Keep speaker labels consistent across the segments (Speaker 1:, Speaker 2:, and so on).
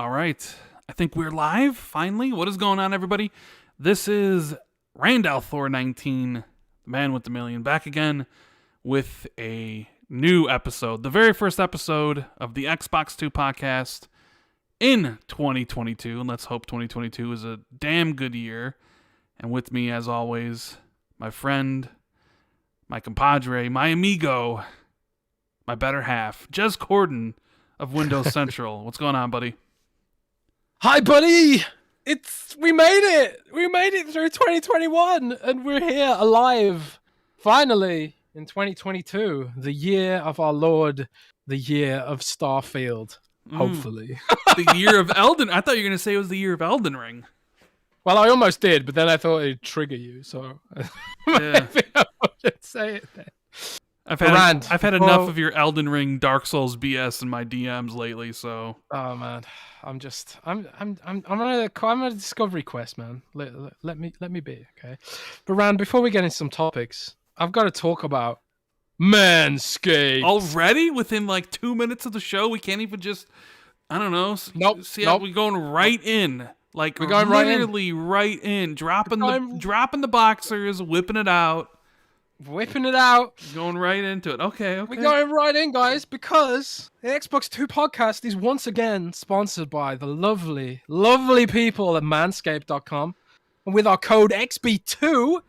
Speaker 1: All right. I think we're live, finally. What is going on, everybody? This is Randall Thor 19, the man with the million, back again with a new episode. The very first episode of the Xbox 2 podcast in 2022. And let's hope 2022 is a damn good year. And with me, as always, my friend, my compadre, my amigo, my better half, Jez Corden of Windows Central. What's going on, buddy?
Speaker 2: Hi, buddy! We made it! We made it through 2021, and we're here alive, finally, in 2022, the year of our Lord, the year of Starfield, hopefully.
Speaker 1: The year of Elden... I thought you were going to say it was the year of Elden Ring.
Speaker 2: Well, I almost did, but then I thought it'd trigger you, so maybe I wouldn't say it then.
Speaker 1: I've had enough of your Elden Ring Dark Souls BS in my DMs lately, so...
Speaker 2: Oh, man. I'm on a discovery quest, man. Let me be, okay? But Rand, before we get into some topics, I've got to talk about Manscaped.
Speaker 1: Already? Within like 2 minutes of the show, we can't even just, I don't know.
Speaker 2: Nope.
Speaker 1: How we're going right in. Like
Speaker 2: we're going
Speaker 1: literally right in. Dropping the boxers, whipping it out.
Speaker 2: Whipping it out.
Speaker 1: Going right into it. Okay.
Speaker 2: We're going right in, guys, because the Xbox 2 podcast is once again sponsored by the lovely, lovely people at manscaped.com. And with our code XB2,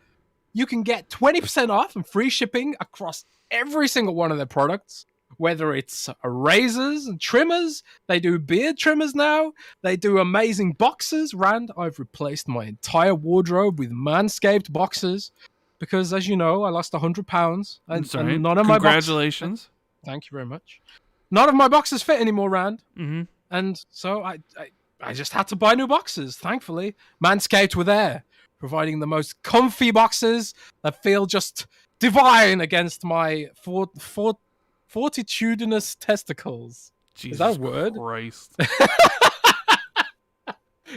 Speaker 2: you can get 20% off and free shipping across every single one of their products. Whether it's razors and trimmers, they do beard trimmers now. They do amazing boxers. Rand, I've replaced my entire wardrobe with Manscaped boxers. Because, as you know, I lost 100 pounds. And none of my
Speaker 1: Congratulations.
Speaker 2: Thank you very much. None of my boxes fit anymore, Rand.
Speaker 1: Mm-hmm.
Speaker 2: And so I just had to buy new boxes, thankfully. Manscaped were there, providing the most comfy boxes that feel just divine against my fortitudinous testicles.
Speaker 1: Jesus
Speaker 2: Is that a word?
Speaker 1: Christ.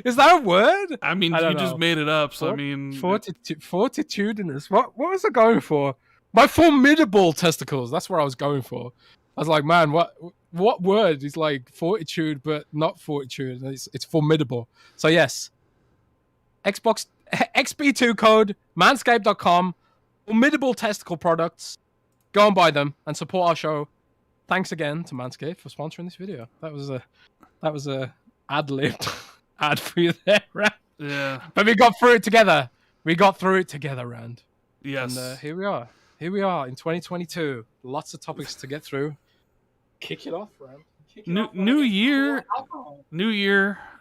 Speaker 2: Is that a word?
Speaker 1: I mean, you just made it up, so I mean...
Speaker 2: Fortitudinous. What was I going for? My formidable testicles. That's what I was going for. I was like, man, what word is like fortitude, but not fortitude? It's formidable. So yes, Xbox XB2 code, manscaped.com, formidable testicle products. Go and buy them and support our show. Thanks again to Manscaped for sponsoring this video. That was a ad-libbed ad for you there, Rand.
Speaker 1: Yeah.
Speaker 2: But we got through it together. Rand.
Speaker 1: Yes.
Speaker 2: And here we are. Here we are in 2022. Lots of topics to get through. Kick it off, Rand.
Speaker 1: New year,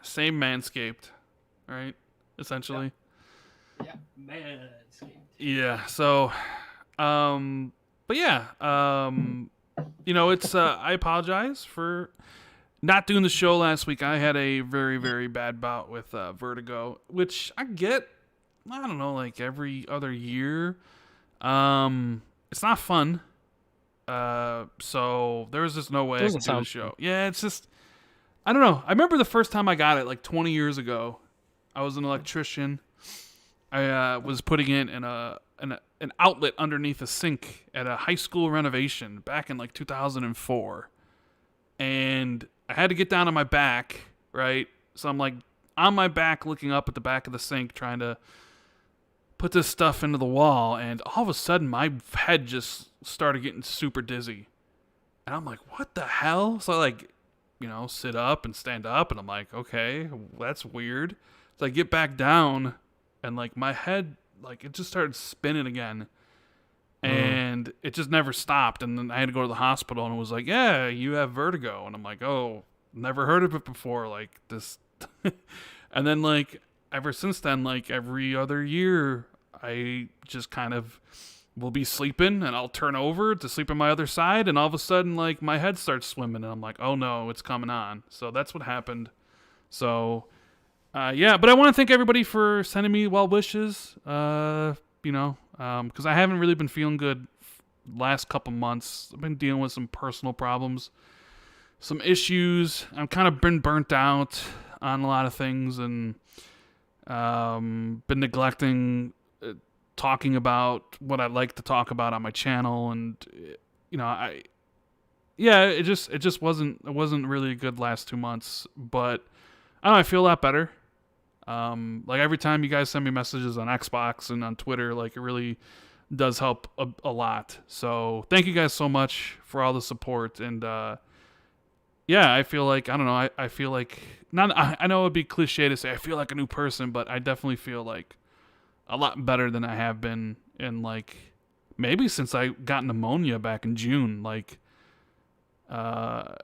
Speaker 1: same Manscaped, right? Essentially.
Speaker 2: Yeah. Manscaped.
Speaker 1: Yeah. So, but yeah, it's I apologize for not doing the show last week. I had a very, very bad bout with vertigo, which I get, I don't know, like every other year. It's not fun. So there was just no way I could do the show. Yeah, it's just, I don't know. I remember the first time I got it, like 20 years ago. I was an electrician. I was putting it in an outlet underneath a sink at a high school renovation back in like 2004. And I had to get down on my back, right? So I'm like on my back looking up at the back of the sink trying to put this stuff into the wall, and all of a sudden my head just started getting super dizzy. And I'm like, what the hell? So I sit up and stand up, and I'm like, okay, that's weird. So I get back down, and like my head, like it just started spinning again. And it just never stopped. And then I had to go to the hospital, and it was like, yeah, you have vertigo. And I'm like, oh, never heard of it before. Like this. And then like, ever since then, like every other year, I just kind of will be sleeping and I'll turn over to sleep on my other side. And all of a sudden, like my head starts swimming and I'm like, oh no, it's coming on. So that's what happened. So, yeah, but I want to thank everybody for sending me well wishes. Because I haven't really been feeling good last couple months. I've been dealing with some personal problems, some issues. I've kind of been burnt out on a lot of things, and been neglecting talking about what I like to talk about on my channel. And I yeah, it just wasn't really a good last 2 months. But I don't know, I feel a lot better. Like every time you guys send me messages on Xbox and on Twitter, like it really does help a lot. So thank you guys so much for all the support. And yeah, I feel like, I don't know, I feel like, I know it'd be cliche to say I feel like a new person, but I definitely feel like a lot better than I have been in like maybe since I got pneumonia back in June. Like I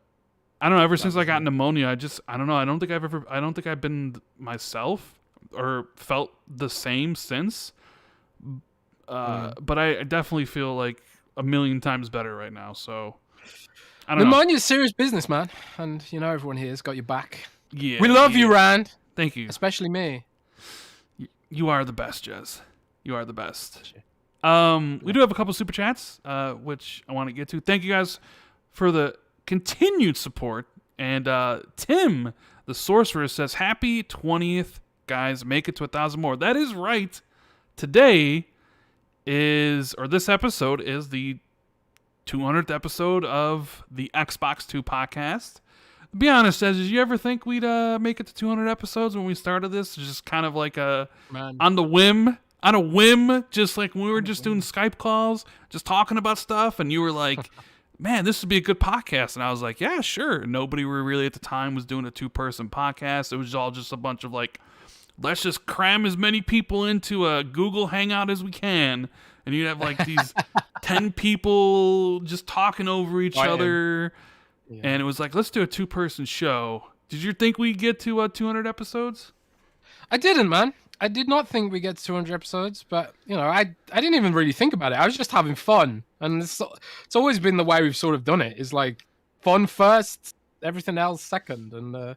Speaker 1: don't know, ever since I got pneumonia, I don't know, I don't think I've been myself or felt the same since. But I definitely feel like a million times better right now. So I don't know.
Speaker 2: Pneumonia is serious business, man. And you know everyone here's got your back.
Speaker 1: Yeah.
Speaker 2: We love you, Rand.
Speaker 1: Thank you.
Speaker 2: Especially me.
Speaker 1: You are the best, Jez. You are the best. We do have a couple super chats, which I want to get to. Thank you guys for the continued support. And Tim, the sorcerer, says, "Happy 20th, guys. Make it to 1,000 more." That is right. Today this episode is the 200th episode of the Xbox 2 podcast. To be honest, did you ever think we'd make it to 200 episodes when we started this? Just kind of like on a whim, just like when we were just doing Skype calls, just talking about stuff, and you were like, man, this would be a good podcast. And I was like, yeah, sure. Nobody really at the time was doing a 2-person podcast. It was all just a bunch of like, let's just cram as many people into a Google Hangout as we can. And you'd have like these 10 people just talking over each other. Yeah. And it was like, let's do a 2-person show. Did you think we'd get to 200 episodes?
Speaker 2: I didn't, man. I did not think we'd get to 200 episodes, but, you know, I didn't even really think about it. I was just having fun. And it's always been the way we've sort of done it. It's like fun first, everything else second. And,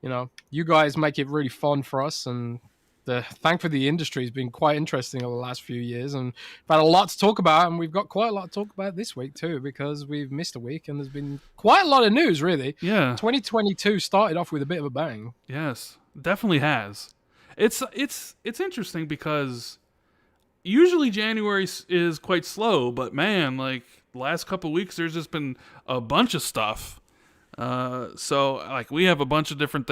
Speaker 2: you know, you guys make it really fun for us. And thankfully, the industry has been quite interesting over the last few years. And we've had a lot to talk about. And we've got quite a lot to talk about this week, too, because we've missed a week. And there's been quite a lot of news, really.
Speaker 1: Yeah.
Speaker 2: 2022 started off with a bit of a bang.
Speaker 1: Yes, definitely has. It's interesting because usually January is quite slow, but man, like the last couple of weeks, there's just been a bunch of stuff. So like we have a bunch of different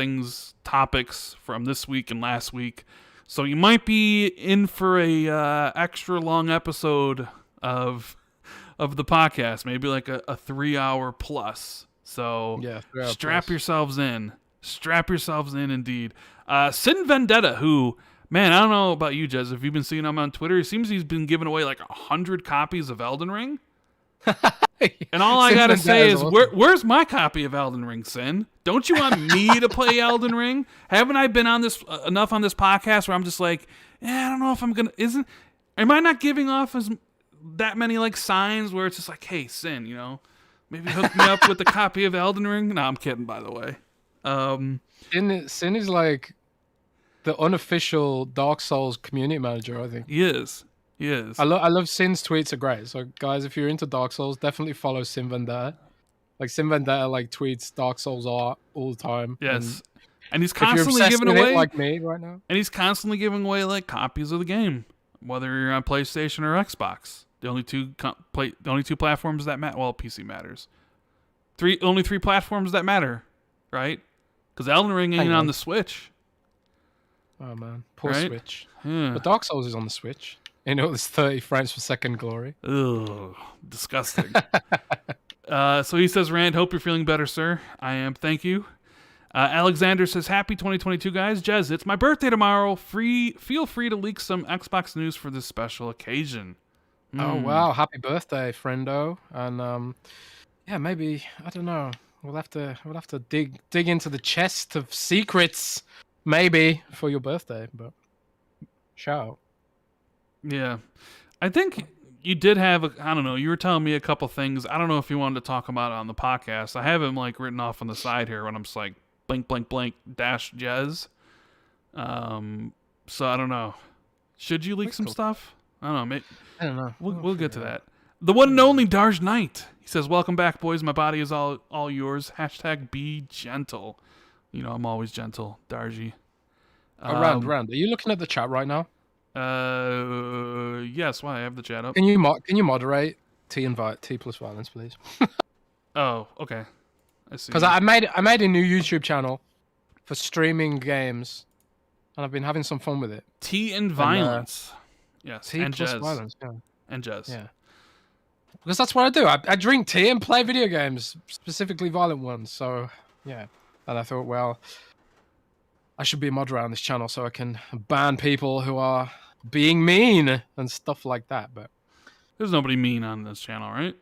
Speaker 1: topics from this week and last week. So you might be in for a extra long episode of the podcast, maybe like a 3-hour plus. So
Speaker 2: yeah,
Speaker 1: strap yourselves in. Strap yourselves in, indeed. Sin Vendetta, who, man, I don't know about you, Jez, if you've been seeing him on Twitter, it seems he's been giving away like 100 copies of Elden Ring. And all I gotta say is, where's my copy of Elden Ring, Sin? Don't you want me to play Elden Ring? Haven't I been on this enough on this podcast where I'm just like, I don't know if I'm gonna. Am I not giving off that many like signs where it's just like, hey, Sin, you know, maybe hook me up with a copy of Elden Ring? No, I'm kidding, by the way.
Speaker 2: Sin is like the unofficial Dark Souls community manager, I think.
Speaker 1: He is.
Speaker 2: I love Sin's tweets are great. So guys, if you're into Dark Souls, definitely follow Sin Vendetta. Like Sin Vendetta like tweets Dark Souls art all the time.
Speaker 1: Yes. And he's constantly giving away
Speaker 2: like me right now.
Speaker 1: And he's constantly giving away like copies of the game, whether you're on PlayStation or Xbox. The only two platforms that matter. Well, PC matters. Only 3 platforms that matter, right? Because Elden Ring ain't on the Switch.
Speaker 2: Oh man, poor
Speaker 1: right?
Speaker 2: Switch.
Speaker 1: Yeah.
Speaker 2: But Dark Souls is on the Switch. You know, there's 30 frames per second glory.
Speaker 1: Ugh, disgusting. So he says, Rand, hope you're feeling better, sir. I am, thank you. Alexander says, happy 2022, guys. Jez, it's my birthday tomorrow. Feel free to leak some Xbox news for this special occasion.
Speaker 2: Oh, wow. Happy birthday, friendo. And, yeah, maybe, I don't know. We'll have to dig into the chest of secrets, maybe, for your birthday, but shout out.
Speaker 1: Yeah. I think you did have, I don't know, you were telling me a couple things. I don't know if you wanted to talk about it on the podcast. I have them like written off on the side here when I'm just like blank, blank, blank, dash Jez. So I don't know. Should you leak some stuff? I don't know.
Speaker 2: I don't know.
Speaker 1: We'll get to that. The one and only Darj Knight. He says, welcome back, boys. My body is all yours. # be gentle. You know, I'm always gentle, Darji.
Speaker 2: Rand, are you looking at the chat right now?
Speaker 1: Yes. Why? I have the chat up.
Speaker 2: Can you moderate T plus violence, please?
Speaker 1: Oh, okay. I see.
Speaker 2: Because I made a new YouTube channel for streaming games, and I've been having some fun with it.
Speaker 1: Tea and Violence. Yes,
Speaker 2: Tea
Speaker 1: and
Speaker 2: plus
Speaker 1: Jez.
Speaker 2: violence. Yeah.
Speaker 1: And Jez.
Speaker 2: Yeah. Because that's what I do. I drink tea and play video games, specifically violent ones. So, yeah. And I thought, well, I should be a moderator on this channel so I can ban people who are being mean and stuff like that. But
Speaker 1: there's nobody mean on this channel, right?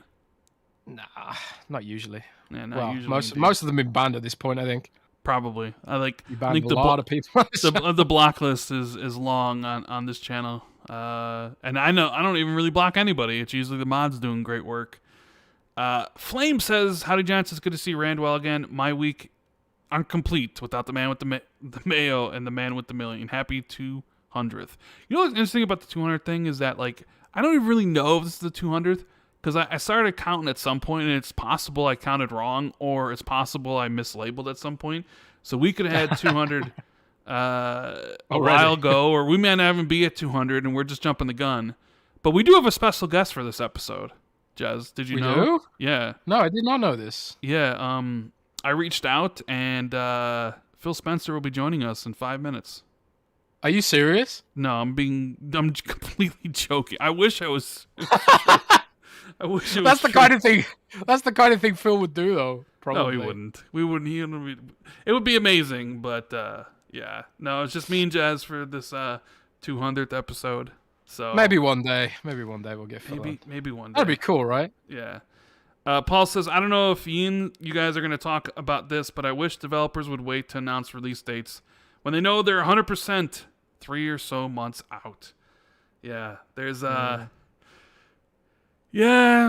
Speaker 2: nah, not usually.
Speaker 1: Yeah, not
Speaker 2: well,
Speaker 1: usually.
Speaker 2: Most of them have been banned at this point, I think.
Speaker 1: Probably. I
Speaker 2: think a lot of people.
Speaker 1: the block list is long on this channel. And I don't even really block anybody. It's usually the mods doing great work. Flame says, "Howdy, gents. It's good to see Randwell again. My week incomplete without the man with the mayo and the man with the million. Happy 200th. You know what's interesting about the 200th thing is that I don't even really know if this is the 200th because I started counting at some point and it's possible I counted wrong or it's possible I mislabeled at some point. So we could have had 200 a while ago, or we may not even be at 200 and we're just jumping the gun. But we do have a special guest for this episode. Jez, did you know?
Speaker 2: We do?
Speaker 1: Yeah.
Speaker 2: No, I did not know this.
Speaker 1: Yeah. I reached out and Phil Spencer will be joining us in 5 minutes.
Speaker 2: Are you serious?
Speaker 1: No, I'm completely joking. I wish I was. I wish it was.
Speaker 2: That's the kind of thing. That's the kind of thing Phil would do, though. Probably.
Speaker 1: No, he wouldn't. We wouldn't. It would be amazing, but yeah. No, it's just me and Jazz for this 200th episode. So
Speaker 2: maybe one day we'll get Phil.
Speaker 1: Maybe one day.
Speaker 2: That'd be cool, right?
Speaker 1: Yeah. Paul says, "I don't know if you guys are going to talk about this, but I wish developers would wait to announce release dates when they know they're 100% 3 or so months out." Yeah, there's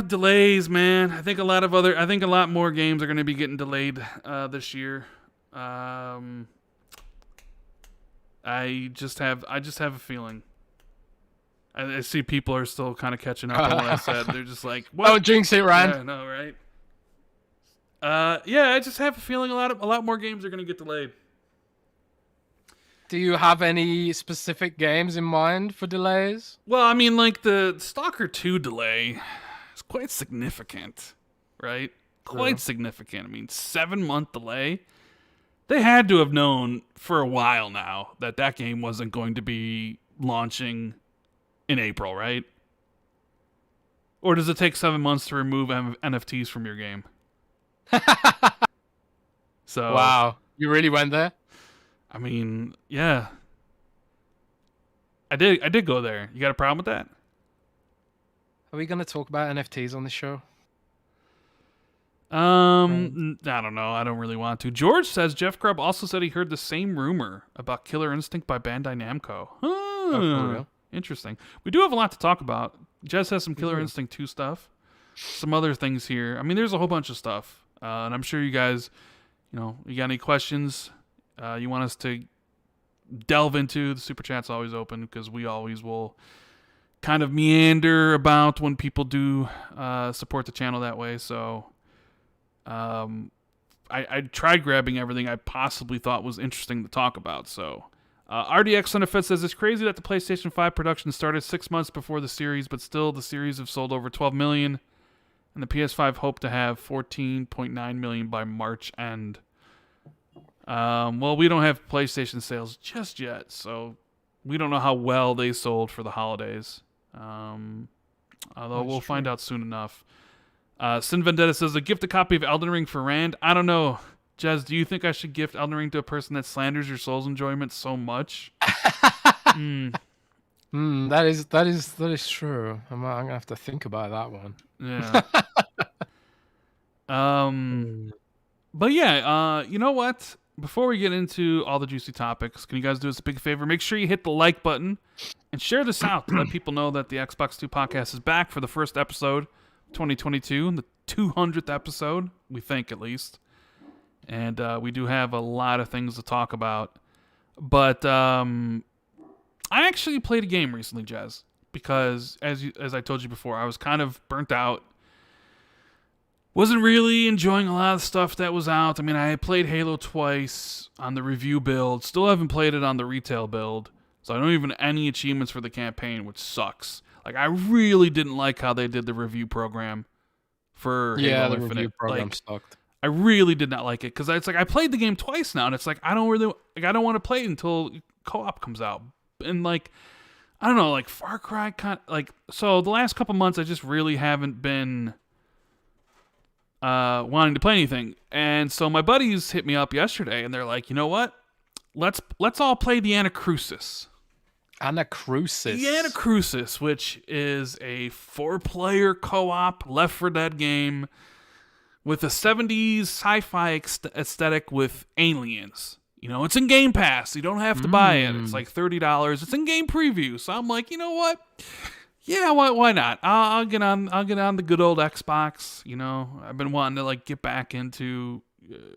Speaker 1: delays, man. I think a lot more games are going to be getting delayed this year. I just have a feeling. I see people are still kind of catching up on what I said. They're just like, "What?
Speaker 2: Oh, jinx it, Rand."
Speaker 1: Yeah, no, right? Yeah, I just have a feeling a lot more games are going to get delayed.
Speaker 2: Do you have any specific games in mind for delays?
Speaker 1: Well, I mean, the Stalker 2 delay is quite significant, right? Quite significant. I mean, 7-month delay. They had to have known for a while now that game wasn't going to be launching in April, right? Or does it take 7 months to remove NFTs from your game? So
Speaker 2: wow, you really went there?
Speaker 1: I mean, yeah. I did go there. You got a problem with that?
Speaker 2: Are we going to talk about NFTs on this show?
Speaker 1: I don't know. I don't really want to. George says Jeff Grubb also said he heard the same rumor about Killer Instinct by Bandai Namco.
Speaker 2: Oh,
Speaker 1: interesting. We do have a lot to talk about. Jess has some Killer Instinct 2 stuff. Some other things here. I mean, there's a whole bunch of stuff. And I'm sure you guys, you got any questions you want us to delve into, the super chat's always open because we always will kind of meander about when people do support the channel that way. So I tried grabbing everything I possibly thought was interesting to talk about. So RDX Undead says, "It's crazy that the PlayStation 5 production started 6 months before the series, but still the series have sold over 12 million, and the PS5 hope to have 14.9 million by March end." Well, we don't have PlayStation sales just yet, so we don't know how well they sold for the holidays. Although we'll find out soon enough. Sin Vendetta says, "A gift a copy of Elden Ring for Rand." I don't know. Jez, do you think I should gift Elden Ring to a person that slanders your soul's enjoyment so much?
Speaker 2: That is true. I'm gonna have to think about that one.
Speaker 1: Yeah. But yeah, you know what? Before we get into all the juicy topics, can you guys do us a big favor? Make sure you hit the like button and share this out to let people know that the Xbox 2 podcast is back for the first episode of 2022, the 200th episode, we think at least. And we do have a lot of things to talk about. But I actually played a game recently, Jez, because as I told you before, I was kind of burnt out. Wasn't really enjoying a lot of the stuff that was out. I mean, I played Halo twice on the review build. Still haven't played it on the retail build. So I don't even have any achievements for the campaign, which sucks. I really didn't like how they did the review program for
Speaker 2: Yeah,
Speaker 1: Halo
Speaker 2: the review
Speaker 1: Infinite.
Speaker 2: program
Speaker 1: Like,
Speaker 2: sucked.
Speaker 1: I really did not like it because it's like I played the game twice now, and it's like I don't want to play it until co-op comes out. And like I don't know, like Far Cry kind of, like, so the last couple months I just really haven't been wanting to play anything. And so my buddies hit me up yesterday and they're like, "You know what? Let's all play the Anacrusis."
Speaker 2: Anacrusis.
Speaker 1: The Anacrusis, which is a 4-player co-op Left 4 Dead game with a 70s sci-fi aesthetic with aliens. You know, it's in Game Pass. You don't have to buy it. It's like $30. It's in game preview. So I'm like, you know what? Yeah, why not? I'll get on the good old Xbox. You know, I've been wanting to like get back into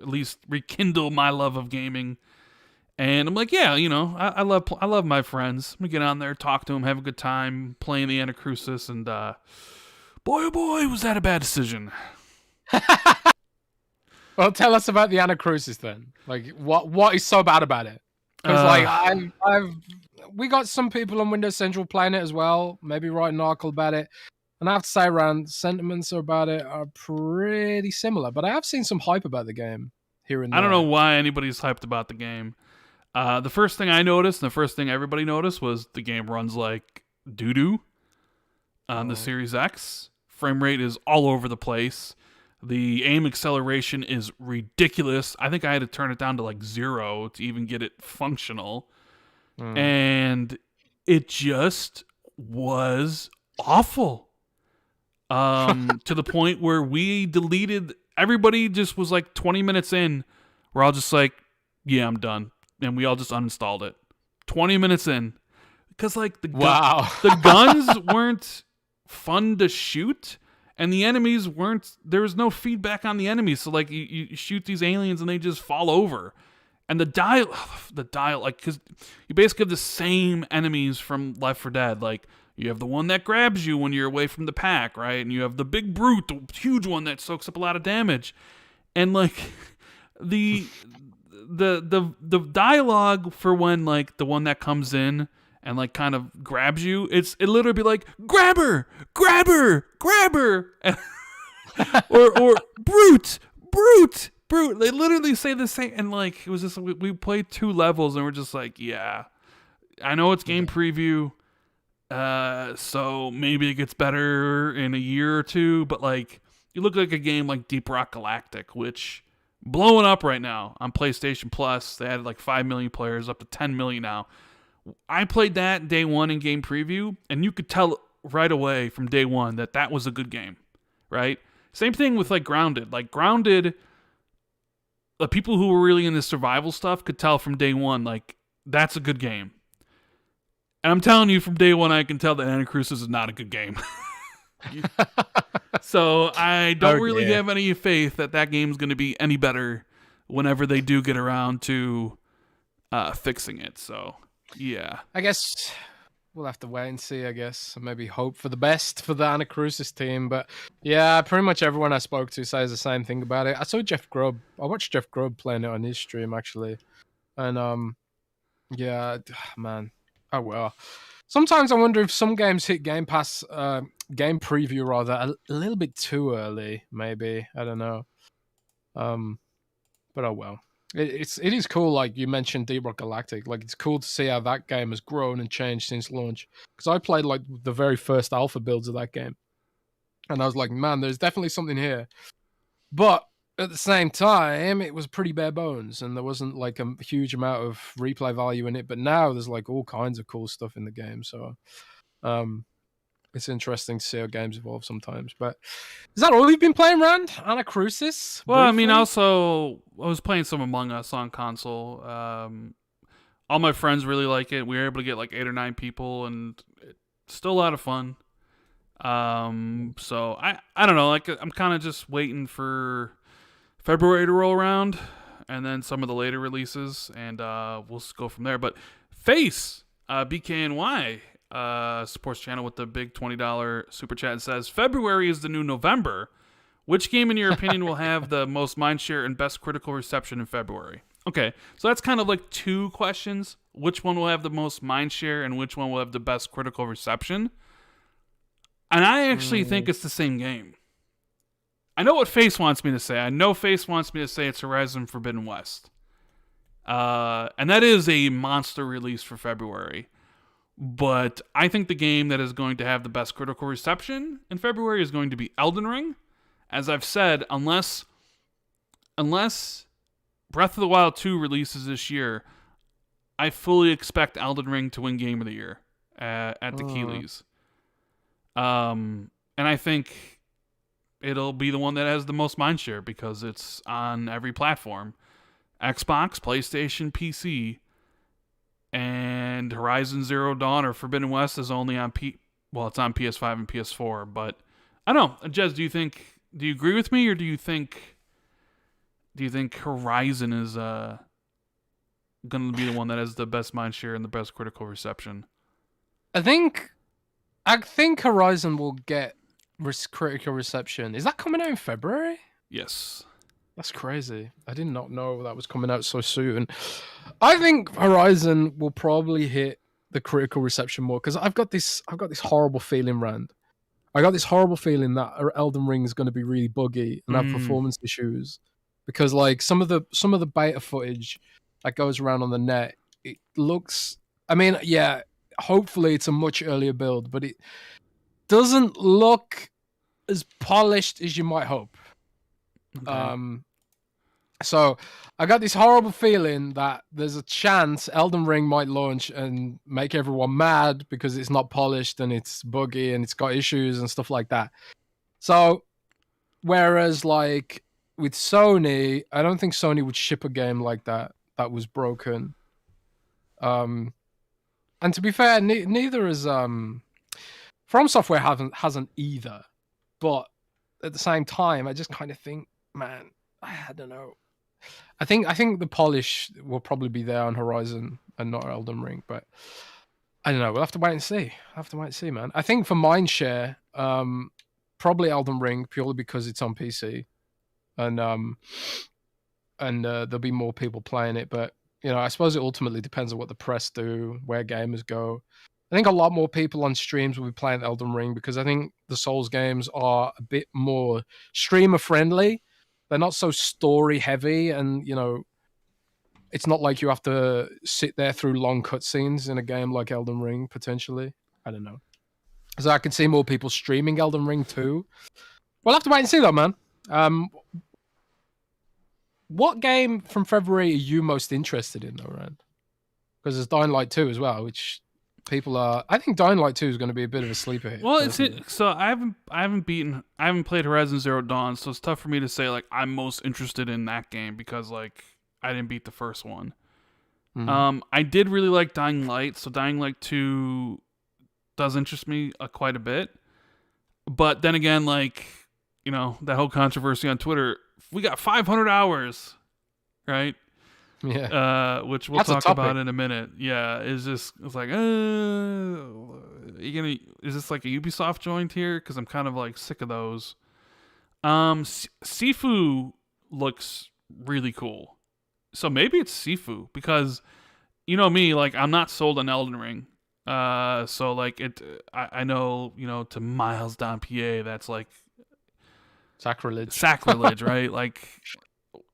Speaker 1: at least rekindle my love of gaming. And I'm like, yeah, you know, I love my friends. I'm gonna get on there, talk to them, have a good time playing the Anacrusis, and boy, oh boy, was that a bad decision.
Speaker 2: Well, tell us about the Anacrusis then. Like, what is so bad about it? Because like we got some people on Windows Central playing it as well. Maybe writing an article about it. And I have to say, Rand, sentiments about it are pretty similar. But I have seen some hype about the game here and there.
Speaker 1: I don't know why anybody's hyped about the game. The first thing I noticed, and the first thing everybody noticed, was the game runs like doo-doo on the Series X. Frame rate is all over the place. The aim acceleration is ridiculous. I think I had to turn it down to like 0 to even get it functional. And it just was awful. To the point where we deleted, everybody just was like 20 minutes in, we're all just like, yeah, I'm done. And we all just uninstalled it. 20 minutes in. Because like the guns weren't fun to shoot. And the enemies there was no feedback on the enemies. So, like, you shoot these aliens and they just fall over. And the dial, like, because you basically have the same enemies from Left 4 Dead. Like, you have the one that grabs you when you're away from the pack, right? And you have the big brute, the huge one that soaks up a lot of damage. And, like, the dialogue for when, like, the one that comes in and like kind of grabs you, it literally be like, grab her, or brute. They literally say the same, and like it was just we played 2 levels and we're just like, yeah, I know it's game preview, so maybe it gets better in a year or 2, but like you look like a game like Deep Rock Galactic, which blowing up right now on PlayStation Plus. They added like 5 million players, up to 10 million now. I played that day 1 in game preview, and you could tell right away from day 1 that was a good game, right? Same thing with like Grounded. Like Grounded, the people who were really into survival stuff could tell from day 1, like, that's a good game. And I'm telling you, from day 1, I can tell that Anacrusis is not a good game. So I don't really have any faith that game's going to be any better whenever they do get around to fixing it. So yeah,
Speaker 2: I guess we'll have to wait and see, I guess. Maybe hope for the best for the Anacrusis team. But yeah, pretty much everyone I spoke to says the same thing about it. I saw Jeff Grubb. I watched Jeff Grubb playing it on his stream, actually. And yeah, man. Oh, well. Sometimes I wonder if some games hit Game Pass, game preview rather, a little bit too early, maybe. I don't know. But oh well. It is cool, like you mentioned, Deep Rock Galactic. Like, it's cool to see how that game has grown and changed since launch. Because I played like the very first alpha builds of that game, and I was like, man, there's definitely something here. But at the same time, it was pretty bare bones, and there wasn't like a huge amount of replay value in it. But now there's like all kinds of cool stuff in the game. So, it's interesting to see how games evolve sometimes. But is that all you've been playing, Rand? Anacrusis?
Speaker 1: Well, I mean, also, I was playing some Among Us on console. All my friends really like it. We were able to get like 8 or 9 people, and it's still a lot of fun. So I don't know. Like, I'm kind of just waiting for February to roll around, and then some of the later releases, and we'll go from there. But Face, BKNY, supports channel with the big $20 super chat and says, February is the new November. Which game, in your opinion, will have the most mindshare and best critical reception in February? Okay, so that's kind of like 2 questions. Which one will have the most mindshare and which one will have the best critical reception? And I actually think it's the same game. I know what Face wants me to say. I know Face wants me to say it's Horizon Forbidden West. And that is a monster release for February. But I think the game that is going to have the best critical reception in February is going to be Elden Ring. As I've said, unless Breath of the Wild 2 releases this year, I fully expect Elden Ring to win Game of the Year at the Keeleys. And I think it'll be the one that has the most mindshare because it's on every platform. Xbox, PlayStation, PC, and Horizon Zero Dawn or Forbidden West is only on it's on PS5 and PS4. But I don't know, Jez, do you agree with me, or do you think Horizon is going to be the one that has the best mindshare and the best critical reception?
Speaker 2: I think Horizon will get critical reception. Is that coming out in February?
Speaker 1: Yes.
Speaker 2: That's crazy. I did not know that was coming out so soon. I think Horizon will probably hit the critical reception more because I've got this horrible feeling, Rand. I got this horrible feeling that Elden Ring is going to be really buggy and have performance issues because like some of the beta footage that goes around on the net, it looks. I mean, yeah, hopefully it's a much earlier build, but it doesn't look as polished as you might hope. Okay. So I got this horrible feeling that there's a chance Elden Ring might launch and make everyone mad because it's not polished and it's buggy and it's got issues and stuff like that. So whereas like with Sony, I don't think Sony would ship a game like that was broken. And to be fair, neither is From Software hasn't either. But at the same time, I just kind of think, man, I don't know. I think the polish will probably be there on Horizon and not Elden Ring, but I don't know. We'll have to wait and see. Man. I think for mindshare, probably Elden Ring purely because it's on PC, and there'll be more people playing it. But you know, I suppose it ultimately depends on what the press do, where gamers go. I think a lot more people on streams will be playing Elden Ring because I think the Souls games are a bit more streamer friendly. They're not so story heavy, and you know, it's not like you have to sit there through long cutscenes in a game like Elden Ring. Potentially, I don't know. So I can see more people streaming Elden Ring too. We'll have to wait and see, though, man. What game from February are you most interested in, though, Rand? Because there's Dying Light 2 as well, which people are. I think Dying Light 2 is going to be a bit of a sleeper hit.
Speaker 1: Well, so I haven't played Horizon Zero Dawn, so it's tough for me to say like I'm most interested in that game because like I didn't beat the first one. I did really like Dying Light, so Dying Light 2 does interest me quite a bit. But then again, like, you know, that whole controversy on Twitter, we got 500 hours, right?
Speaker 2: Yeah.
Speaker 1: Which we'll talk about in a minute. Yeah, it's like, is this like a Ubisoft joint here? Because I'm kind of like sick of those. Sifu looks really cool. So maybe it's Sifu because, you know me, like I'm not sold on Elden Ring. So like I know, you know, to Miles Dampier, that's like sacrilege, right? Like,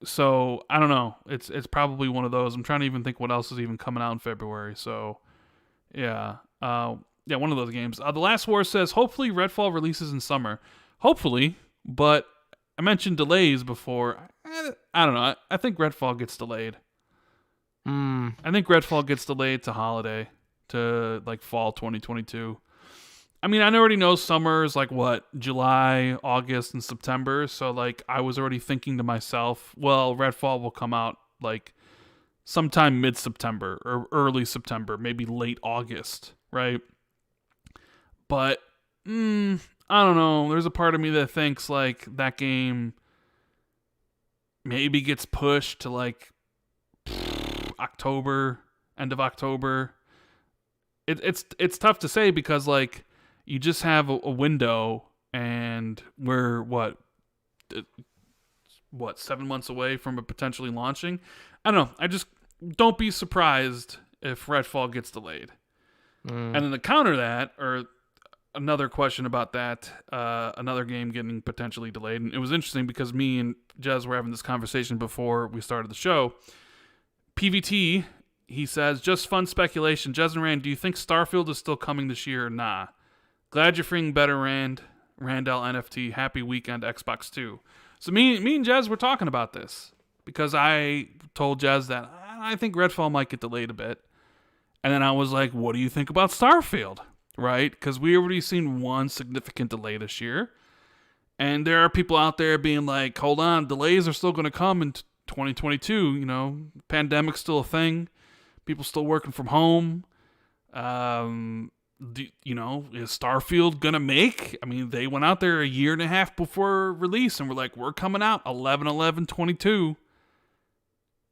Speaker 1: so I don't know. It's probably one of those. I'm trying to even think what else is even coming out in February. So yeah, one of those games. The Last War says hopefully Redfall releases in summer. Hopefully, but I mentioned delays before. I don't know. I think Redfall gets delayed. I think Redfall gets delayed to holiday, to like fall 2022. I mean, I already know summer is like what, July, August, and September. So like I was already thinking to myself, well, Redfall will come out like sometime mid-September or early September, maybe late August, right? But I don't know. There's a part of me that thinks like that game maybe gets pushed to like October, end of October. It's tough to say because like you just have a window and we're what 7 months away from it potentially launching. I don't know. I just don't be surprised if Redfall gets delayed. And then to counter that, or another question about that. Another game getting potentially delayed, and it was interesting because me and Jez were having this conversation before we started the show. PVT, he says, just fun speculation. Jez and Rand, do you think Starfield is still coming this year or nah? Glad you're feeling better, Rand. Randall NFT. Happy weekend, Xbox 2. So me and Jez were talking about this because I told Jez that I think Redfall might get delayed a bit. And then I was like, what do you think about Starfield? Right? Because we already seen one significant delay this year. And there are people out there being like, hold on, delays are still going to come in 2022. You know, pandemic's still a thing. People still working from home. You know, is Starfield going to make? I mean, they went out there a year and a half before release and were like, we're coming out 11/11/22.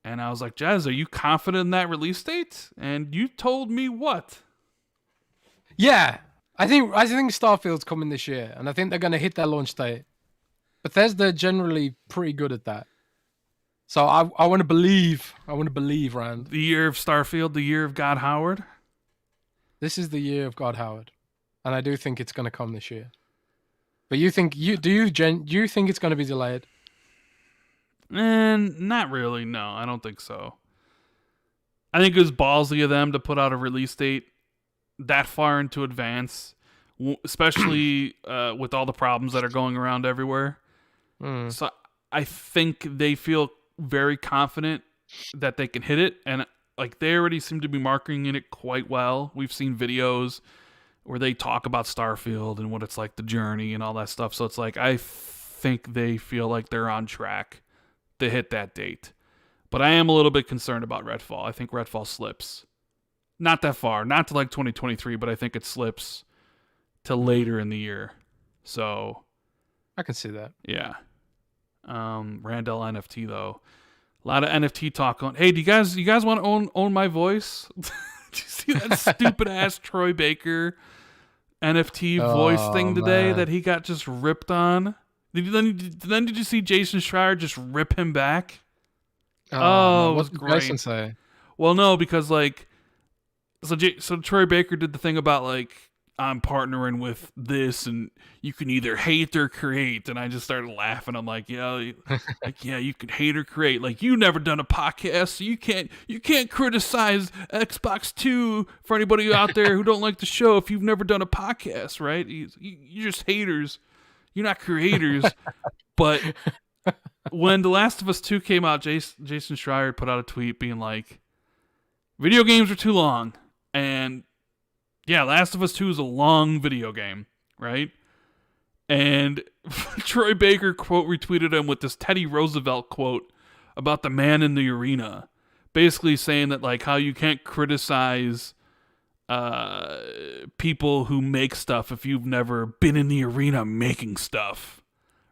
Speaker 1: And I was like, Jez, are you confident in that release date? And you told me what?
Speaker 2: Yeah, I think Starfield's coming this year, and I think they're going to hit their launch date. Bethesda generally pretty good at that. So I want to believe. Rand.
Speaker 1: The year of Starfield, the year of God Howard.
Speaker 2: This is the year of God Howard, and I do think it's going to come this year. But you think do you think it's going to be delayed?
Speaker 1: Not really. No, I don't think so. I think it was ballsy of them to put out a release date that far into advance, especially with all the problems that are going around everywhere. So I think they feel very confident that they can hit it, and like they already seem to be marketing it quite well. We've seen videos where they talk about Starfield and what it's like, the journey and all that stuff. So it's like I think they feel like they're on track to hit that date. But I am a little bit concerned about Redfall. I think Redfall slips. Not that far. Not to like 2023, but I think it slips to later in the year. So
Speaker 2: I can see that.
Speaker 1: Yeah. Randall NFT though. A lot of NFT talk on. Hey, do you guys want to own my voice? Did you see that stupid ass Troy Baker NFT voice thing today that he got just ripped on? Did you see Jason Schreier just rip him back? Oh,
Speaker 2: what did Jason say?
Speaker 1: Well, no, because like, so Troy Baker did the thing about like, I'm partnering with this, and you can either hate or create. And I just started laughing. I'm like, yeah, you can hate or create. Like, you've never done a podcast, so you can't criticize Xbox 2 for anybody out there who don't like the show if you've never done a podcast, right? You're just haters. You're not creators. But when The Last of Us 2 came out, Jason Schreier put out a tweet being like, video games are too long. And yeah, Last of Us 2 is a long video game, right? And Troy Baker quote retweeted him with this Teddy Roosevelt quote about the man in the arena, basically saying that like how you can't criticize people who make stuff if you've never been in the arena making stuff,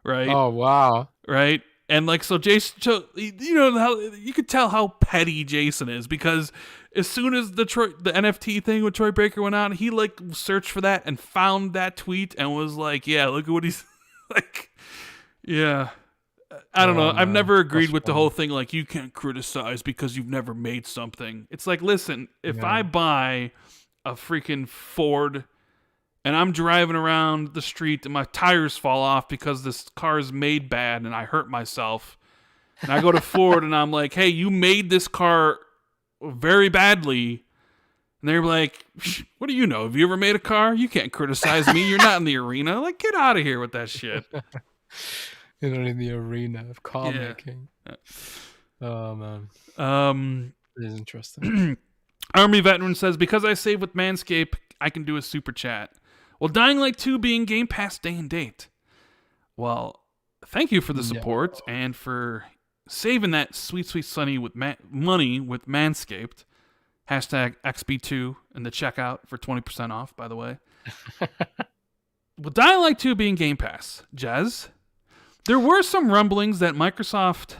Speaker 1: right?
Speaker 2: Oh wow,
Speaker 1: right? And like so, Jason, you know how you could tell how petty Jason is because as soon as the NFT thing with Troy Baker went out, he like searched for that and found that tweet and was like, "Yeah, look at what he's like." Yeah, I don't know. I've never agreed with the whole thing like you can't criticize because you've never made something. It's like, listen, if I buy a freaking Ford and I'm driving around the street and my tires fall off because this car is made bad and I hurt myself, and I go to Ford and I'm like, "Hey, you made this car very badly," and they're like, "What do you know? Have you ever made a car? You can't criticize me. You're not in the arena. Like, get out of here with that shit."
Speaker 2: You're not in the arena of car making. Oh man. It is interesting.
Speaker 1: Army Veteran says, because I save with Manscaped, I can do a super chat. Well, Dying Light 2 being Game Pass day and date. Well, thank you for the support and for saving that sweet Sonny with money with Manscaped. Hashtag XB2 in the checkout for 20% off, by the way. With Dying Light 2 being Game Pass, Jez, there were some rumblings that Microsoft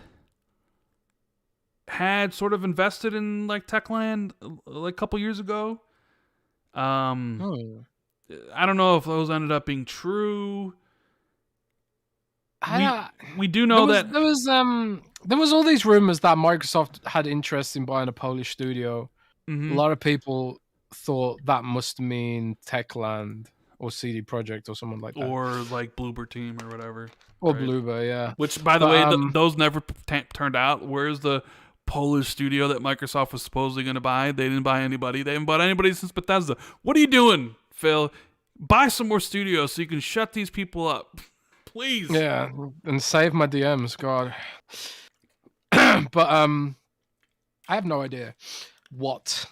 Speaker 1: had sort of invested in like Techland like a couple years ago. I don't know if those ended up being true. We do know that
Speaker 2: there was all these rumors that Microsoft had interest in buying a Polish studio. Mm-hmm. A lot of people thought that must mean Techland. or CD Projekt or someone like that,
Speaker 1: or like Bloober Team or whatever.
Speaker 2: or
Speaker 1: right?
Speaker 2: Bloober, yeah.
Speaker 1: Which, by the way, those never turned out. Where's the Polish studio that Microsoft was supposedly going to buy? They didn't buy anybody. They haven't bought anybody since Bethesda. What are you doing, Phil? Buy some more studios so you can shut these people up, please.
Speaker 2: Yeah, and save my DMs, God. But I have no idea what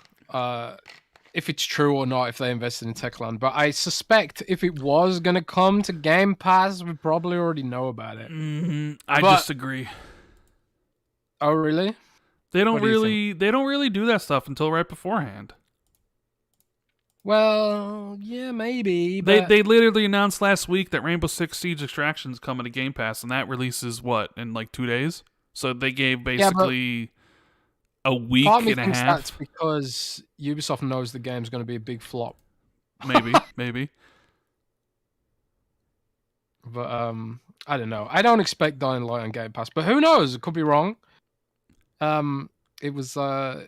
Speaker 2: if it's true or not if they invested in Techland. But I suspect if it was gonna come to Game Pass, we probably already know about it.
Speaker 1: I disagree.
Speaker 2: Oh, really?
Speaker 1: They don't really do that stuff until right beforehand.
Speaker 2: Well, yeah, maybe. But
Speaker 1: They literally announced last week that Rainbow Six Siege Extraction is coming to Game Pass, and that releases in like 2 days. So they gave basically a week and a half.
Speaker 2: That's because Ubisoft knows the game's going to be a big flop.
Speaker 1: Maybe.
Speaker 2: But I don't know. I don't expect Dying Light on Game Pass, but who knows? It could be wrong. It was. I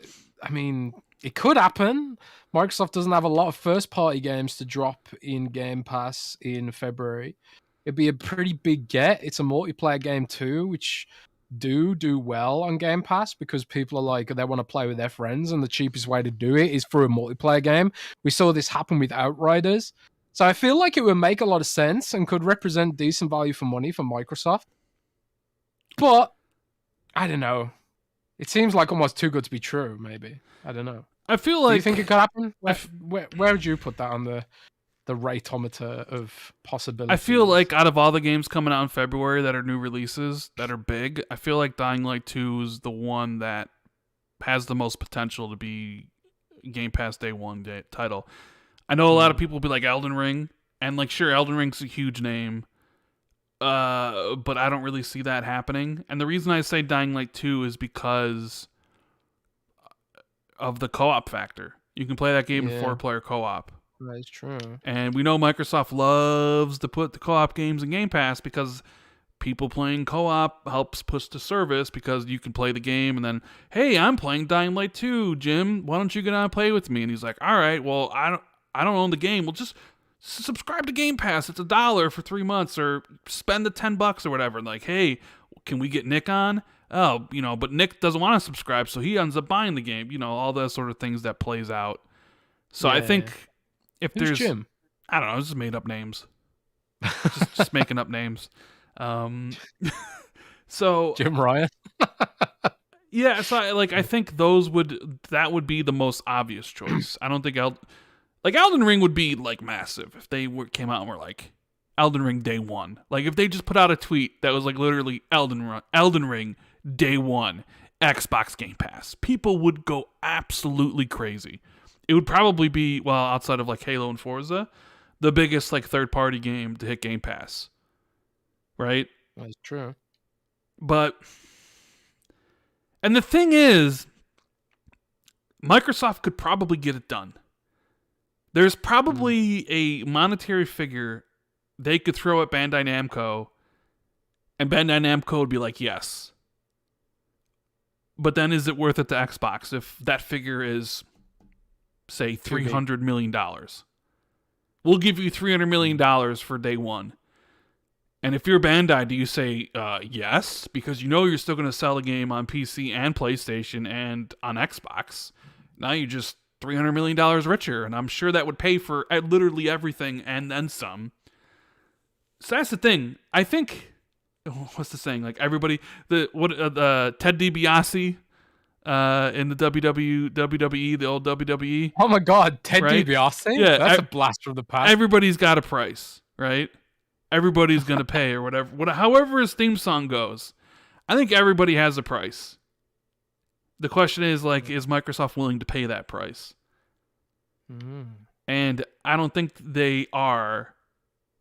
Speaker 2: mean, it could happen. Microsoft doesn't have a lot of first-party games to drop in Game Pass in February. It'd be a pretty big get. It's a multiplayer game too, which do well on Game Pass because people are like, they want to play with their friends, and the cheapest way to do it is through a multiplayer game. We saw this happen with Outriders. So I feel like it would make a lot of sense and could represent decent value for money for Microsoft. But I don't know. It seems like almost too good to be true, maybe. I don't know.
Speaker 1: I feel like...
Speaker 2: Do you think it could happen? Where would you put that on the rateometer of possibilities?
Speaker 1: I feel like out of all the games coming out in February that are new releases, that are big, I feel like Dying Light 2 is the one that has the most potential to be Game Pass Day 1 title. I know a lot of people will be like Elden Ring, and like, sure, Elden Ring's a huge name, but I don't really see that happening. And the reason I say Dying Light 2 is because of the co-op factor. You can play that game in 4-player co-op.
Speaker 2: That's true.
Speaker 1: And we know Microsoft loves to put the co-op games in Game Pass because people playing co-op helps push the service because you can play the game and then, hey, I'm playing Dying Light 2, Jim. Why don't you get on and play with me? And he's like, all right, well, I don't own the game. Well, just subscribe to Game Pass. It's $1 for 3 months, or spend the $10 or whatever. And like, hey, can we get Nick on? Oh, but Nick doesn't want to subscribe, so he ends up buying the game. All those sort of things that plays out. So I think if
Speaker 2: Who's
Speaker 1: there's,
Speaker 2: Jim?
Speaker 1: I don't know, just made up names, just making up names. So
Speaker 2: Jim Ryan.
Speaker 1: Yeah, so I think that would be the most obvious choice. I don't think Elden Ring would be like massive if they came out and were like Elden Ring Day 1. Like if they just put out a tweet that was like literally Elden Ring Day 1 Xbox Game Pass. People would go absolutely crazy. It would probably be, well, outside of like Halo and Forza, the biggest like third-party game to hit Game Pass. Right?
Speaker 2: That's true.
Speaker 1: And the thing is, Microsoft could probably get it done. There's probably a monetary figure they could throw at Bandai Namco, and Bandai Namco would be like, yes. But then is it worth it to Xbox if that figure is, say, $300 million? We'll give you $300 million for Day 1. And if you're Bandai, do you say yes? Because you're still going to sell the game on PC and PlayStation and on Xbox. Now you're just $300 million richer, and I'm sure that would pay for literally everything and then some. So that's the thing. I think, what's the saying? Like everybody, Ted DiBiase in the WWE, the old WWE.
Speaker 2: Oh my God, Ted
Speaker 1: right?
Speaker 2: DiBiase?
Speaker 1: Yeah,
Speaker 2: that's a blast from the past.
Speaker 1: Everybody's got a price, right? Everybody's going to pay or whatever. However his theme song goes. I think everybody has a price. The question is, like, is Microsoft willing to pay that price? And I don't think they are.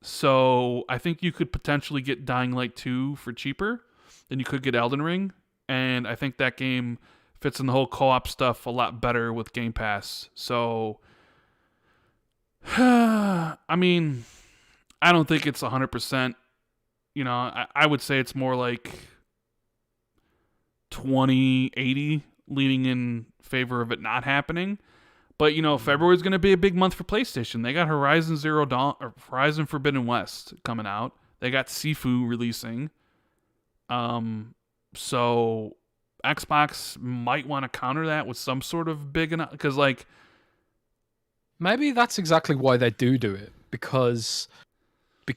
Speaker 1: So I think you could potentially get Dying Light 2 for cheaper than you could get Elden Ring. And I think that game fits in the whole co-op stuff a lot better with Game Pass. So, I mean, I don't think it's 100%. I would say it's more like 20-80, leaning in favor of it not happening. But February's going to be a big month for PlayStation. They got Horizon Zero Dawn or Horizon Forbidden West coming out. They got Sifu releasing. So Xbox might want to counter that with some sort of big because
Speaker 2: maybe that's exactly why they do it because of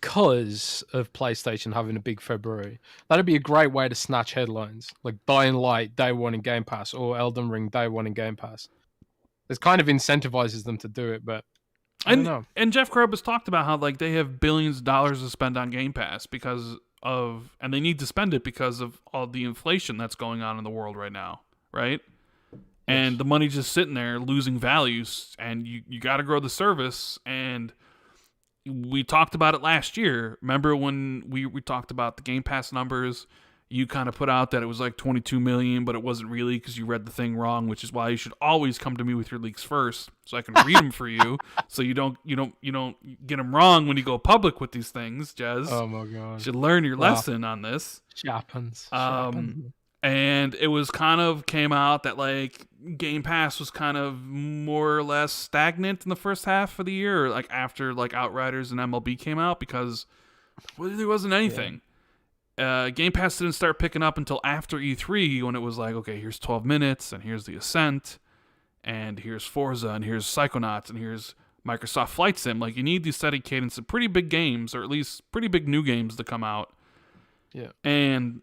Speaker 2: PlayStation having a big February. That'd be a great way to snatch headlines, like Dying Light day one in Game Pass or Elden Ring day one in Game Pass. It kind of incentivizes them to do it, but I don't know.
Speaker 1: And Jeff Grubb has talked about how they have billions of dollars to spend on Game Pass and they need to spend it because of all the inflation that's going on in the world right now, right? And the money's just sitting there losing values, and you got to grow the service. And we talked about it last year. Remember when we talked about the Game Pass numbers? You kind of put out that it was like 22 million, but it wasn't really because you read the thing wrong, which is why you should always come to me with your leaks first, so I can read them for you, so you don't get them wrong when you go public with these things, Jez.
Speaker 2: Oh my god!
Speaker 1: You should learn your lesson on this.
Speaker 2: Happens.
Speaker 1: And it was came out that Game Pass was kind of more or less stagnant in the first half of the year, or after Outriders and MLB came out, because there wasn't anything. Yeah. Game Pass didn't start picking up until after E3, when it was okay, here's 12 minutes, and here's The Ascent, and here's Forza, and here's Psychonauts, and here's Microsoft Flight Sim. You need these steady cadence of pretty big games, or at least pretty big new games to come out.
Speaker 2: Yeah.
Speaker 1: And,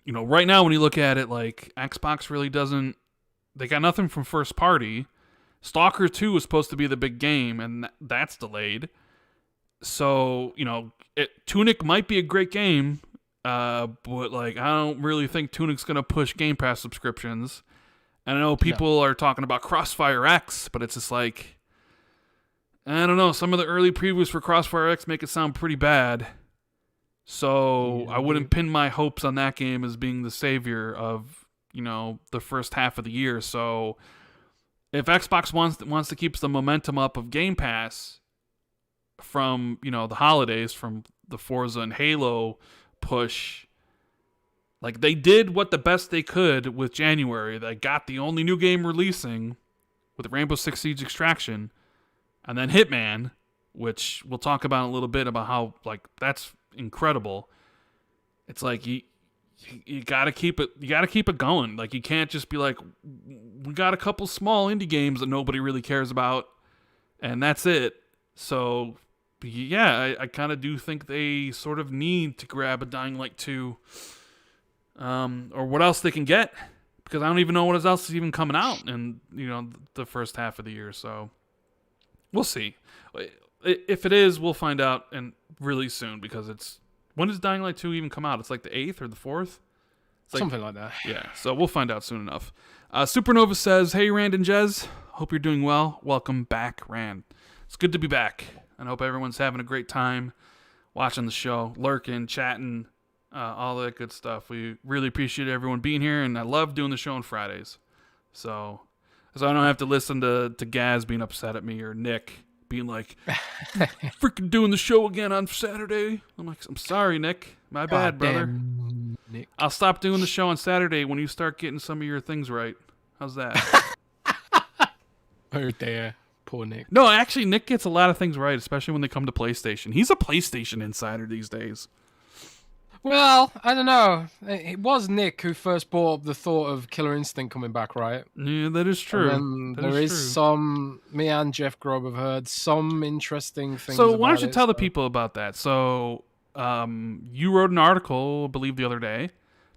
Speaker 1: right now when you look at it, Xbox really doesn't... They got nothing from first party. Stalker 2 was supposed to be the big game, and that's delayed. So, Tunic might be a great game, but I don't really think Tunic's gonna push Game Pass subscriptions. And I know people are talking about Crossfire X, but it's just I don't know. Some of the early previews for Crossfire X make it sound pretty bad. So I wouldn't pin my hopes on that game as being the savior of the first half of the year. So if Xbox wants to keep the momentum up of Game Pass from the holidays, from the Forza and Halo push, they did what the best they could with January. They got the only new game releasing with Rainbow Six Siege Extraction, and then Hitman, which we'll talk about in a little bit about how that's incredible. It's you gotta keep it. You gotta keep it going. You can't just be we got a couple small indie games that nobody really cares about, and that's it. So yeah, I kind of do think they sort of need to grab a Dying Light 2, or what else they can get, because I don't even know what else is even coming out in the first half of the year. So we'll see. If it is, we'll find out and really soon, because when does Dying Light 2 even come out? It's the 8th or the 4th?
Speaker 2: Something like that.
Speaker 1: Yeah, so we'll find out soon enough. Supernova says, "Hey, Rand and Jez. Hope you're doing well. Welcome back, Rand. It's good to be back. And I hope everyone's having a great time watching the show, lurking, chatting, all that good stuff. We really appreciate everyone being here, and I love doing the show on Fridays. So I don't have to listen to Gaz being upset at me, or Nick being freaking doing the show again on Saturday. I'm sorry, Nick. My bad, brother.
Speaker 2: Nick.
Speaker 1: I'll stop doing the show on Saturday when you start getting some of your things right. How's that?
Speaker 2: Oh, there. Poor Nick.
Speaker 1: No, actually, Nick gets a lot of things right, especially when they come to PlayStation. He's a PlayStation insider these days.
Speaker 2: Well, I don't know. It was Nick who first brought up the thought of Killer Instinct coming back, right?
Speaker 1: Yeah, that is true.
Speaker 2: And then there is some... Me and Jeff Grubb have heard some interesting things.
Speaker 1: So why don't you tell the people about that? So you wrote an article, I believe the other day,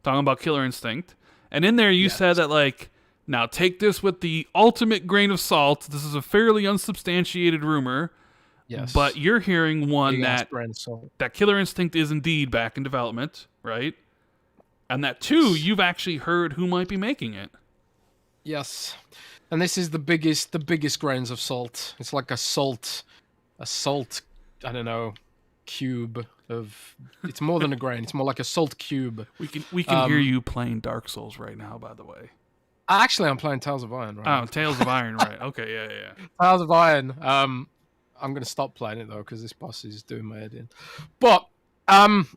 Speaker 1: talking about Killer Instinct. And in there you said that, now take this with the ultimate grain of salt. This is a fairly unsubstantiated rumor.
Speaker 2: Yes.
Speaker 1: But you're hearing one that Killer Instinct is indeed back in development, right? And that, too, you've actually heard who might be making it.
Speaker 2: Yes. And this is the biggest grains of salt. It's like a salt, I don't know, cube of... It's more than a grain. It's more like a salt cube.
Speaker 1: We can hear you playing Dark Souls right now, by the way.
Speaker 2: Actually, I'm playing Tales of Iron right now.
Speaker 1: Oh, Tales of Iron, right. Okay, yeah.
Speaker 2: Tales of Iron. I'm going to stop playing it, though, because this boss is doing my head in. But I've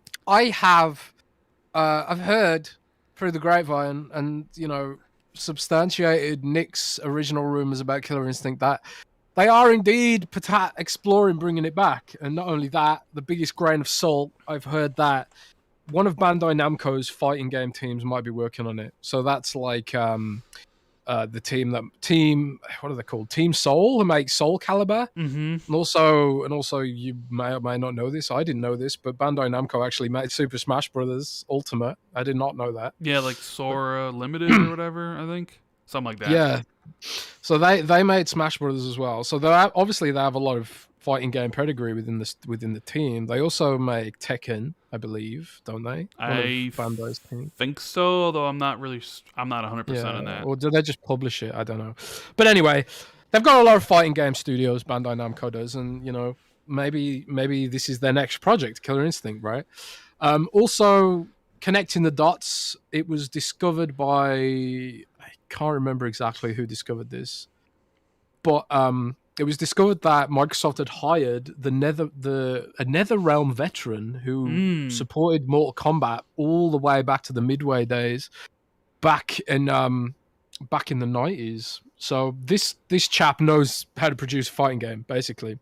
Speaker 2: heard through the grapevine, and, substantiated Nick's original rumors about Killer Instinct that they are indeed exploring bringing it back. And not only that, the biggest grain of salt, I've heard that one of Bandai Namco's fighting game teams might be working on it. So that's like the team what are they called? Team Soul, who make Soul Calibur.
Speaker 1: Mm-hmm.
Speaker 2: And also you may or may not know this. I didn't know this, but Bandai Namco actually made Super Smash Brothers Ultimate. I did not know that.
Speaker 1: Yeah, like Sora Limited or whatever, I think. Something like that.
Speaker 2: Yeah. So they made Smash Brothers as well. So obviously they have a lot of fighting game pedigree within the team. They also make Tekken, I believe, don't they?
Speaker 1: I
Speaker 2: Bandai's team.
Speaker 1: think so, although I'm not 100% on that.
Speaker 2: Or do they just publish it? I don't know. But anyway, they've got a lot of fighting game studios, Bandai Namco does, and maybe this is their next project, Killer Instinct, right? Also, connecting the dots, it was discovered by, I can't remember exactly who discovered this, but it was discovered that Microsoft had hired a NetherRealm veteran who supported Mortal Kombat all the way back to the Midway days, back in the 90s. So this chap knows how to produce a fighting game, basically.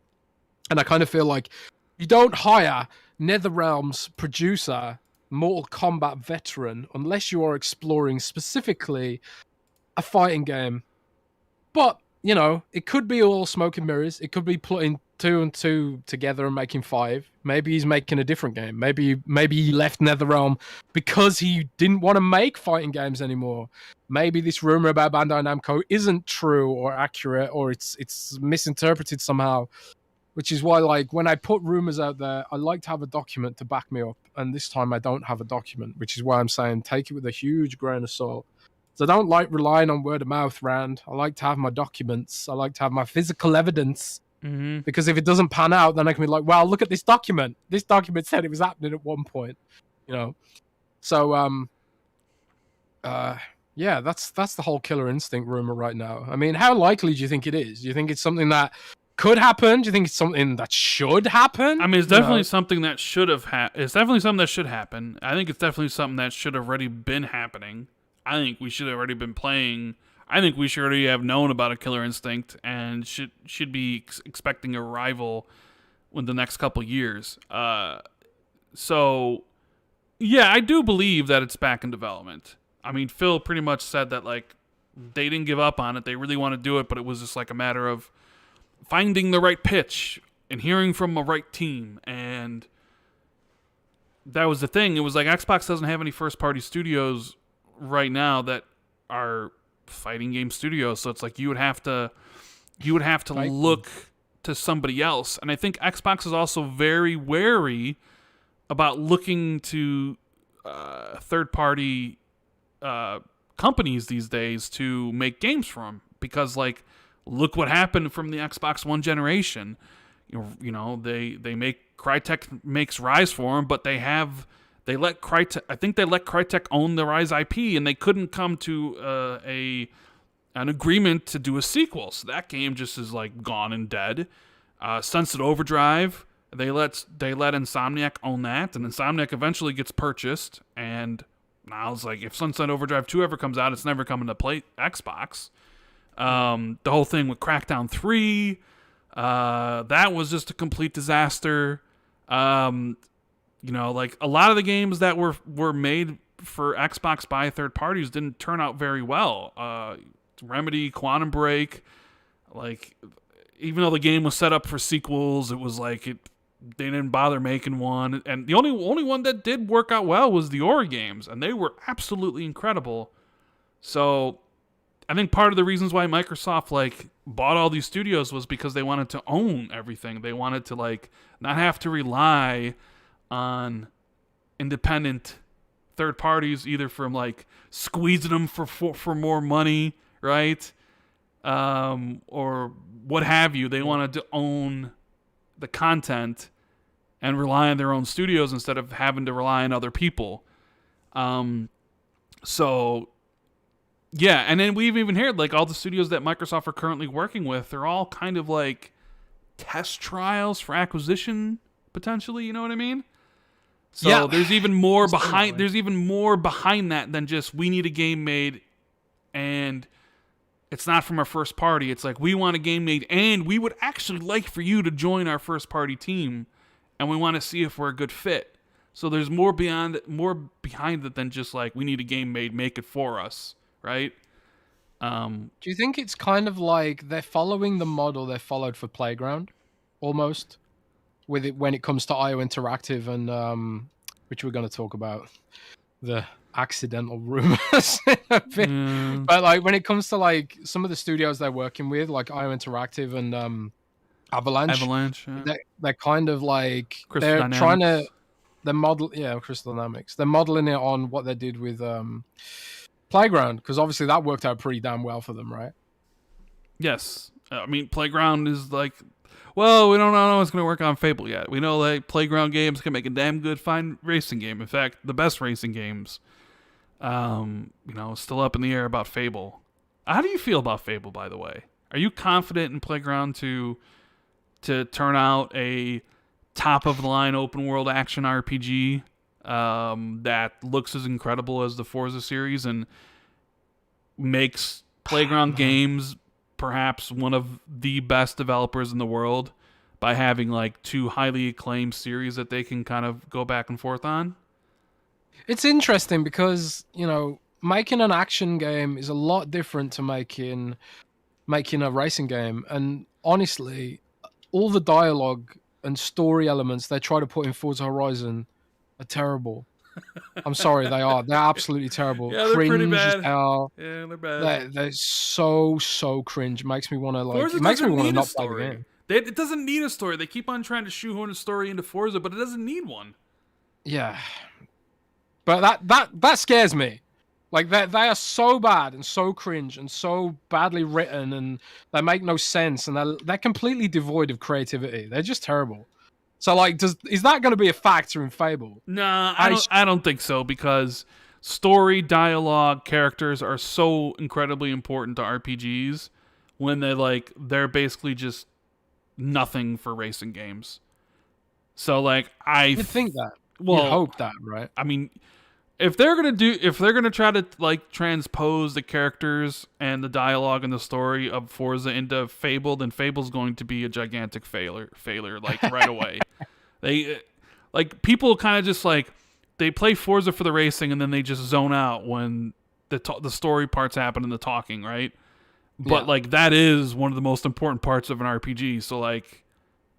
Speaker 2: And I kind of feel like you don't hire NetherRealm's producer, Mortal Kombat veteran, unless you are exploring specifically a fighting game. But it could be all smoke and mirrors. It could be putting 2 and 2 together and making 5. Maybe he's making a different game. Maybe he left NetherRealm because he didn't want to make fighting games anymore. Maybe this rumor about Bandai Namco isn't true or accurate, or it's misinterpreted somehow. Which is why, like, when I put rumors out there, I like to have a document to back me up. And this time I don't have a document, which is why I'm saying take it with a huge grain of salt. So I don't like relying on word of mouth, Rand. I like to have my documents. I like to have my physical evidence.
Speaker 1: Mm-hmm.
Speaker 2: Because if it doesn't pan out, then I can be like, well, look at this document. This document said it was happening at one point. So, yeah, that's the whole Killer Instinct rumor right now. I mean, how likely do you think it is? Do you think it's something that could happen? Do you think it's something that should happen?
Speaker 1: I mean, it's definitely something that should have It's definitely something that should happen. I think it's definitely something that should have already been happening. I think we should have already been playing. I think we should already have known about a Killer Instinct and should be expecting a rival in the next couple years. So, yeah, I do believe that it's back in development. I mean, Phil pretty much said that, like, they didn't give up on it. They really want to do it, but it was just like a matter of finding the right pitch and hearing from a right team. And that was the thing. It was like Xbox doesn't have any first-party studios right now that are fighting game studios, so it's like you would have to look to somebody else. And I think Xbox is also very wary about looking to third-party companies these days to make games from, because, like, look what happened from the Xbox One generation. They make Crytek makes Rise for them, but they let Crytek. I think they let Crytek own the Rise IP, and they couldn't come to an agreement to do a sequel. So that game just is like gone and dead. Sunset Overdrive. They let Insomniac own that, and Insomniac eventually gets purchased. And now it's like, if Sunset Overdrive 2 ever comes out, it's never coming to play Xbox. The whole thing with Crackdown 3, that was just a complete disaster. Like, a lot of the games that were made for Xbox by third parties didn't turn out very well. Remedy, Quantum Break, like, even though the game was set up for sequels, it was like they didn't bother making one. And the only one that did work out well was the Ori games, and they were absolutely incredible. So I think part of the reasons why Microsoft, like, bought all these studios was because they wanted to own everything. They wanted to, like, not have to rely on independent third parties, either from, like, squeezing them for more money, right? Or what have you. They wanted to own the content and rely on their own studios instead of having to rely on other people. So, yeah, and then we've even heard, like, all the studios that Microsoft are currently working with, they're all kind of like test trials for acquisition, potentially, you know what I mean? So yeah, there's even more behind that than just, we need a game made and it's not from our first party. It's like, we want a game made, and we would actually like for you to join our first party team, and we want to see if we're a good fit. So there's more behind it than just like, we need a game made, make it for us, right?
Speaker 2: Do you think it's kind of like they're following the model they followed for Playground, almost, with it when it comes to IO Interactive and which we're going to talk about, the accidental rumors in a bit. But like when it comes to like some of the studios they're working with, like IO Interactive and Avalanche,
Speaker 1: yeah.
Speaker 2: they're kind of like
Speaker 1: Crystal
Speaker 2: they're trying to Crystal Dynamics. They're modeling it on what they did with Playground, because obviously that worked out pretty damn well for them, right?
Speaker 1: Yes. I mean, Playground is like, well, we don't know what's going to work on Fable yet. We know like Playground games can make a damn good, fine racing game. In fact, the best racing games. Still up in the air about Fable. How do you feel about Fable, by the way? Are you confident in Playground to turn out a top-of-the-line open-world action RPG that looks as incredible as the Forza series and makes Playground Games perhaps one of the best developers in the world by having like two highly acclaimed series that they can kind of go back and forth on?
Speaker 2: It's interesting because, making an action game is a lot different to making a racing game. And honestly, all the dialogue and story elements they try to put in Forza Horizon are terrible. I'm sorry, they are. They're absolutely terrible.
Speaker 1: Yeah, they're
Speaker 2: cringe
Speaker 1: pretty bad.
Speaker 2: As hell.
Speaker 1: Yeah, they're bad.
Speaker 2: They're so cringe. It makes me want to
Speaker 1: Forza
Speaker 2: It makes me want to
Speaker 1: need
Speaker 2: not
Speaker 1: a
Speaker 2: play the
Speaker 1: story.
Speaker 2: game.
Speaker 1: It doesn't need a story. They keep on trying to shoehorn a story into Forza, but it doesn't need one.
Speaker 2: Yeah, but that scares me. Like they are so bad and so cringe and so badly written, and they make no sense, and they're completely devoid of creativity. They're just terrible. So like, is that going to be a factor in Fable?
Speaker 1: Nah, I don't think so, because story, dialogue, characters are so incredibly important to RPGs when they're basically just nothing for racing games. So like
Speaker 2: You'd think that. You'd hope that, right?
Speaker 1: I mean, if they're gonna try to like transpose the characters and the dialogue and the story of Forza into Fable, then Fable's going to be a gigantic failure like right away. They like people kind of just like they play Forza for the racing and then they just zone out when the story parts happen and the talking, right? But like that is one of the most important parts of an RPG. So like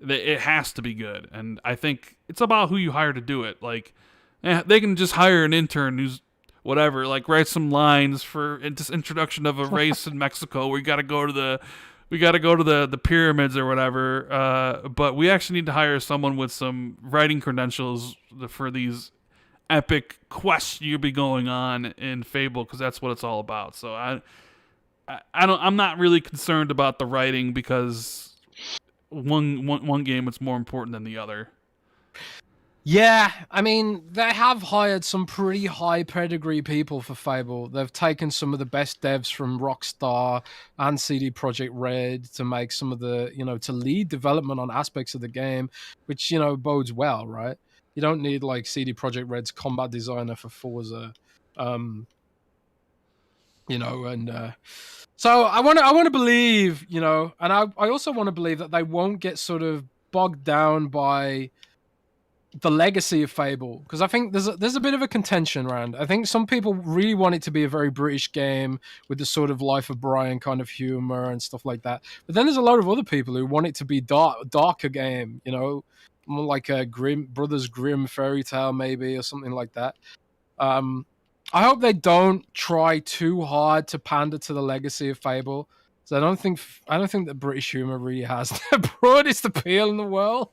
Speaker 1: it has to be good, and I think it's about who you hire to do it. Like, they can just hire an intern who's whatever, like write some lines for this introduction of a race in Mexico where we got to go to the pyramids or whatever. But we actually need to hire someone with some writing credentials for these epic quests you'll be going on in Fable, because that's what it's all about. So I'm not really concerned about the writing, because one game it's more important than the other.
Speaker 2: Yeah, I mean, they have hired some pretty high pedigree people for Fable. They've taken some of the best devs from Rockstar and CD Projekt Red to make some of the, to lead development on aspects of the game, which, bodes well, right? You don't need like CD Projekt Red's combat designer for Forza, so I want to believe, and I also want to believe that they won't get sort of bogged down by the legacy of Fable, because I think there's a bit of a contention around. I think some people really want it to be a very British game with the sort of Life of Brian kind of humor and stuff like that. But then there's a lot of other people who want it to be darker game, more like a Brothers Grimm fairy tale maybe, or something like that. I hope they don't try too hard to pander to the legacy of Fable. So I don't think that British humor really has the broadest appeal in the world.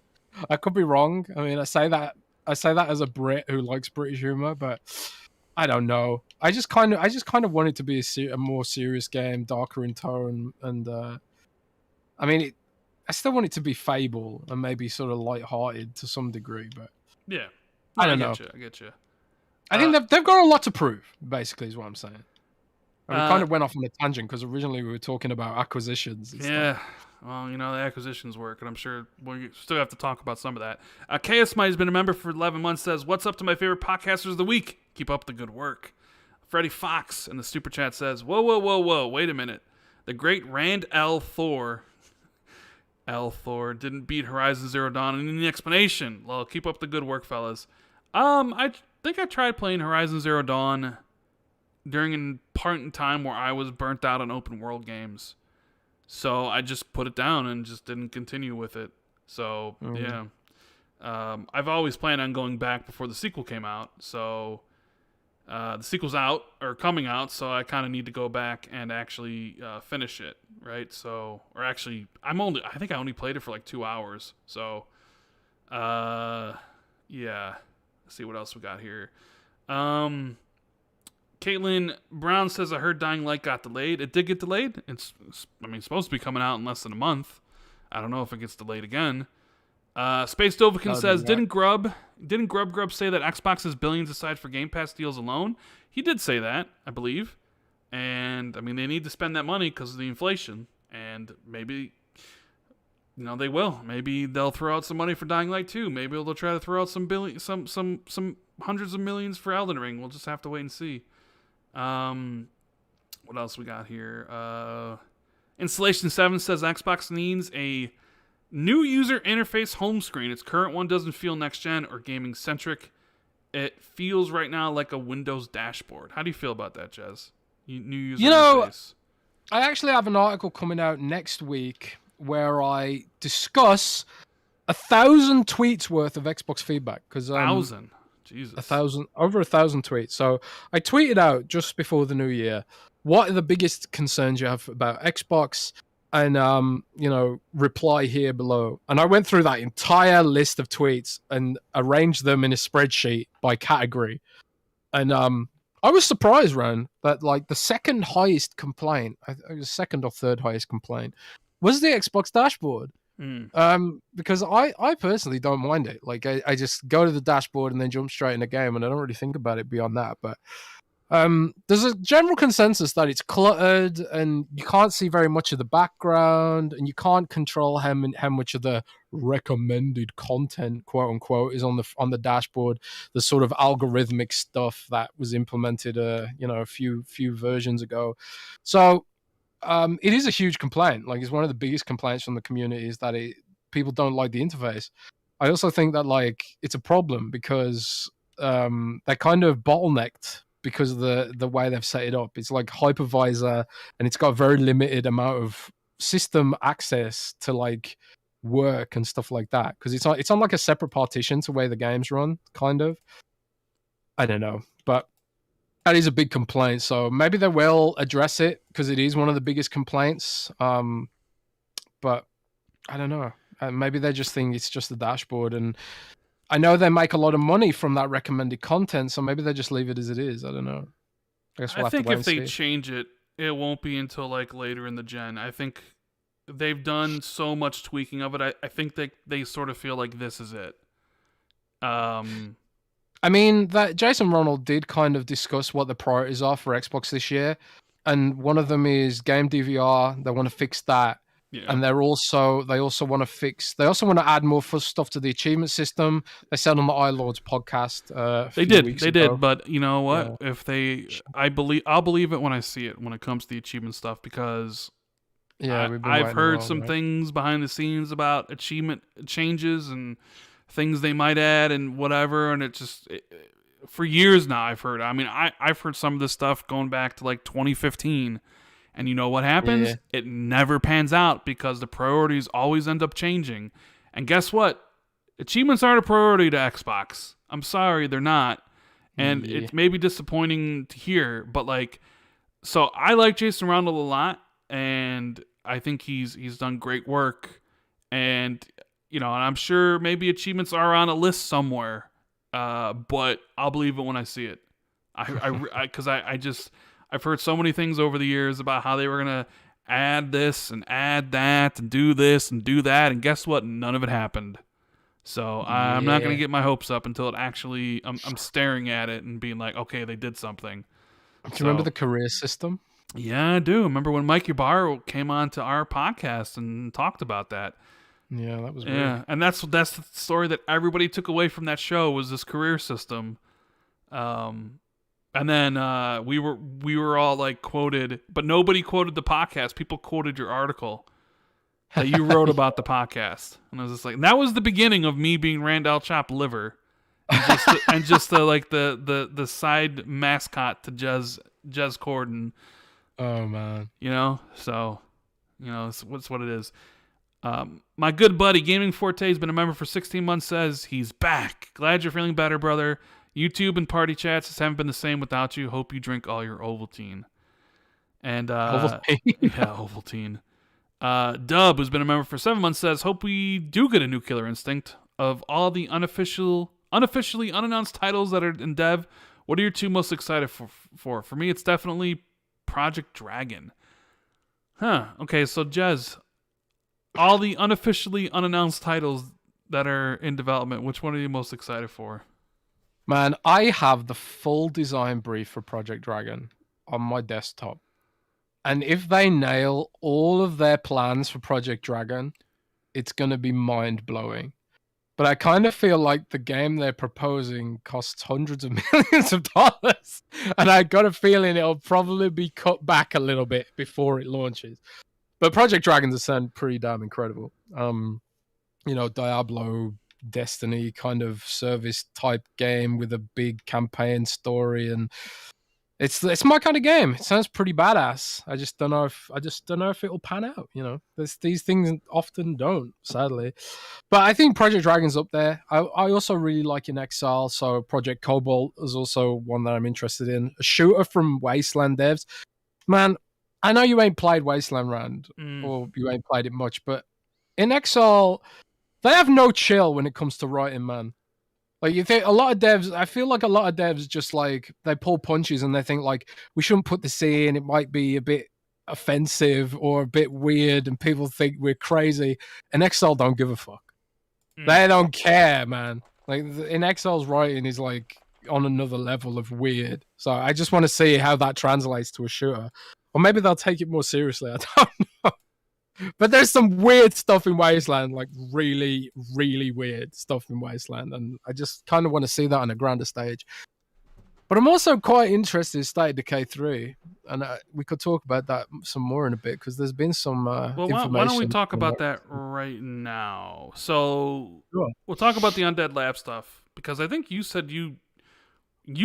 Speaker 2: I could be wrong. I mean, I say that as a Brit who likes British humor, but I don't know. I just kind of want it to be a more serious game, darker in tone, and I mean, I still want it to be Fable and maybe sort of light-hearted to some degree, but
Speaker 1: yeah,
Speaker 2: I don't know.
Speaker 1: I get you.
Speaker 2: I think they've got a lot to prove, basically, is what I'm saying. And we kind of went off on a tangent because originally we were talking about acquisitions. And stuff.
Speaker 1: Well, the acquisitions work, and I'm sure we still have to talk about some of that. KS Smite has been a member for 11 months, says, "What's up to my favorite podcasters of the week? Keep up the good work." Freddie Fox in the super chat says, "Whoa, whoa, whoa, whoa! Wait a minute. The great Rand Thor didn't beat Horizon Zero Dawn in any explanation. Well, keep up the good work, fellas. I think I tried playing Horizon Zero Dawn during a part in time where I was burnt out on open world games. So I just put it down and just didn't continue with it. So, yeah. I've always planned on going back before the sequel came out. So, the sequel's out, or coming out, so I kind of need to go back and actually finish it, right? So, or actually, I think I only played it for like 2 hours. So, yeah. Let's see what else we got here. Caitlin Brown says, I heard Dying Light got delayed. It did get delayed. It's supposed to be coming out in less than a month. I don't know if it gets delayed again. Space Dovican says, didn't Grub say that Xbox has billions aside for Game Pass deals alone? He did say that, I believe. And, they need to spend that money because of the inflation. And maybe, they will. Maybe they'll throw out some money for Dying Light 2. Maybe they'll try to throw out some hundreds of millions for Elden Ring. We'll just have to wait and see. What else we got here? Installation 7 says Xbox needs a new user interface home screen. Its current one doesn't feel next-gen or gaming-centric. It feels right now like a Windows dashboard. How do you feel about that, Jez? New user interface.
Speaker 2: I actually have an article coming out next week where I discuss 1,000 tweets worth of Xbox feedback.
Speaker 1: 1,000? Jesus.
Speaker 2: 1,000, over 1,000 tweets. So I tweeted out just before the new year, what are the biggest concerns you have about Xbox? And, reply here below. And I went through that entire list of tweets and arranged them in a spreadsheet by category. And I was surprised, Ran, that like the second highest complaint, I think it was second or third highest complaint, was the Xbox dashboard. Because I personally don't mind it. Like I just go to the dashboard and then jump straight in the game, and I don't really think about it beyond that. But there's a general consensus that it's cluttered and you can't see very much of the background, and you can't control how much of the recommended content, quote unquote, is on the dashboard. The sort of algorithmic stuff that was implemented, a few versions ago. So it is a huge complaint. Like, it's one of the biggest complaints from the community is that people don't like the interface. I also think that like it's a problem because they're kind of bottlenecked because of the way they've set it up. It's like hypervisor, and it's got a very limited amount of system access to like work and stuff like that, because it's on like a separate partition to where the games run, kind of. I don't know, but that is a big complaint. So maybe they will address it because it is one of the biggest complaints. But I don't know. Maybe they just think it's just the dashboard, and I know they make a lot of money from that recommended content, so maybe they just leave it as it is. I don't know. I guess we'll have to wait
Speaker 1: if
Speaker 2: and
Speaker 1: they
Speaker 2: see.
Speaker 1: change it, it won't be until like later in the gen. I think they've done so much tweaking of it. I think they sort of feel like this is it.
Speaker 2: That Jason Ronald did kind of discuss what the priorities are for Xbox this year, and one of them is game DVR. They want to fix that. Yeah. And they also want to add more stuff to the achievement system. They said on the iLords podcast. They
Speaker 1: did, but you know what? Yeah. I'll believe it when I see it when it comes to the achievement stuff, because I've heard some things behind the scenes about achievement changes and things they might add and whatever, and for years now I've heard. I've heard some of this stuff going back to like 2015. And you know what happens? Yeah. It never pans out because the priorities always end up changing. And guess what? Achievements aren't a priority to Xbox. I'm sorry, they're not. And it may be disappointing to hear, but so I like Jason Ronald a lot, and I think he's done great work. And and I'm sure maybe achievements are on a list somewhere, but I'll believe it when I see it. I've heard so many things over the years about how they were going to add this and add that and do this and do that. And guess what? None of it happened. So I'm not going to get my hopes up until it actually, I'm staring at it and being like, okay, they did something.
Speaker 2: Do you remember the career system?
Speaker 1: Yeah, I do. Remember when Mike Ybarra came on to our podcast and talked about that.
Speaker 2: Yeah, that was weird.
Speaker 1: Yeah, and that's the story that everybody took away from that show, was this career system. And then we were all like quoted, but nobody quoted the podcast. People quoted your article that you wrote about the podcast, and I was just like, and that was the beginning of me being Randall Chop Liver, and just the like the side mascot to Jez Corden.
Speaker 2: Oh man,
Speaker 1: so it's what it is. My good buddy Gaming Forte has been a member for 16 months. Says he's back. Glad you're feeling better, brother. YouTube and party chats just haven't been the same without you. Hope you drink all your Ovaltine. And
Speaker 2: Ovaltine.
Speaker 1: Yeah, Ovaltine. Dub, who's been a member for 7 months, says, hope we do get a new Killer Instinct. Of all the unofficially unannounced titles that are in dev, what are you two most excited for? For me, it's definitely Project Dragon. Huh. Okay, so Jez, all the unofficially unannounced titles that are in development, which one are you most excited for?
Speaker 2: Man, I have the full design brief for Project Dragon on my desktop. And if they nail all of their plans for Project Dragon, it's going to be mind-blowing. But I kind of feel like the game they're proposing costs hundreds of millions of dollars. And I got a feeling it'll probably be cut back a little bit before it launches. But Project Dragon does sound pretty damn incredible. Diablo, Destiny kind of service type game with a big campaign story, and it's my kind of game. It sounds pretty badass. I just don't know if it'll pan out. These things often don't, sadly. But I think Project Dragon's up there. I also really like In Exile, so Project Cobalt is also one that I'm interested in. A shooter from Wasteland devs. Man, I know you ain't played Wasteland, Rand, or you ain't played it much, but In Exile, they have no chill when it comes to writing, man. Like, you think a lot of devs, I feel like a lot of devs just like, they pull punches and they think like, we shouldn't put this in, it might be a bit offensive or a bit weird and people think we're crazy. And Exile don't give a fuck. They don't care, man. Like, In Exile's writing is like on another level of weird. So I just want to see how that translates to a shooter. Or maybe they'll take it more seriously. I don't know. But there's some weird stuff in Wasteland, like really, really weird stuff in Wasteland. And I just kind of want to see that on a grander stage. But I'm also quite interested in State of Decay 3. And we could talk about that some more in a bit, because there's been some information.
Speaker 1: Why don't we talk about that right now? So We'll talk about the Undead Lab stuff, because I think you said you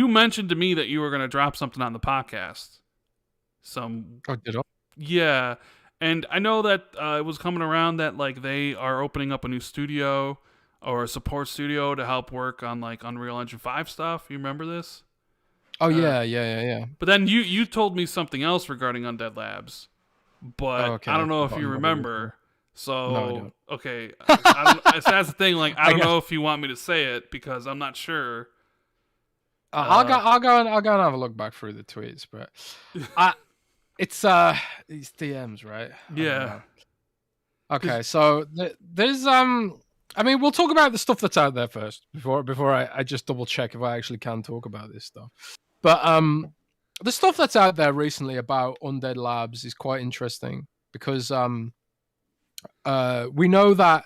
Speaker 1: mentioned to me that you were going to drop something on the podcast.
Speaker 2: Oh, did I?
Speaker 1: Yeah. And I know that it was coming around that like they are opening up a new studio or a support studio to help work on like Unreal Engine 5 stuff. You remember this?
Speaker 2: Oh, yeah.
Speaker 1: But then you told me something else regarding Undead Labs, but I don't know if you remember. So,
Speaker 2: no, I don't.
Speaker 1: Okay. That's the thing. Like, I don't know if you want me to say it because I'm not sure.
Speaker 2: I'll go and have a look back through the tweets, but it's these DMs, right?
Speaker 1: Yeah.
Speaker 2: Okay, so there's we'll talk about the stuff that's out there first before I just double check if I actually can talk about this stuff. But the stuff that's out there recently about Undead Labs is quite interesting, because we know that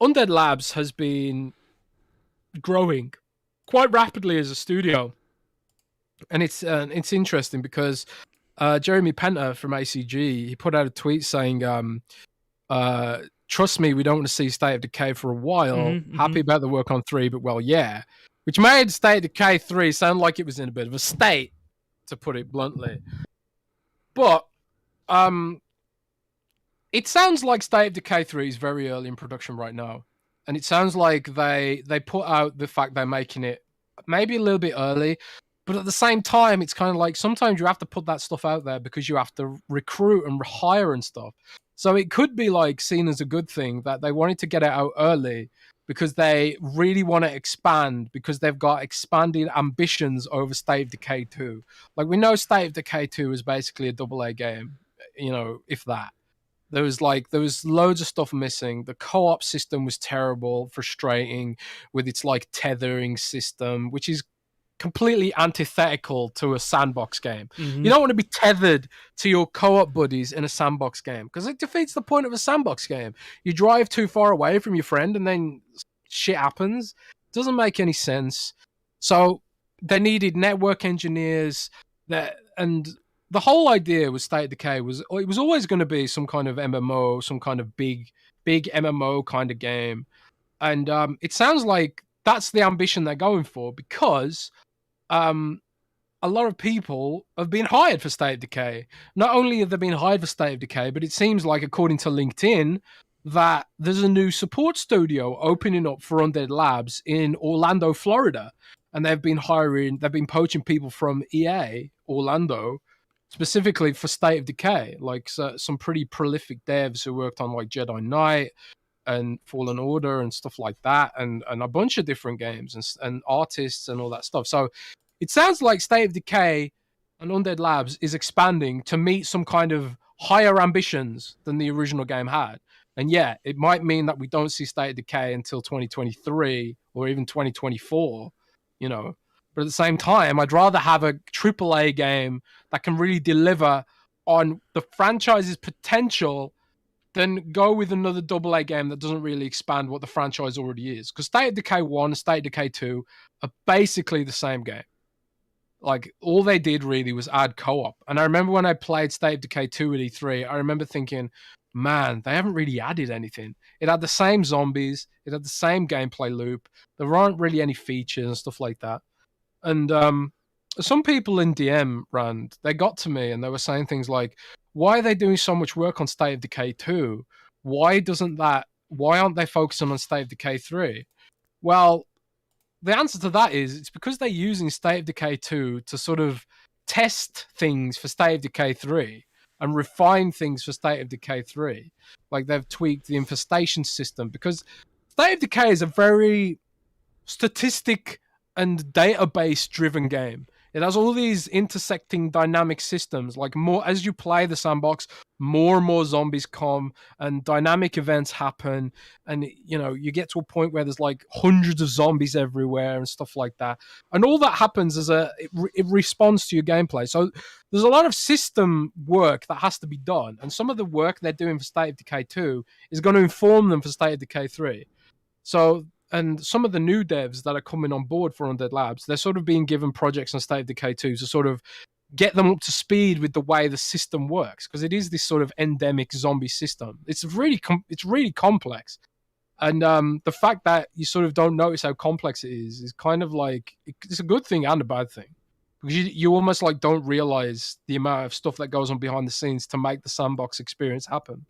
Speaker 2: Undead Labs has been growing quite rapidly as a studio, and it's interesting because Jeremy Penter from ACG, he put out a tweet saying, trust me, we don't want to see State of Decay for a while. Happy about the work on 3, but well, yeah. Which made State of Decay 3 sound like it was in a bit of a state, to put it bluntly. But it sounds like State of Decay 3 is very early in production right now. And it sounds like they put out the fact they're making it maybe a little bit early. But at the same time, it's kind of like sometimes you have to put that stuff out there because you have to recruit and hire and stuff. So it could be like seen as a good thing that they wanted to get it out early because they really want to expand, because they've got expanded ambitions over State of Decay 2. Like, we know State of Decay 2 is basically a AA game, if that. There was loads of stuff missing. The co-op system was terrible, frustrating with its like tethering system, which is completely antithetical to a sandbox game. You don't want to be tethered to your co-op buddies in a sandbox game, because it defeats the point of a sandbox game. You drive too far away from your friend and then shit happens. It doesn't make any sense. So they needed network engineers. And the whole idea with State of Decay was it was always going to be some kind of MMO, some kind of big MMO kind of game. And it sounds like that's the ambition they're going for, because um, a lot of people have been hired for State of Decay. Not only have they been hired for State of Decay, but it seems like, according to LinkedIn, that there's a new support studio opening up for Undead Labs in Orlando, Florida. And they've been poaching people from EA, Orlando, specifically for State of Decay, like some pretty prolific devs who worked on like Jedi Knight and Fallen Order and stuff like that, and a bunch of different games and artists and all that stuff. So it sounds like State of Decay and Undead Labs is expanding to meet some kind of higher ambitions than the original game had. And yeah, it might mean that we don't see State of Decay until 2023 or even 2024, you know. But at the same time, I'd rather have a AAA game that can really deliver on the franchise's potential than go with another AA game that doesn't really expand what the franchise already is. Because State of Decay 1 and State of Decay 2 are basically the same game. Like, all they did really was add co-op. And I remember when I played State of Decay 2 at E3, I remember thinking, man, they haven't really added anything. It had the same zombies. It had the same gameplay loop. There aren't really any features and stuff like that. And some people in DM, Rand, they got to me and they were saying things like, why are they doing so much work on State of Decay 2? Why aren't they focusing on State of Decay 3? Well, the answer to that is it's because they're using State of Decay 2 to sort of test things for State of Decay 3 and refine things for State of Decay 3. Like, they've tweaked the infestation system, because State of Decay is a very statistic and database driven game. It has all these intersecting dynamic systems. Like, more as you play the sandbox, more and more zombies come and dynamic events happen. And, you know, you get to a point where there's like hundreds of zombies everywhere and stuff like that. And all that happens it responds to your gameplay. So there's a lot of system work that has to be done. And some of the work they're doing for State of Decay 2 is going to inform them for State of Decay 3. So, and some of the new devs that are coming on board for Undead Labs, they're sort of being given projects on State of Decay 2 to sort of get them up to speed with the way the system works, because it is this sort of endemic zombie system. It's really complex. And the fact that you sort of don't notice how complex it is kind of like, it's a good thing and a bad thing. Because you almost like don't realize the amount of stuff that goes on behind the scenes to make the sandbox experience happen.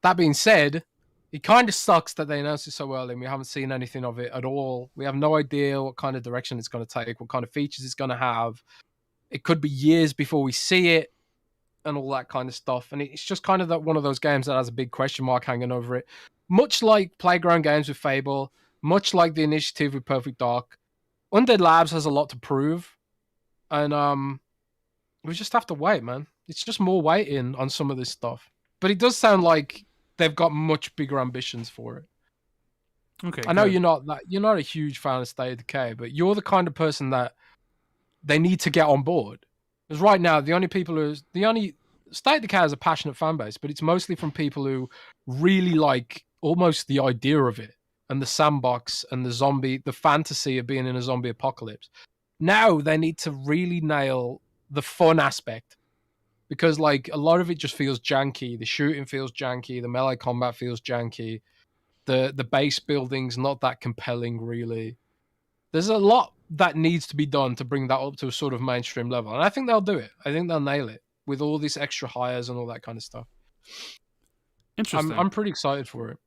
Speaker 2: That being said, it kind of sucks that they announced it so early and we haven't seen anything of it at all. We have no idea what kind of direction it's going to take, what kind of features it's going to have. It could be years before we see it and all that kind of stuff. And it's just kind of one of those games that has a big question mark hanging over it. Much like Playground Games with Fable, much like the Initiative with Perfect Dark, Undead Labs has a lot to prove. And we just have to wait, man. It's just more waiting on some of this stuff. But it does sound like they've got much bigger ambitions for it.
Speaker 1: Okay.
Speaker 2: I know you're not a huge fan of State of Decay, but you're the kind of person that they need to get on board. Because right now, the only State of Decay has a passionate fan base, but it's mostly from people who really like almost the idea of it and the sandbox and the fantasy of being in a zombie apocalypse. Now they need to really nail the fun aspect. Because, like, a lot of it just feels janky. The shooting feels janky. The melee combat feels janky. The base building's not that compelling, really. There's a lot that needs to be done to bring that up to a sort of mainstream level. And I think they'll do it. I think they'll nail it with all these extra hires and all that kind of stuff.
Speaker 1: Interesting.
Speaker 2: I'm pretty excited for it.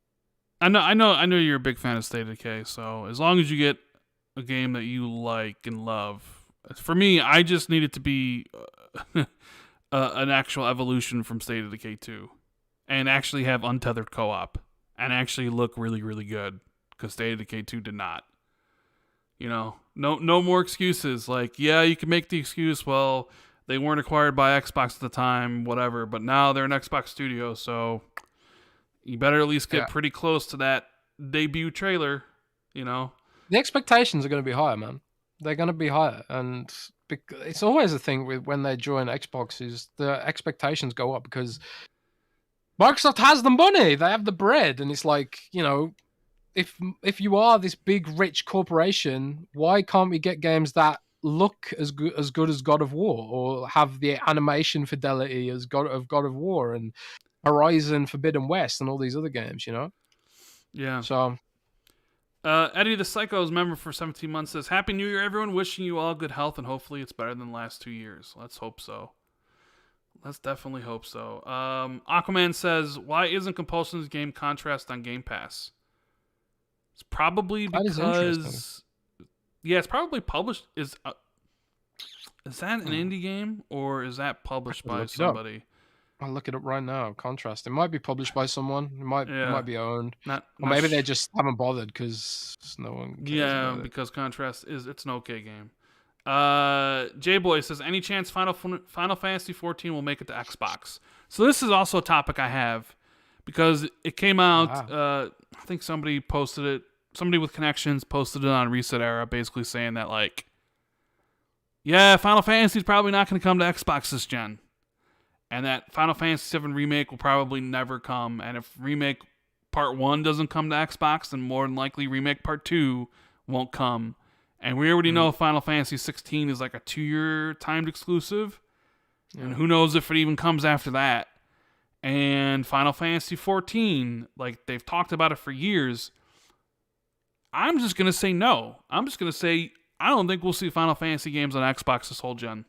Speaker 1: I know you're a big fan of State of Decay, so as long as you get a game that you like and love. For me, I just need it to be... an actual evolution from State of Decay 2 and actually have untethered co-op and actually look really, really good, because State of Decay 2 did not. You know, no more excuses. Like, yeah, you can make the excuse, well, they weren't acquired by Xbox at the time, whatever, but now they're an Xbox studio, so you better at least get pretty close to that debut trailer, you know?
Speaker 2: The expectations are going to be higher, man. They're going to be higher, and it's always a thing with when they join Xbox is the expectations go up because Microsoft has the money, they have the bread, and it's like, you know, if you are this big rich corporation, why can't we get games that look as good as God of War, or have the animation fidelity as God of War and Horizon Forbidden West and all these other games, you know?
Speaker 1: Yeah.
Speaker 2: So
Speaker 1: Eddie the Psycho's member for 17 months says, Happy New Year, everyone. Wishing you all good health, and hopefully it's better than the last 2 years. Let's hope so. Let's definitely hope so. Aquaman says, why isn't Compulsion's game Contrast on Game Pass? It's probably because... Yeah, it's probably published... Is that an indie game, or is that published by somebody?
Speaker 2: I'll look it up right now. Contrast. It might be published by someone. It might be owned. Or maybe they just haven't bothered because no one cares about it.
Speaker 1: Because Contrast it's an okay game. J-Boy says, any chance Final Fantasy 14 will make it to Xbox? So this is also a topic I have because it came out, I think somebody posted it, somebody with connections posted it on Reset Era, basically saying that, like, yeah, Final Fantasy is probably not going to come to Xbox this gen. And that Final Fantasy VII Remake will probably never come. And if Remake Part 1 doesn't come to Xbox, then more than likely Remake Part 2 won't come. And we already know Final Fantasy 16 is like a 2-year timed exclusive. Yeah. And who knows if it even comes after that. And Final Fantasy 14, like, they've talked about it for years. I'm just going to say no. I'm just going to say I don't think we'll see Final Fantasy games on Xbox this whole gen.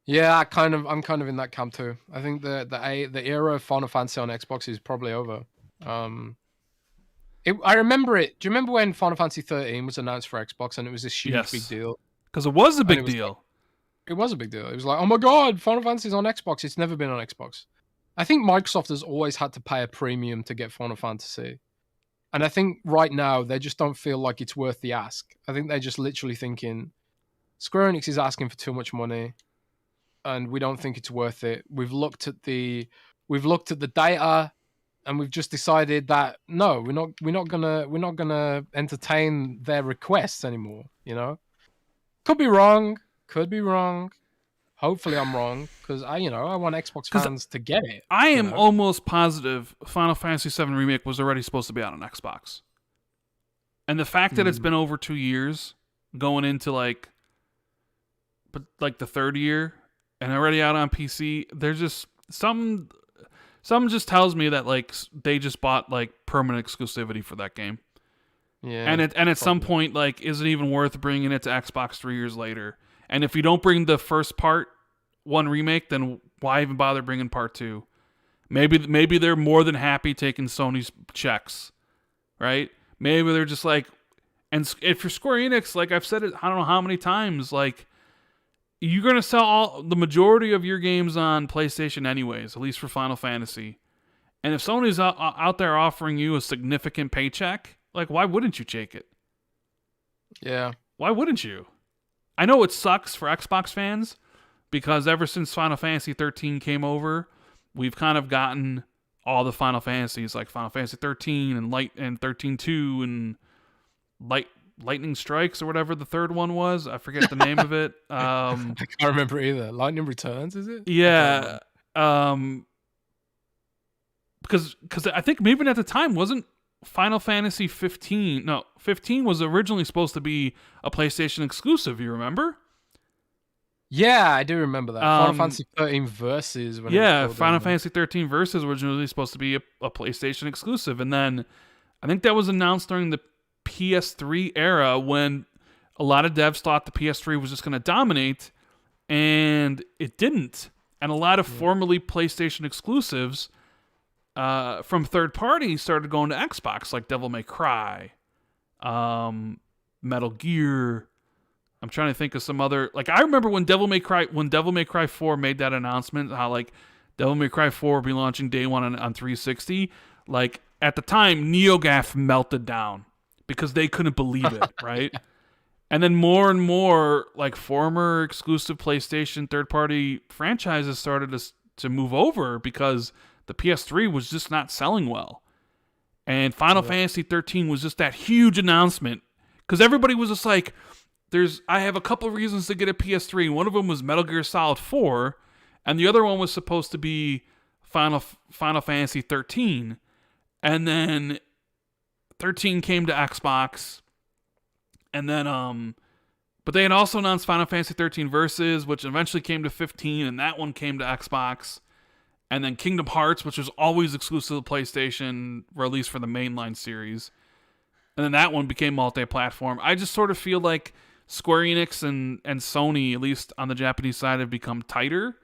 Speaker 2: Yeah, I'm kind of in that camp too. I think the era of Final Fantasy on Xbox is probably over. I remember it. Do you remember when Final Fantasy 13 was announced for Xbox and it was this huge big deal?
Speaker 1: Because it was a big deal.
Speaker 2: It was a big deal. It was like, oh my god, Final Fantasy's on Xbox. It's never been on Xbox. I think Microsoft has always had to pay a premium to get Final Fantasy. And I think right now they just don't feel like it's worth the ask. I think they're just literally thinking, Square Enix is asking for too much money, and we don't think it's worth it. We've looked at the data, and we've just decided that no, we're not gonna entertain their requests anymore. You know, could be wrong. Hopefully I'm wrong, because I want Xbox fans to get it.
Speaker 1: I am almost positive Final Fantasy VII Remake was already supposed to be out on Xbox. And the fact that it's been over 2 years, going into the third year, and already out on PC, there's just something just tells me that, like, they just bought, like, permanent exclusivity for that game. Yeah. And at some point, like, is it even worth bringing it to Xbox 3 years later? And if you don't bring the first part 1 remake, then why even bother bringing part 2? Maybe they're more than happy taking Sony's checks, right? Maybe they're just like, and if you're Square Enix, like I've said it, I don't know how many times, like, you're gonna sell the majority of your games on PlayStation anyways, at least for Final Fantasy. And if Sony's out there offering you a significant paycheck, like, why wouldn't you take it?
Speaker 2: Yeah.
Speaker 1: Why wouldn't you? I know it sucks for Xbox fans, because ever since Final Fantasy 13 came over, we've kind of gotten all the Final Fantasies, like Final Fantasy 13 and 13-2 and Lightning Strikes or whatever the third one was. I forget the name of it.
Speaker 2: I can't remember either. Lightning Returns, is it?
Speaker 1: Yeah. Because I think maybe at the time wasn't Final Fantasy 15. No, 15 was originally supposed to be a PlayStation exclusive. You remember?
Speaker 2: Yeah, I do remember that. Final Fantasy 13 Versus.
Speaker 1: Final Fantasy 13 Versus was originally supposed to be a PlayStation exclusive, and then I think that was announced during the PS3 era when a lot of devs thought the PS3 was just going to dominate, and it didn't. And a lot of formerly PlayStation exclusives from third parties started going to Xbox, like Devil May Cry, Metal Gear. I'm trying to think of some other, like, I remember when Devil May Cry 4 made that announcement, how, like, Devil May Cry 4 will be launching day one on 360. Like, at the time, NeoGAF melted down because they couldn't believe it, right? And then more and more, like, former exclusive PlayStation third-party franchises started to move over because the PS3 was just not selling well. And Final Fantasy 13 was just that huge announcement because everybody was just like, I have a couple of reasons to get a PS3. One of them was Metal Gear Solid 4, and the other one was supposed to be Final Fantasy 13. And then 13 came to Xbox, and then but they had also announced Final Fantasy 13 Versus, which eventually came to 15, and that one came to Xbox. And then Kingdom Hearts, which was always exclusive to PlayStation, released for the mainline series. And then that one became multi-platform. I just sort of feel like Square Enix and Sony, at least on the Japanese side, have become tighter.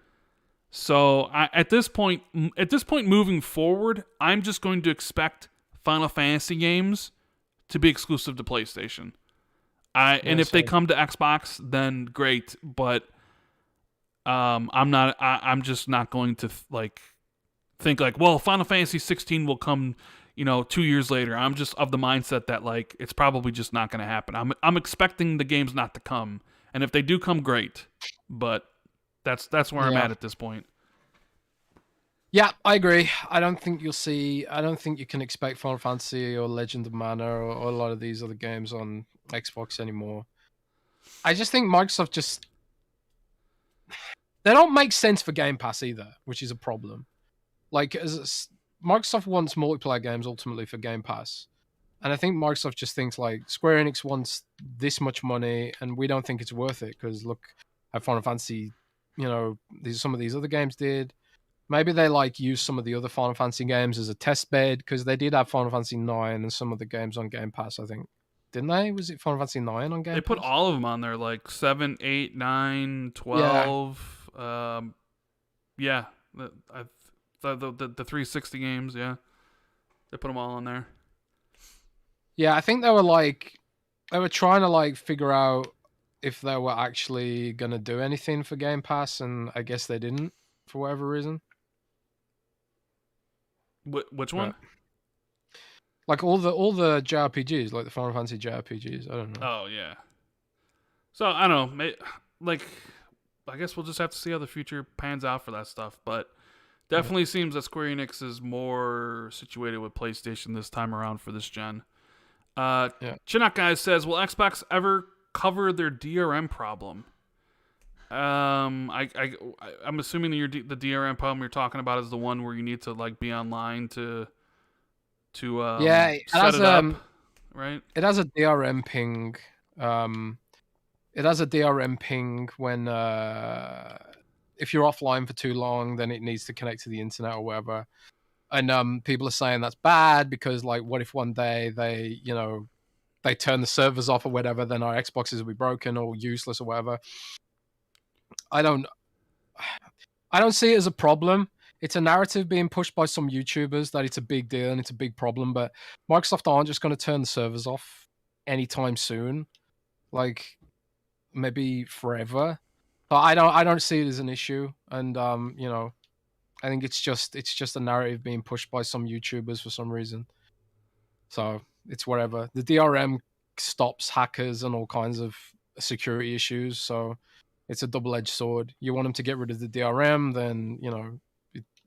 Speaker 1: So at this point, moving forward, I'm just going to expect Final Fantasy games to be exclusive to PlayStation. And if they come to Xbox, then great. But I'm just not going to think like, well, Final Fantasy 16 will come, 2 years later. I'm just of the mindset that like it's probably just not going to happen. I'm expecting the games not to come, and if they do come, great. But that's where I'm at this point.
Speaker 2: Yeah, I agree. I don't think you can expect Final Fantasy or Legend of Mana or a lot of these other games on Xbox anymore. I just think Microsoft they don't make sense for Game Pass either, which is a problem. Like, Microsoft wants multiplayer games ultimately for Game Pass. And I think Microsoft just thinks like Square Enix wants this much money and we don't think it's worth it because look how Final Fantasy, some of these other games did. Maybe they use some of the other Final Fantasy games as a test bed because they did have Final Fantasy 9 and some of the games on Game Pass, I think. Didn't they? Was it Final Fantasy 9 on Game Pass?
Speaker 1: They put all of them on there, like 7, 8, 9, 12. Yeah. The 360 games, yeah. They put them all on there.
Speaker 2: Yeah, I think they were trying to figure out if they were actually going to do anything for Game Pass, and I guess they didn't for whatever reason.
Speaker 1: Which one?
Speaker 2: Like all the JRPGs, like the Final Fantasy JRPGs. I don't know.
Speaker 1: Oh yeah. So I don't know. I guess we'll just have to see how the future pans out for that stuff. But definitely seems that Square Enix is more situated with PlayStation this time around for this gen. Chinook Guys says, will Xbox ever cover their DRM problem? I'm assuming that the DRM problem you're talking about is the one where you need to be online to set it up, right?
Speaker 2: It has a DRM ping. It has a DRM ping when if you're offline for too long, then it needs to connect to the internet or whatever. And people are saying that's bad because what if one day they turn the servers off or whatever, then our Xboxes will be broken or useless or whatever. I don't see it as a problem. It's a narrative being pushed by some YouTubers that it's a big deal and it's a big problem, but Microsoft aren't just going to turn the servers off anytime soon. Maybe forever. But I don't see it as an issue. And I think it's just a narrative being pushed by some YouTubers for some reason. So it's whatever. The DRM stops hackers and all kinds of security issues, so it's a double-edged sword. You want them to get rid of the DRM, then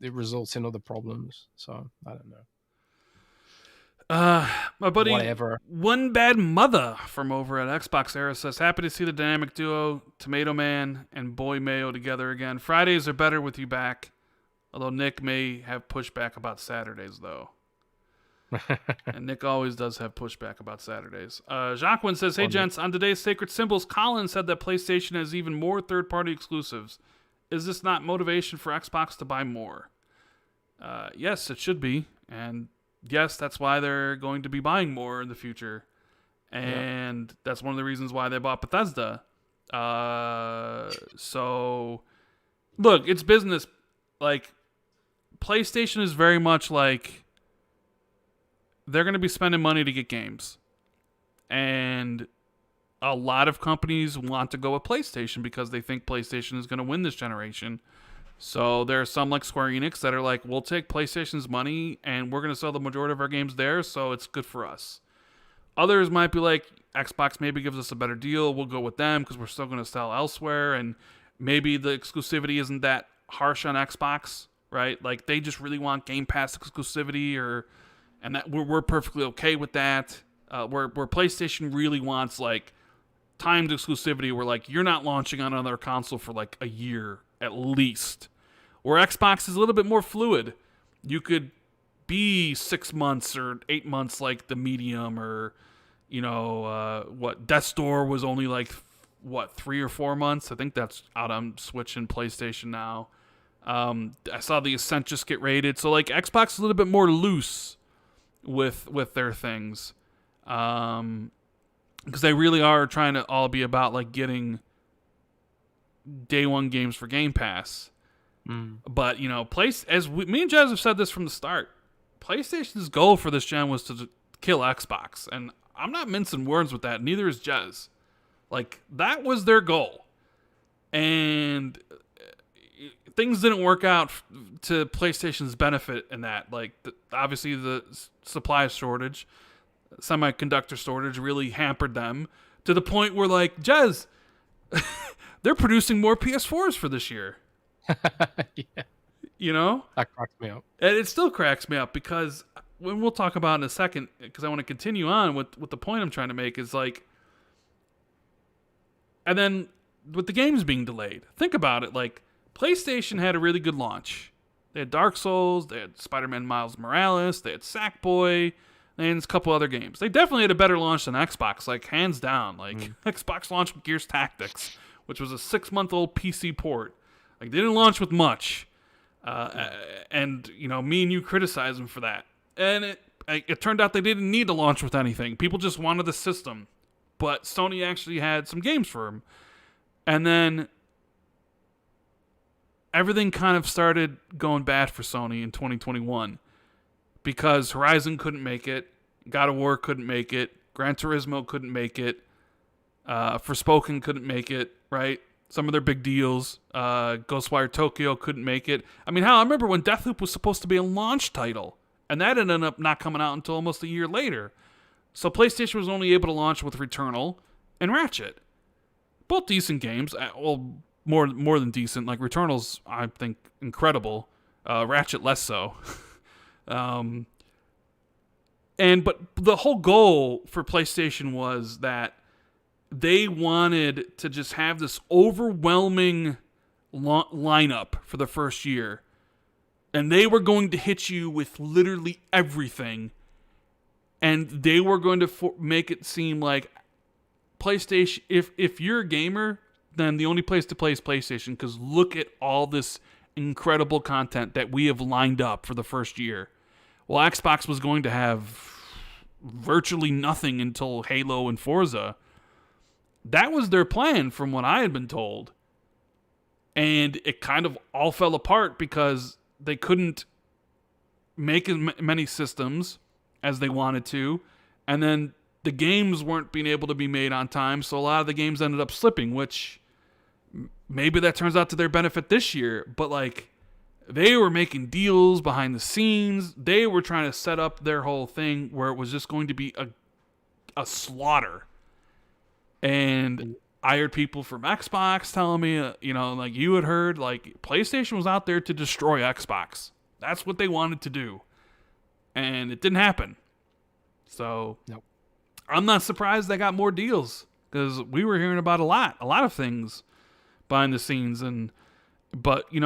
Speaker 2: it results in other problems. So I don't know.
Speaker 1: My buddy,
Speaker 2: whatever.
Speaker 1: One Bad Mother from over at Xbox Era says, happy to see the dynamic duo Tomato Man and Boy Mayo together again. Fridays are better with you back, although Nick may have pushback about Saturdays though. And Nick always does have pushback about Saturdays. Jacqueline says, hey gents, on today's Sacred Symbols, Colin said that PlayStation has even more third-party exclusives. Is this not motivation for Xbox to buy more? Yes, it should be. And yes, that's why they're going to be buying more in the future. And that's one of the reasons why they bought Bethesda. So, look, it's business. PlayStation is very much they're going to be spending money to get games. And a lot of companies want to go with PlayStation because they think PlayStation is going to win this generation. So there are some like Square Enix that are we'll take PlayStation's money and we're going to sell the majority of our games there, so it's good for us. Others might be Xbox maybe gives us a better deal. We'll go with them because we're still going to sell elsewhere. And maybe the exclusivity isn't that harsh on Xbox, right? They just really want Game Pass exclusivity and that we're perfectly okay with that. Where PlayStation really wants timed exclusivity where you're not launching on another console for a year at least. Where Xbox is a little bit more fluid. You could be 6 months or 8 months like the medium, or Death's Door was only like 3 or 4 months. I think that's out on Switch and PlayStation now. I saw the Ascent just get rated, so like Xbox is a little bit more loose with their things, because they really are trying to all be about like getting day one games for Game Pass. But me and Jez have said this from the start. PlayStation's goal for this gen was to kill Xbox, and I'm not mincing words with that. Neither is Jez. Like, that was their goal, and things didn't work out to PlayStation's benefit in that. Like, obviously the supply shortage, semiconductor shortage really hampered them to the point where, like, Jez, they're producing more PS4s for this year.
Speaker 2: Yeah.
Speaker 1: That
Speaker 2: cracks me up.
Speaker 1: And it still cracks me up, because when we'll talk about in a second, because I want to continue on with the point I'm trying to make, is like, and then with the games being delayed, think about it. Like, PlayStation had a really good launch. They had Dark Souls, they had Spider-Man Miles Morales, they had Sackboy, and a couple other games. They definitely had a better launch than Xbox, like, hands down. Like, Xbox launched with Gears Tactics, which was a 6-month-old PC port. Like, they didn't launch with much. And, me and you criticize them for that. And it turned out they didn't need to launch with anything. People just wanted the system. But Sony actually had some games for them. And then everything kind of started going bad for Sony in 2021. Because Horizon couldn't make it. God of War couldn't make it. Gran Turismo couldn't make it. Forspoken couldn't make it, right? Some of their big deals. Ghostwire Tokyo couldn't make it. I mean, I remember when Deathloop was supposed to be a launch title, and that ended up not coming out until almost a year later. So PlayStation was only able to launch with Returnal and Ratchet. Both decent games. Well, more than decent. Like, Returnal's, I think, incredible. Ratchet less so. But the whole goal for PlayStation was that they wanted to just have this overwhelming lineup for the first year. And they were going to hit you with literally everything. And they were going to make it seem like PlayStation, if you're a gamer, then the only place to play is PlayStation, because look at all this incredible content that we have lined up for the first year. Well, Xbox was going to have virtually nothing until Halo and Forza. That was their plan, from what I had been told. And it kind of all fell apart because they couldn't make as many systems as they wanted to. And then the games weren't being able to be made on time, so a lot of the games ended up slipping, which maybe that turns out to their benefit this year. But, like, they were making deals behind the scenes. They were trying to set up their whole thing where it was just going to be a slaughter. And I heard people from Xbox telling me, like you had heard, like, PlayStation was out there to destroy Xbox. That's what they wanted to do. And it didn't happen. So, nope. I'm not surprised they got more deals, because we were hearing about a lot of things behind the scenes. But there's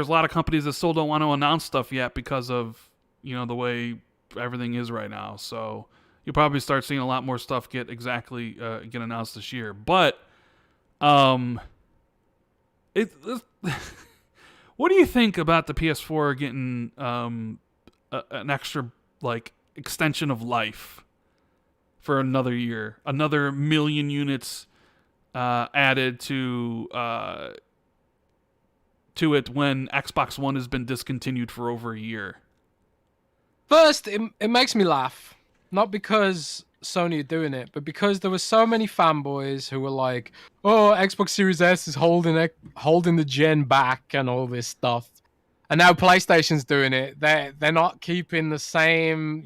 Speaker 1: a lot of companies that still don't want to announce stuff yet because of, the way everything is right now. So you'll probably start seeing a lot more stuff get announced this year. But what do you think about the PS4 getting an extra, like, extension of life for another year, another 1 million units added to it when Xbox One has been discontinued for over a year?
Speaker 2: First, it makes me laugh, not because Sony are doing it, but because there were so many fanboys who were like, "Oh, Xbox Series S is holding the gen back and all this stuff," and now PlayStation's doing it. They're not keeping the same,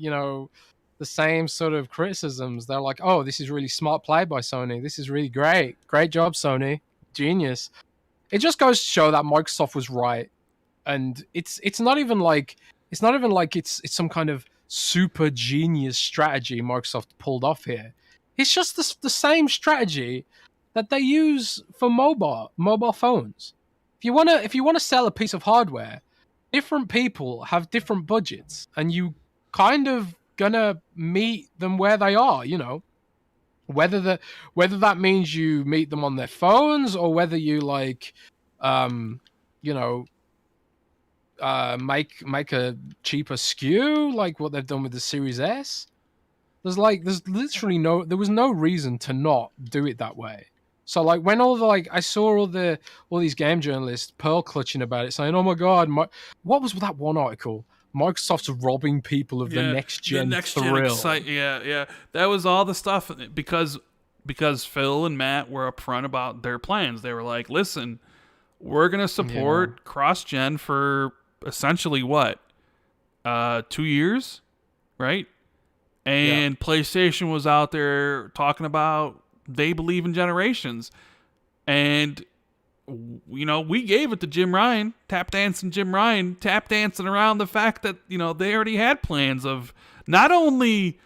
Speaker 2: the same sort of criticisms. They're like, "Oh, this is really smart play by Sony. This is really great job, Sony, genius." It just goes to show that Microsoft was right, and it's not even like it's some kind of super genius strategy Microsoft pulled off here. It's just the same strategy that they use for mobile phones. If you want to sell a piece of hardware, different people have different budgets, and you kind of gonna meet them where they are. Whether that means you meet them on their phones, or whether you like, um, you know, make a cheaper SKU like what they've done with the Series S. There's literally there was no reason to not do it that way. So like when I saw all these game journalists pearl clutching about it, saying, "Oh my god, what was that one article? Microsoft's robbing people of the next gen thrill."
Speaker 1: Yeah. That was all the stuff because Phil and Matt were upfront about their plans. They were like, "Listen, we're gonna support cross-gen for essentially what, 2 years, right?" And PlayStation was out there talking about they believe in generations. And, we gave it to Jim Ryan, tap dancing around the fact that, they already had plans of not only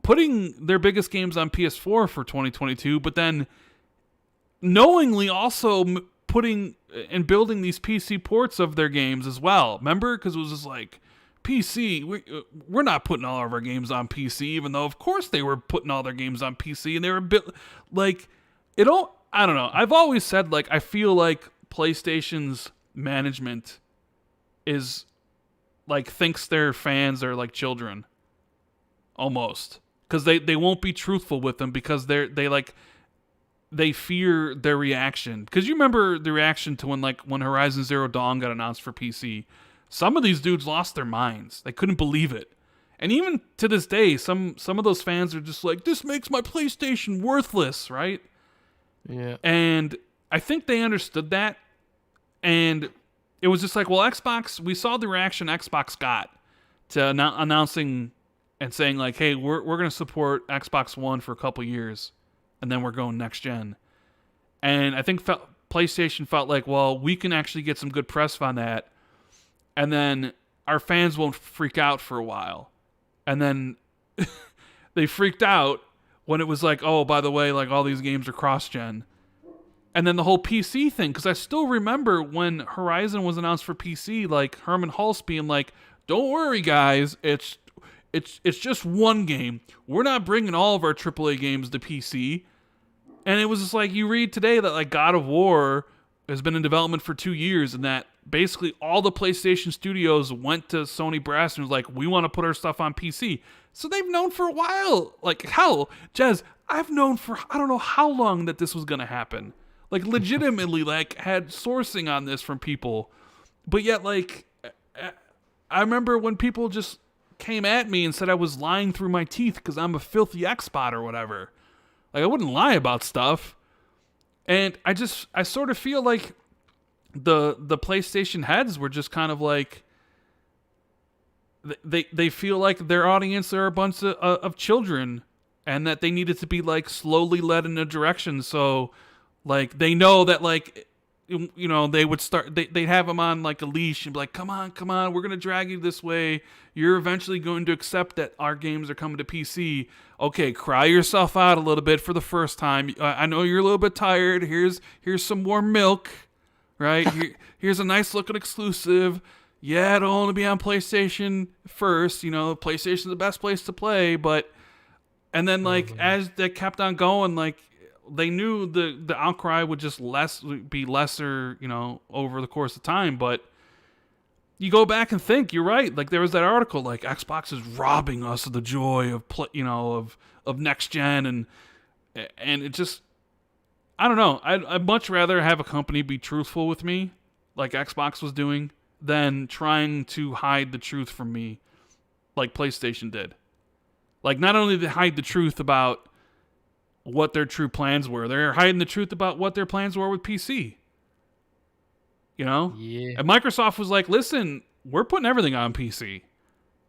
Speaker 1: putting their biggest games on PS4 for 2022, but then knowingly also putting and building these PC ports of their games as well. Remember? Because it was just like, PC, we're not putting all of our games on PC, even though of course they were putting all their games on PC, and they were like, I don't know. I've always said, like, I feel like PlayStation's management is like thinks their fans are like children, almost, because they won't be truthful with them because they fear their reaction. Because you remember the reaction to when Horizon Zero Dawn got announced for PC. Some of these dudes lost their minds. They couldn't believe it. And even to this day, some of those fans are just like, this makes my PlayStation worthless, right?
Speaker 2: Yeah.
Speaker 1: And I think they understood that. And it was just like, well, Xbox, we saw the reaction Xbox got to announcing and saying like, hey, we're going to support Xbox One for a couple years, and then we're going next gen. And I think PlayStation felt like, well, we can actually get some good press on that. And then our fans won't freak out for a while. And then they freaked out when it was like, oh, by the way, like all these games are cross-gen. And then the whole PC thing, because I still remember when Horizon was announced for PC, like Herman Hulse being like, don't worry, guys, it's just one game. We're not bringing all of our AAA games to PC. And it was just like, you read today that like God of War has been in development for 2 years, and that basically all the PlayStation studios went to Sony brass and was like, we want to put our stuff on PC. So they've known for a while. Like, hell, Jez, I've known for I don't know how long that this was going to happen. Like, legitimately, like, had sourcing on this from people. But yet, like, I remember when people just came at me and said I was lying through my teeth because I'm a filthy Xbot or whatever. Like, I wouldn't lie about stuff. And I sort of feel like the PlayStation heads were just kind of like, they feel like their audience are a bunch of children, and that they needed to be like slowly led in a direction. So like they know that like, they would they'd have them on like a leash and be like, come on, we're going to drag you this way. You're eventually going to accept that our games are coming to PC. Okay, cry yourself out a little bit for the first time. I know you're a little bit tired. Here's some warm milk, right? Here's a nice looking exclusive. Yeah, it'll only be on PlayStation first. PlayStation's the best place to play. And then like as they kept on going, like they knew the outcry would just be lesser, over the course of time. But you go back and think, you're right. Like there was that article, like Xbox is robbing us of the joy of of next gen, and it just, I don't know. I'd much rather have a company be truthful with me, like Xbox was doing, than trying to hide the truth from me, like PlayStation did. Like not only did they hide the truth about what their true plans were, they're hiding the truth about what their plans were with PC. Yeah. And Microsoft was like, listen, we're putting everything on PC.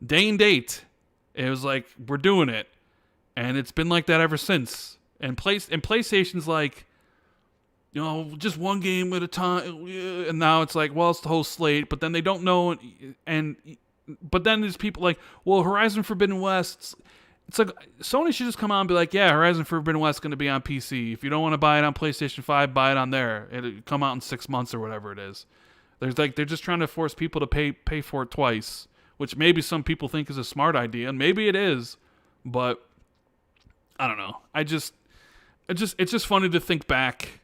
Speaker 1: Day and date. It was like, we're doing it. And it's been like that ever since. And PlayStation's like, just one game at a time. And now it's like, well, it's the whole slate. But then they don't know. But then there's people like, well, Horizon Forbidden West. It's like, Sony should just come out and be like, yeah, Horizon Forbidden West is going to be on PC. If you don't want to buy it on PlayStation 5, buy it on there. It'll come out in 6 months or whatever it is. They're just trying to force people to pay for it twice, which maybe some people think is a smart idea, and maybe it is, but I don't know. It's just funny to think back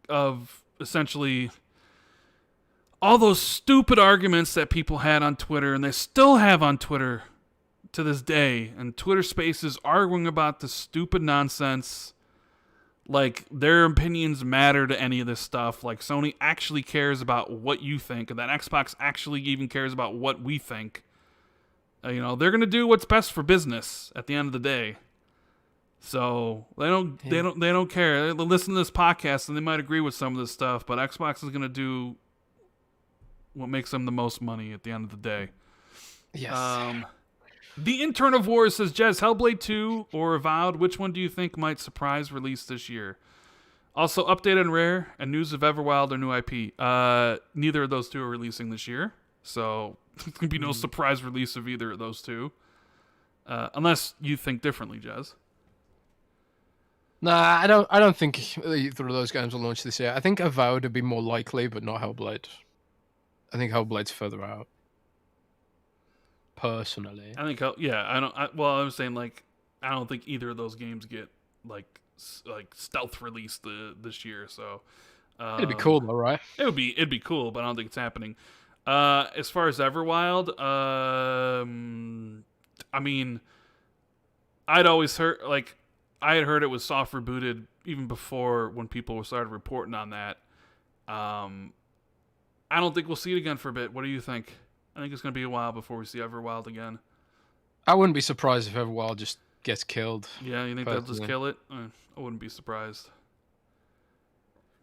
Speaker 1: of essentially all those stupid arguments that people had on Twitter, and they still have on Twitter to this day, and Twitter Spaces arguing about the stupid nonsense. Like, their opinions matter to any of this stuff. Like, Sony actually cares about what you think, and that Xbox actually even cares about what we think. They're going to do what's best for business at the end of the day. So they don't care. They listen to this podcast and they might agree with some of this stuff, but Xbox is going to do what makes them the most money at the end of the day.
Speaker 2: Yes.
Speaker 1: The Intern of War says, Jez, Hellblade 2 or Avowed, which one do you think might surprise release this year? Also, update on Rare and news of Everwild or new IP. Neither of those two are releasing this year, so there's going to be no surprise release of either of those two. Unless you think differently, Jez.
Speaker 2: Nah, I don't think either of those games will launch this year. I think Avowed would be more likely, but not Hellblade. I think Hellblade's further out. Personally,
Speaker 1: I think I'm saying, like, I don't think either of those games get like stealth released this year. So
Speaker 2: it'd be cool though, right?
Speaker 1: It'd be cool, but I don't think it's happening. As far as Everwild, I mean, I had heard it was soft rebooted even before when people started reporting on that. I don't think we'll see it again for a bit. What do you think? I think it's going to be a while before we see Everwild again.
Speaker 2: I wouldn't be surprised if Everwild just gets killed.
Speaker 1: Yeah, you think they'll just kill it? I wouldn't be surprised.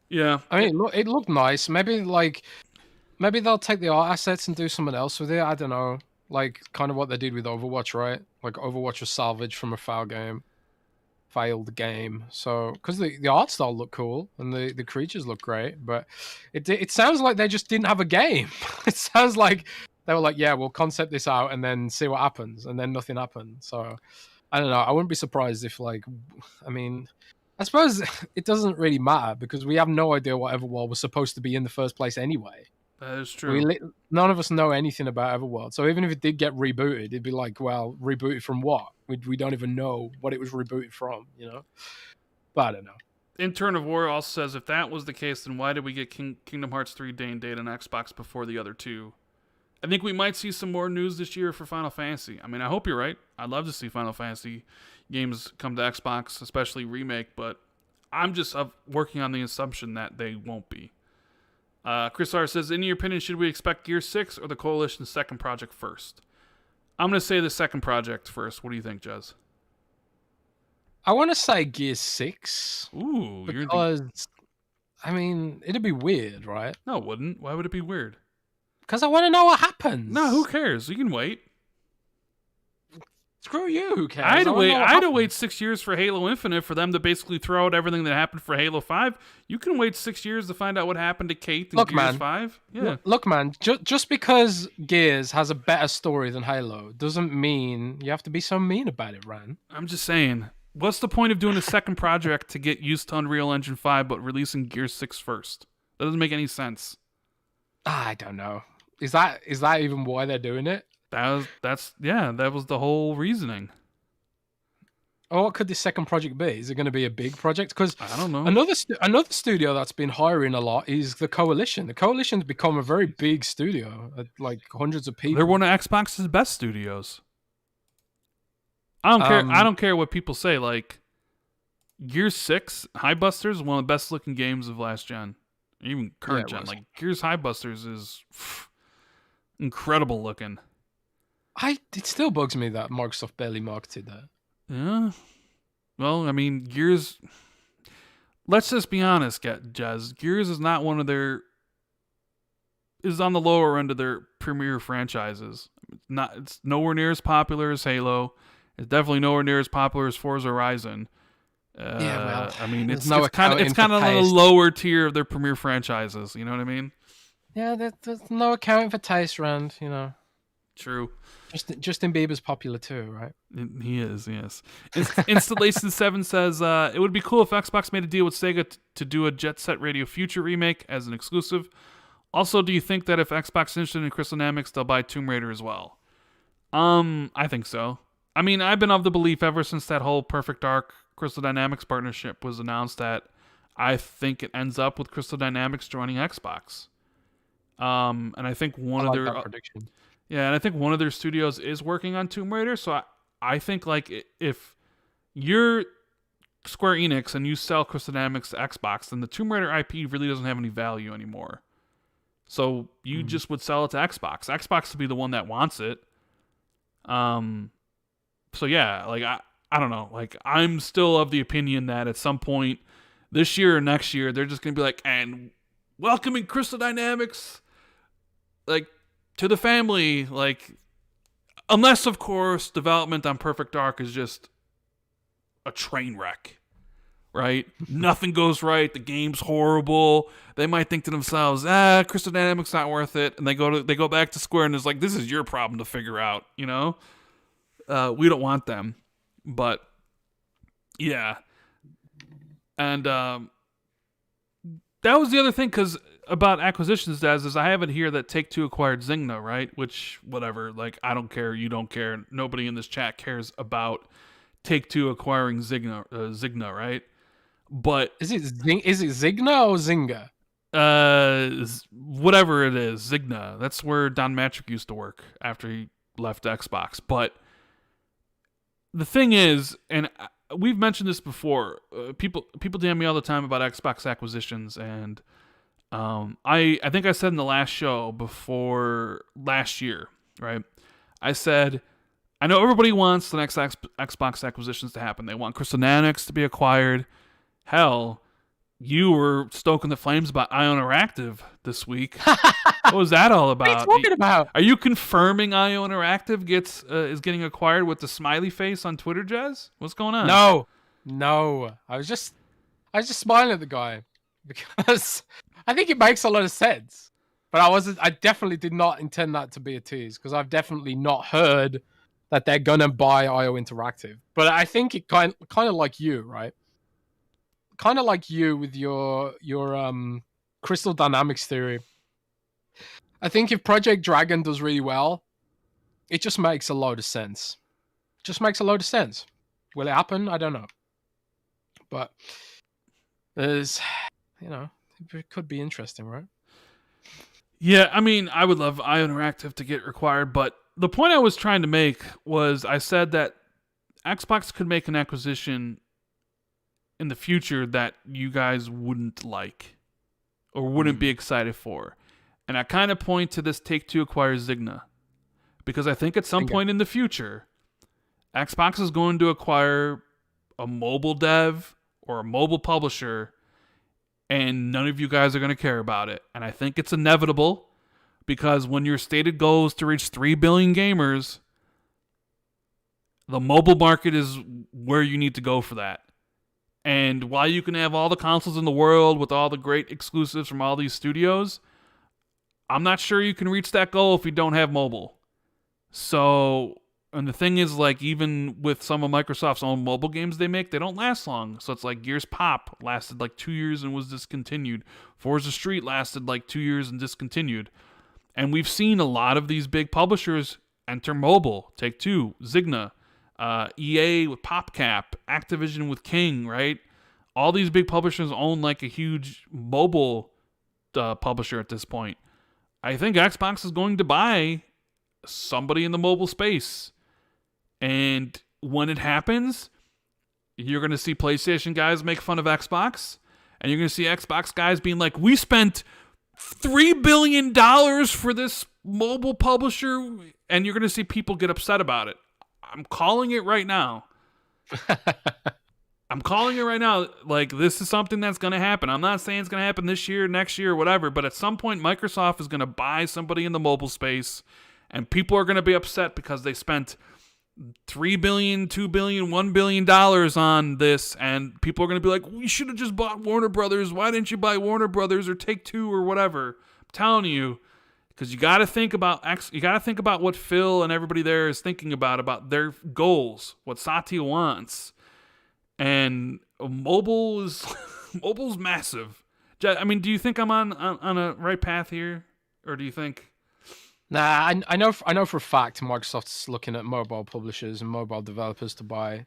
Speaker 1: Yeah.
Speaker 2: I mean, it looked nice. Maybe they'll take the art assets and do something else with it. I don't know. Like, kind of what they did with Overwatch, right? Like, Overwatch was salvaged from a failed game. So, because the art style looked cool and the creatures look great, but it sounds like they just didn't have a game. It sounds like they were like, yeah, we'll concept this out and then see what happens, and then nothing happened. So, I don't know. I wouldn't be surprised if, like, I mean, I suppose it doesn't really matter because we have no idea what Everworld was supposed to be in the first place anyway.
Speaker 1: That is true.
Speaker 2: None of us know anything about Everworld. So even if it did get rebooted, it'd be like, well, rebooted from what? We don't even know what it was rebooted from, you know? But I don't know.
Speaker 1: Intern of War also says, if that was the case, then why did we get Kingdom Hearts 3 day and date on Xbox before the other two? I think we might see some more news this year for Final Fantasy. I mean, I hope you're right. I'd love to see Final Fantasy games come to Xbox, especially remake, but I'm just working on the assumption that they won't be. Chris R. says, in your opinion, should we expect Gear 6 or the Coalition's second project first? I'm going to say the second project first. What do you think, Jez?
Speaker 2: I want to say Gear 6.
Speaker 1: Ooh.
Speaker 2: Because, I mean, it'd be weird, right?
Speaker 1: No, it wouldn't. Why would it be weird?
Speaker 2: Because I want to know what happens.
Speaker 1: No, who cares? You can wait.
Speaker 2: Screw you, who cares?
Speaker 1: I had to wait 6 years for Halo Infinite for them to basically throw out everything that happened for Halo 5. You can wait 6 years to find out what happened to Kate in Gears 5. Yeah.
Speaker 2: Look, man, just because Gears has a better story than Halo doesn't mean you have to be so mean about it, Rand.
Speaker 1: I'm just saying, what's the point of doing a second project to get used to Unreal Engine 5 but releasing Gears 6 first? That doesn't make any sense.
Speaker 2: I don't know. Is that even why they're doing it?
Speaker 1: That was the whole reasoning.
Speaker 2: Oh, what could this second project be? Is it going to be a big project? Because
Speaker 1: I don't know.
Speaker 2: Another studio that's been hiring a lot is the Coalition. The Coalition's become a very big studio, like hundreds of people.
Speaker 1: They're one of Xbox's best studios. I don't care. I don't care what people say. Like, Gears 6 Highbusters is one of the best looking games of last gen, even current gen. Like, Gears Highbusters is incredible looking.
Speaker 2: It still bugs me that Microsoft barely marketed that.
Speaker 1: Yeah. Well, I mean, Gears. Let's just be honest, Jez. Gears is not one of their. Is on the lower end of their premier franchises. It's nowhere near as popular as Halo. It's definitely nowhere near as popular as Forza Horizon. I mean, it's kind of on the lower tier of their premier franchises. You know what I mean?
Speaker 2: Yeah, there's no accounting for taste, Rand. You know.
Speaker 1: True.
Speaker 2: Justin Bieber's popular too, right?
Speaker 1: He is, yes. Installation 7 says, it would be cool if Xbox made a deal with Sega to do a Jet Set Radio Future remake as an exclusive. Also, do you think that if Xbox is interested in Crystal Dynamics, they'll buy Tomb Raider as well? I think so. I mean, I've been of the belief ever since that whole Perfect Dark Crystal Dynamics partnership was announced that I think it ends up with Crystal Dynamics joining Xbox. And I think one of their
Speaker 2: prediction.
Speaker 1: Yeah, and I think one of their studios is working on Tomb Raider. So I think like if you're Square Enix and you sell Crystal Dynamics to Xbox, then the Tomb Raider IP really doesn't have any value anymore. So you just would sell it to Xbox. Xbox would be the one that wants it. So yeah, like I don't know. Like I'm still of the opinion that at some point this year or next year, they're just gonna be like, and welcoming Crystal Dynamics, like to the family. Like unless of course development on Perfect Dark is just a train wreck. Right? Nothing goes right. The game's horrible. They might think to themselves, Crystal Dynamics not worth it. And they go back to Square and it's like, this is your problem to figure out, you know? We don't want them. But yeah. And that was the other thing because about acquisitions, Daz, is I have it here that Take-Two acquired Zynga, right? Which, whatever, like, I don't care, you don't care, nobody in this chat cares about Take-Two acquiring Zynga, right? But
Speaker 2: is it Zigna or Zynga?
Speaker 1: Whatever it is, Zynga. That's where Don Matrick used to work after he left Xbox. But the thing is, and we've mentioned this before, people DM me all the time about Xbox acquisitions, and I think I said in the last show before last year, right? I said, I know everybody wants the next Xbox acquisitions to happen. They want Crystal Dynamics to be acquired. Hell, you were stoking the flames about Ion Interactive this week. What was that all about?
Speaker 2: What are you talking about?
Speaker 1: Are you confirming Ion Interactive is getting acquired with the smiley face on Twitter, Jez? What's going on?
Speaker 2: No. I was just smiling at the guy because I think it makes a lot of sense. But I definitely did not intend that to be a tease because I've definitely not heard that they're gonna buy IO Interactive. But I think it kind of like you, right? Kind of like you with your Crystal Dynamics theory. I think if Project Dragon does really well, it just makes a load of sense. Will it happen? I don't know. But there's, it could be interesting, right?
Speaker 1: Yeah, I mean, I would love IO Interactive to get acquired, but the point I was trying to make was I said that Xbox could make an acquisition in the future that you guys wouldn't like or wouldn't be excited for. And I kind of point to this Take-Two acquires Zynga because I think at some point in the future, Xbox is going to acquire a mobile dev or a mobile publisher and none of you guys are going to care about it. And I think it's inevitable because when your stated goal is to reach 3 billion gamers, the mobile market is where you need to go for that. And while you can have all the consoles in the world with all the great exclusives from all these studios, I'm not sure you can reach that goal if you don't have mobile. So, and the thing is, like, even with some of Microsoft's own mobile games they make, they don't last long. So it's like Gears Pop lasted like 2 years and was discontinued. Forza Street lasted like 2 years and discontinued. And we've seen a lot of these big publishers enter mobile. Take-Two, Zynga, EA with PopCap, Activision with King, right? All these big publishers own like a huge mobile publisher at this point. I think Xbox is going to buy somebody in the mobile space. And when it happens, you're going to see PlayStation guys make fun of Xbox. And you're going to see Xbox guys being like, we spent $3 billion for this mobile publisher. And you're going to see people get upset about it. I'm calling it right now. Like, this is something that's going to happen. I'm not saying it's going to happen this year, next year, whatever. But at some point, Microsoft is going to buy somebody in the mobile space. And people are going to be upset because they spent $3 billion, $2 billion, $1 billion on this. And people are going to be like, we should have just bought Warner Brothers. Why didn't you buy Warner Brothers or Take-Two or whatever? I'm telling you. Because you got to think about what Phil and everybody there is thinking about their goals, what Satya wants, and mobile's massive. I mean, do you think I'm on a right path here, or do you think?
Speaker 2: Nah, I know for a fact Microsoft's looking at mobile publishers and mobile developers to buy.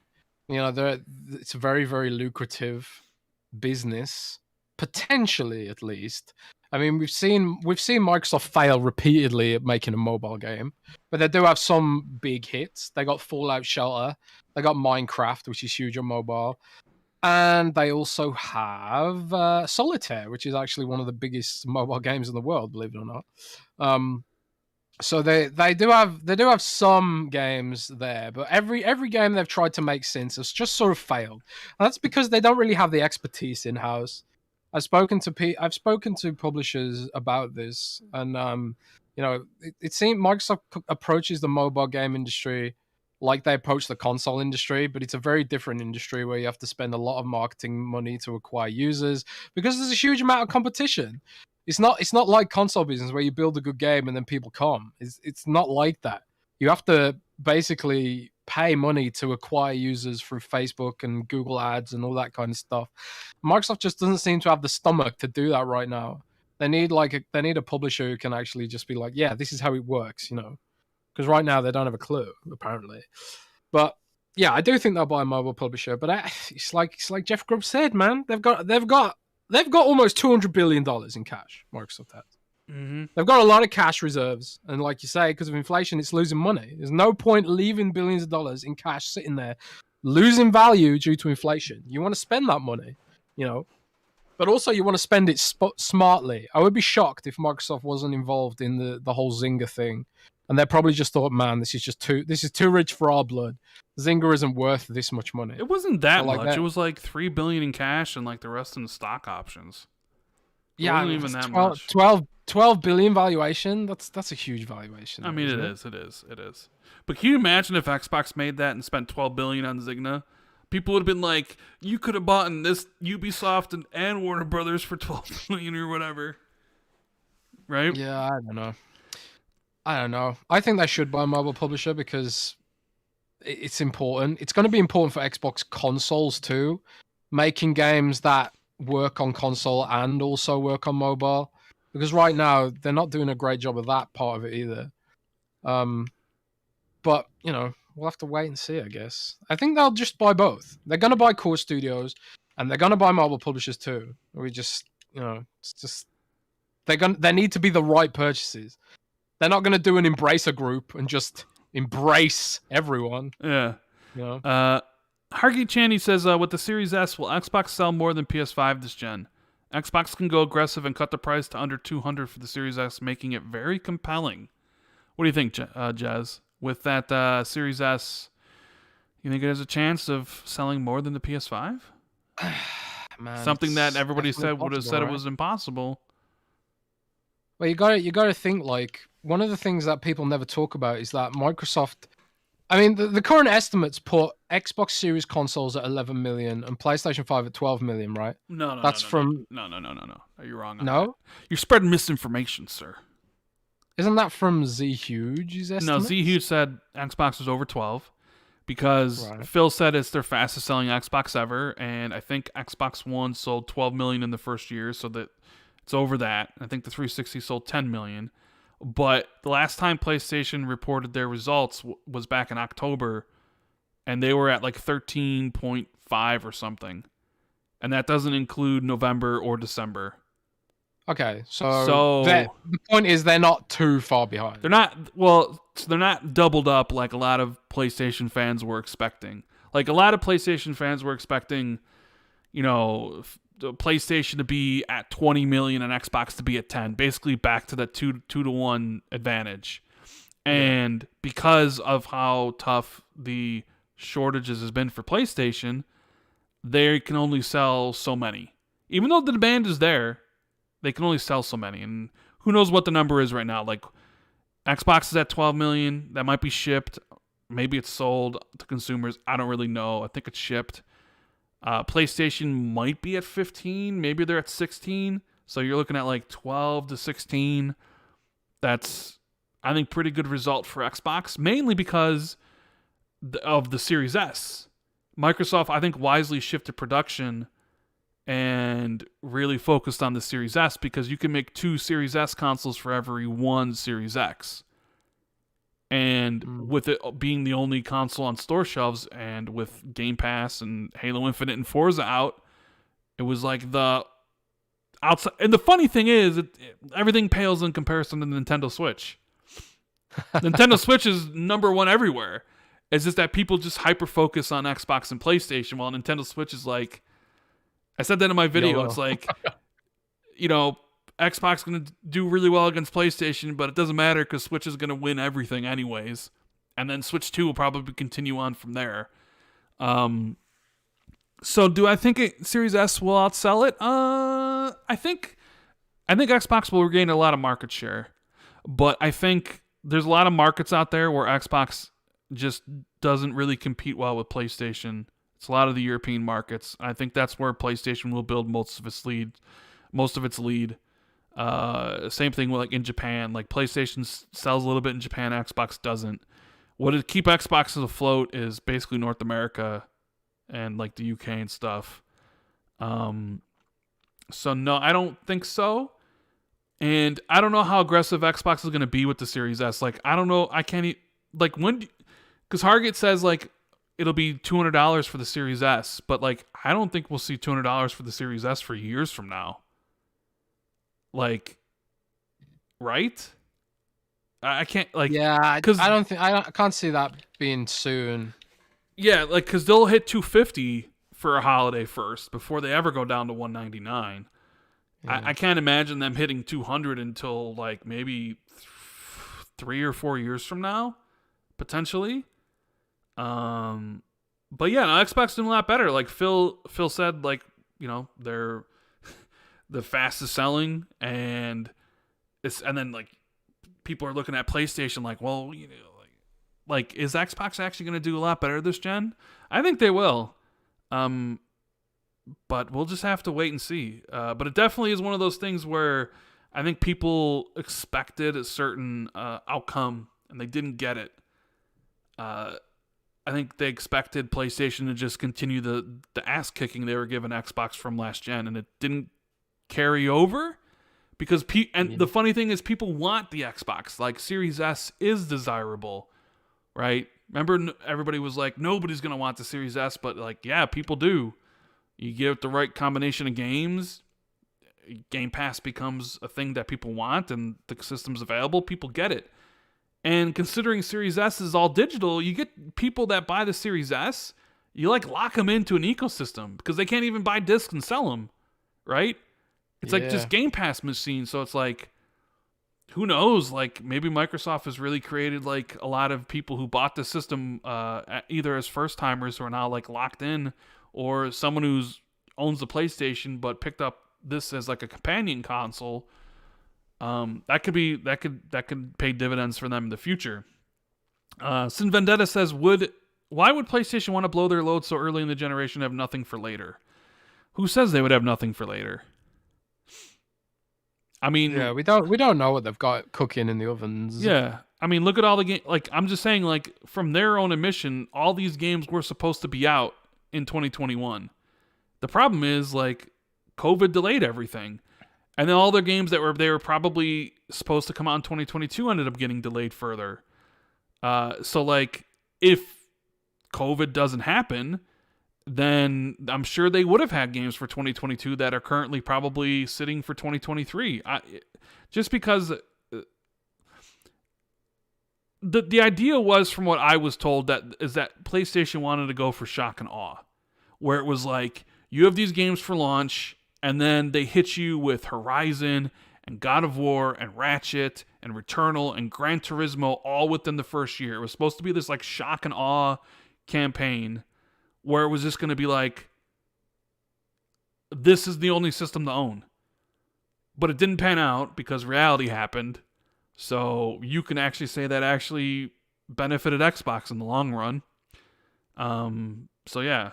Speaker 2: You know, it's a very, very lucrative business, potentially at least. I mean, we've seen Microsoft fail repeatedly at making a mobile game, but they do have some big hits. They got Fallout Shelter, they got Minecraft, which is huge on mobile, and they also have Solitaire, which is actually one of the biggest mobile games in the world, believe it or not. So they do have some games there, but every game they've tried to make since has just sort of failed. And that's because they don't really have the expertise in house. I've spoken to publishers about this, and you know, it seems Microsoft approaches the mobile game industry like they approach the console industry, but it's a very different industry where you have to spend a lot of marketing money to acquire users because there's a huge amount of competition. It's not like console business where you build a good game and then people come. It's not like that. You have to basically pay money to acquire users through Facebook and Google ads and all that kind of stuff. Microsoft just doesn't seem to have the stomach to do that right now. They need a publisher who can actually just be like, yeah, this is how it works, you know. Because right now they don't have a clue, apparently. But yeah, I do think they'll buy a mobile publisher. But it's like Jeff Grubb said, man. They've got almost $200 billion in cash. Microsoft has.
Speaker 1: Mm-hmm.
Speaker 2: They've got a lot of cash reserves, and like you say, because of inflation, it's losing money. There's no point leaving billions of dollars in cash sitting there, losing value due to inflation. You want to spend that money, you know. But also, you want to spend it smartly. I would be shocked if Microsoft wasn't involved in the whole Zynga thing. And they probably just thought, man, this is too rich for our blood. Zynga isn't worth this much money.
Speaker 1: It wasn't that
Speaker 2: like
Speaker 1: much. It was like $3 billion in cash and like the rest in stock options. It wasn't even that much.
Speaker 2: 12 billion valuation. That's a huge valuation.
Speaker 1: I mean, it is. But can you imagine if Xbox made that and spent $12 billion on Zynga? People would have been like, you could have bought in this Ubisoft and Warner Brothers for $12 billion or whatever. Right?
Speaker 2: Yeah, I don't know. I think they should buy a mobile publisher because it's important. It's going to be important for Xbox consoles too, making games that work on console and also work on mobile. Because right now they're not doing a great job of that part of it either. But you know, we'll have to wait and see. I guess. I think they'll just buy both. They're going to buy core studios and they're going to buy mobile publishers too. We just, you know, it's just they need to be the right purchases. They're not going to do an embracer group and just embrace everyone.
Speaker 1: Yeah.
Speaker 2: You know?
Speaker 1: Hargy Channy says, with the Series S, will Xbox sell more than PS5 this gen? Xbox can go aggressive and cut the price to under $200 for the Series S, making it very compelling. What do you think, Jez? With that Series S, you think it has a chance of selling more than the PS5?
Speaker 2: Man,
Speaker 1: something that everybody said would have said
Speaker 2: right?
Speaker 1: It was impossible.
Speaker 2: Well, you got to think, like, one of the things that people never talk about is that Microsoft, I mean, the current estimates put Xbox Series consoles at 11 million and PlayStation 5 at 12 million, right?
Speaker 1: No.
Speaker 2: That's
Speaker 1: no.
Speaker 2: from...
Speaker 1: No. Are you wrong on
Speaker 2: No?
Speaker 1: that? You're spreading misinformation, sir.
Speaker 2: Isn't that from Z Huge's estimate?
Speaker 1: No, Z Huge said Xbox was over 12 because
Speaker 2: Right.
Speaker 1: Phil said it's their fastest selling Xbox ever, and I think Xbox One sold 12 million in the first year, so that it's over that. I think the 360 sold 10 million. But the last time PlayStation reported their results was back in October, and they were at like 13.5 or something. And that doesn't include November or December.
Speaker 2: Okay, so the point is they're not too far behind.
Speaker 1: They're not doubled up like a lot of PlayStation fans were expecting. Like a lot of PlayStation fans were expecting, you know, the PlayStation to be at 20 million and Xbox to be at 10, basically back to that 2 to 1 advantage. And because of how tough the shortages has been for PlayStation, they can only sell so many. Even though the demand is there, they can only sell so many. And who knows what the number is right now. Like Xbox is at 12 million. That might be shipped. Maybe it's sold to consumers. I don't really know. I think it's shipped. PlayStation might be at 15. Maybe they're at 16. So you're looking at like 12 to 16. That's, I think, pretty good result for Xbox, mainly because of the Series S. Microsoft, I think, wisely shifted production and really focused on the Series S, because you can make 2 Series S consoles for every 1 Series X. And with it being the only console on store shelves, and with Game Pass and Halo Infinite and Forza out, it was like the outside. And the funny thing is, everything pales in comparison to the Nintendo Switch. Nintendo Switch is number 1 everywhere. It's just that people just hyper focus on Xbox and PlayStation, while Nintendo Switch is like, I said that in my video. It's like, Xbox is going to do really well against PlayStation, but it doesn't matter because Switch is going to win everything anyways. And then Switch 2 will probably continue on from there. So do I think Series S will outsell it? I think Xbox will regain a lot of market share. But I think there's a lot of markets out there where Xbox just doesn't really compete well with PlayStation. It's a lot of the European markets. I think that's where PlayStation will build most of its lead. Same thing with like in Japan. Like PlayStation sells a little bit in Japan, Xbox doesn't. What would keep Xbox afloat is basically North America and like the UK and stuff. So no, I don't think so. And I don't know how aggressive Xbox is going to be with the Series S. Like, I don't know. I can't like when, because Target says like it'll be $200 for the Series S, but like I don't think we'll see $200 for the Series S for years from now. Like, right? I can't like.
Speaker 2: Yeah, because I can't see that being soon.
Speaker 1: Yeah, like because they'll hit 250 for a holiday first before they ever go down to 199. Yeah. I can't imagine them hitting 200 until like maybe 3 or 4 years from now, potentially. But yeah, no, Xbox doing a lot better. Like Phil said, like they're the fastest selling, and then like people are looking at PlayStation like, well, like is Xbox actually going to do a lot better this gen? I think they will. But we'll just have to wait and see. But it definitely is one of those things where I think people expected a certain outcome and they didn't get it. I think they expected PlayStation to just continue the ass kicking they were giving Xbox from last gen, and it didn't carry over because the funny thing is people want the Xbox. Like Series S is desirable, right? Remember, everybody was like, nobody's gonna want the Series S, but like, yeah, people do. You give the right combination of games, Game Pass becomes a thing that people want, and the system's available, people get it. And considering Series S is all digital, you get people that buy the Series S, you like lock them into an ecosystem because they can't even buy discs and sell them, right? It's like just Game Pass machines. So it's like, who knows? Like maybe Microsoft has really created like a lot of people who bought the system either as first timers who are now like locked in, or someone who's owns the PlayStation but picked up this as like a companion console. That could pay dividends for them in the future. Sin Vendetta says, why would PlayStation want to blow their load so early in the generation and have nothing for later? Who says they would have nothing for later? I mean,
Speaker 2: yeah, we don't know what they've got cooking in the ovens.
Speaker 1: Yeah, I mean, look at all the games. Like, I'm just saying, like, from their own admission, all these games were supposed to be out in 2021. The problem is, like, COVID delayed everything. And then all their games that they were probably supposed to come out in 2022 ended up getting delayed further. So, like, if COVID doesn't happen, then I'm sure they would have had games for 2022 that are currently probably sitting for 2023. Just because the idea was, from what I was told, that PlayStation wanted to go for shock and awe, where it was like, you have these games for launch, and then they hit you with Horizon and God of War and Ratchet and Returnal and Gran Turismo all within the first year. It was supposed to be this like shock and awe campaign where it was just going to be like, this is the only system to own. But it didn't pan out because reality happened. So you can actually say that actually benefited Xbox in the long run. So yeah.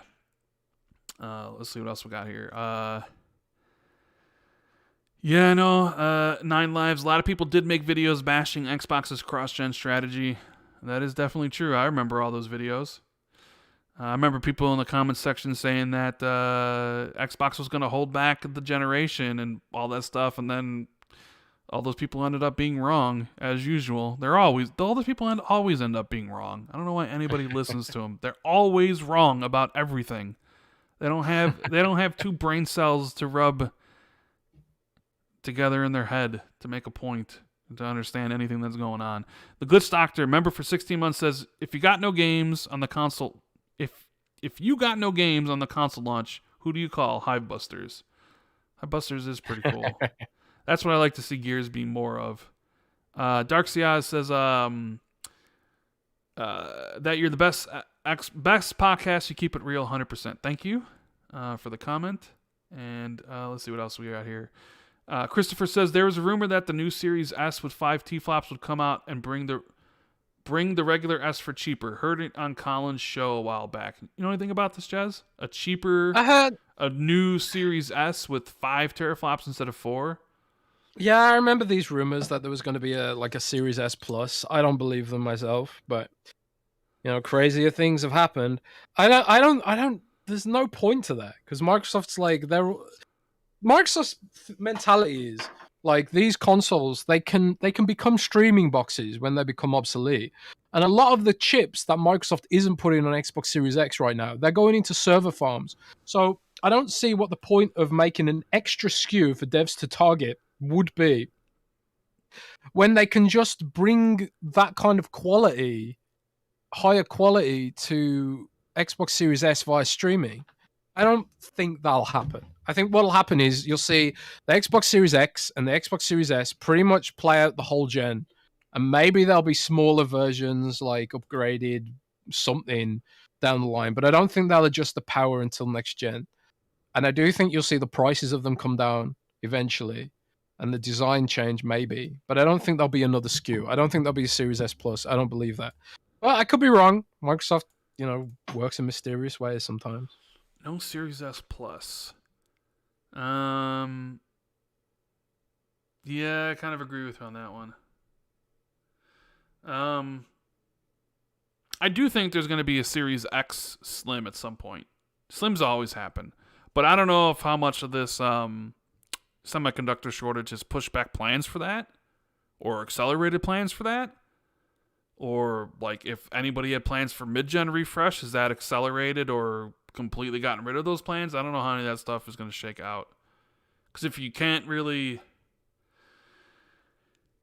Speaker 1: Let's see what else we got here. Yeah, no, 9 Lives. A lot of people did make videos bashing Xbox's cross-gen strategy. That is definitely true. I remember all those videos. I remember people in the comments section saying that Xbox was going to hold back the generation and all that stuff, and then all those people ended up being wrong as usual. All those people always end up being wrong. I don't know why anybody listens to them. They're always wrong about everything. They don't have two brain cells to rub together in their head to make a point and to understand anything that's going on. The Glitch Doctor, member for 16 months, says if you got no games on the console, if you got no games on the console launch, who do you call? Hivebusters. Hivebusters is pretty cool. That's what I like to see Gears be more of. Dark Siaz says that you're the best podcast. You keep it real 100%. Thank you for the comment. And let's see what else we got here. Christopher says there was a rumor that the new Series S with 5 T-flops would come out and bring the regular S for cheaper. Heard it on Colin's show a while back. You know anything about this, Jez? A new Series S with 5 teraflops instead of 4?
Speaker 2: Yeah, I remember these rumors that there was going to be a Series S Plus. I don't believe them myself, but crazier things have happened. I don't. There's no point to that because Microsoft's Microsoft's mentality is like these consoles. They can become streaming boxes when they become obsolete. And a lot of the chips that Microsoft isn't putting on Xbox Series X right now, they're going into server farms. So I don't see what the point of making an extra SKU for devs to target would be when they can just bring that kind of quality, higher quality to Xbox Series S via streaming. I don't think that'll happen. I think what'll happen is you'll see the Xbox Series X and the Xbox Series S pretty much play out the whole gen. And maybe there'll be smaller versions, like upgraded something down the line. But I don't think they'll adjust the power until next gen. And I do think you'll see the prices of them come down eventually. And the design change maybe. But I don't think there'll be another SKU. I don't think there'll be a Series S Plus. I don't believe that. Well, I could be wrong. Microsoft, works in mysterious ways sometimes.
Speaker 1: No Series S Plus. Yeah, I kind of agree with you on that one. I do think there's going to be a Series X Slim at some point. Slims always happen. But I don't know if how much of this semiconductor shortage has pushed back plans for that or accelerated plans for that. Or like if anybody had plans for mid-gen refresh, is that accelerated or completely gotten rid of those plans? I don't know how any of that stuff is going to shake out. Because if you can't really,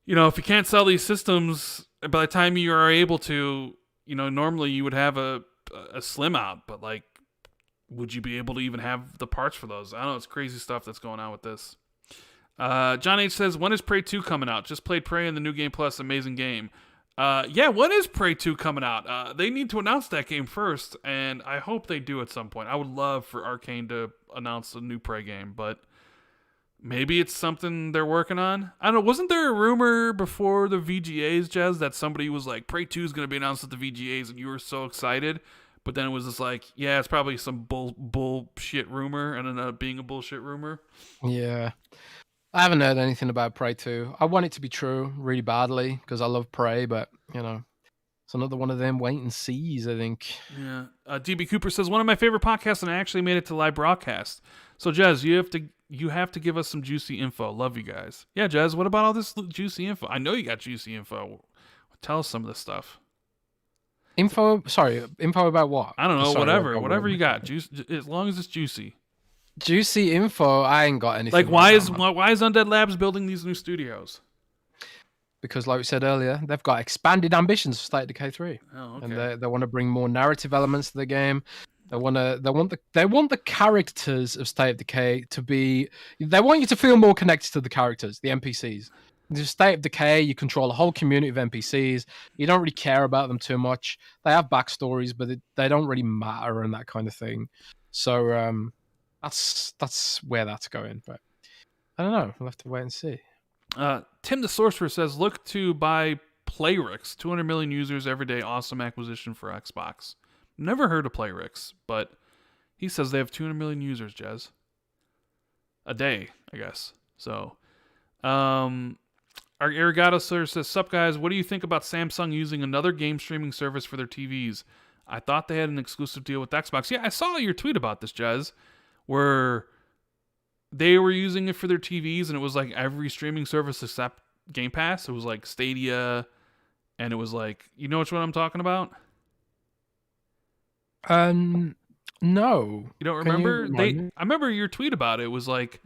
Speaker 1: if you can't sell these systems by the time you are able to, normally you would have a slim out, but like, would you be able to even have the parts for those? I don't know. It's crazy stuff that's going on with this. John H says, when is Prey 2 coming out? Just played Prey in the New Game Plus. Amazing game. Yeah, when is Prey 2 coming out? They need to announce that game first, and I hope they do at some point. I would love for Arcane to announce a new Prey game, but maybe it's something they're working on. I don't know. Wasn't there a rumor before the VGAs, Jez, that somebody was like, Prey 2 is going to be announced at the VGAs, and you were so excited? But then it was just like, yeah, it's probably some bullshit rumor, and ended up being a bullshit rumor.
Speaker 2: Yeah. I haven't heard anything about Prey 2. I want it to be true really badly because I love Prey, but, it's another one of them wait and sees, I think.
Speaker 1: Yeah. DB Cooper says, one of my favorite podcasts, and I actually made it to live broadcast. So, Jez, you have to give us some juicy info. Love you guys. Yeah, Jez, what about all this juicy info? I know you got juicy info. Tell us some of this stuff.
Speaker 2: Info about what?
Speaker 1: I don't know, whatever you got. As long as it's juicy.
Speaker 2: Juicy info, I ain't got anything.
Speaker 1: Like, why is Undead Labs building these new studios?
Speaker 2: Because, like we said earlier, they've got expanded ambitions for State of Decay 3.
Speaker 1: Oh, okay.
Speaker 2: And they want to bring more narrative elements to the game. They want the characters of State of Decay to be. They want you to feel more connected to the characters, the NPCs. In State of Decay, you control a whole community of NPCs. You don't really care about them too much. They have backstories, but they don't really matter and that kind of thing. So that's where that's going. But I don't know. We'll have to wait and see.
Speaker 1: Tim the Sorcerer says, look to buy Playrix. 200 million users every day. Awesome acquisition for Xbox. Never heard of Playrix, but he says they have 200 million users, Jez. A day, I guess. So, our Arigato Sir says, sup guys, what do you think about Samsung using another game streaming service for their TVs? I thought they had an exclusive deal with Xbox. Yeah, I saw your tweet about this, Jez, where they were using it for their TVs, and it was like every streaming service except Game Pass. It was like Stadia, and it was like, you know which one I'm talking about?
Speaker 2: No.
Speaker 1: You don't
Speaker 2: Can you
Speaker 1: remember?
Speaker 2: remind me?
Speaker 1: I remember your tweet about it. It was like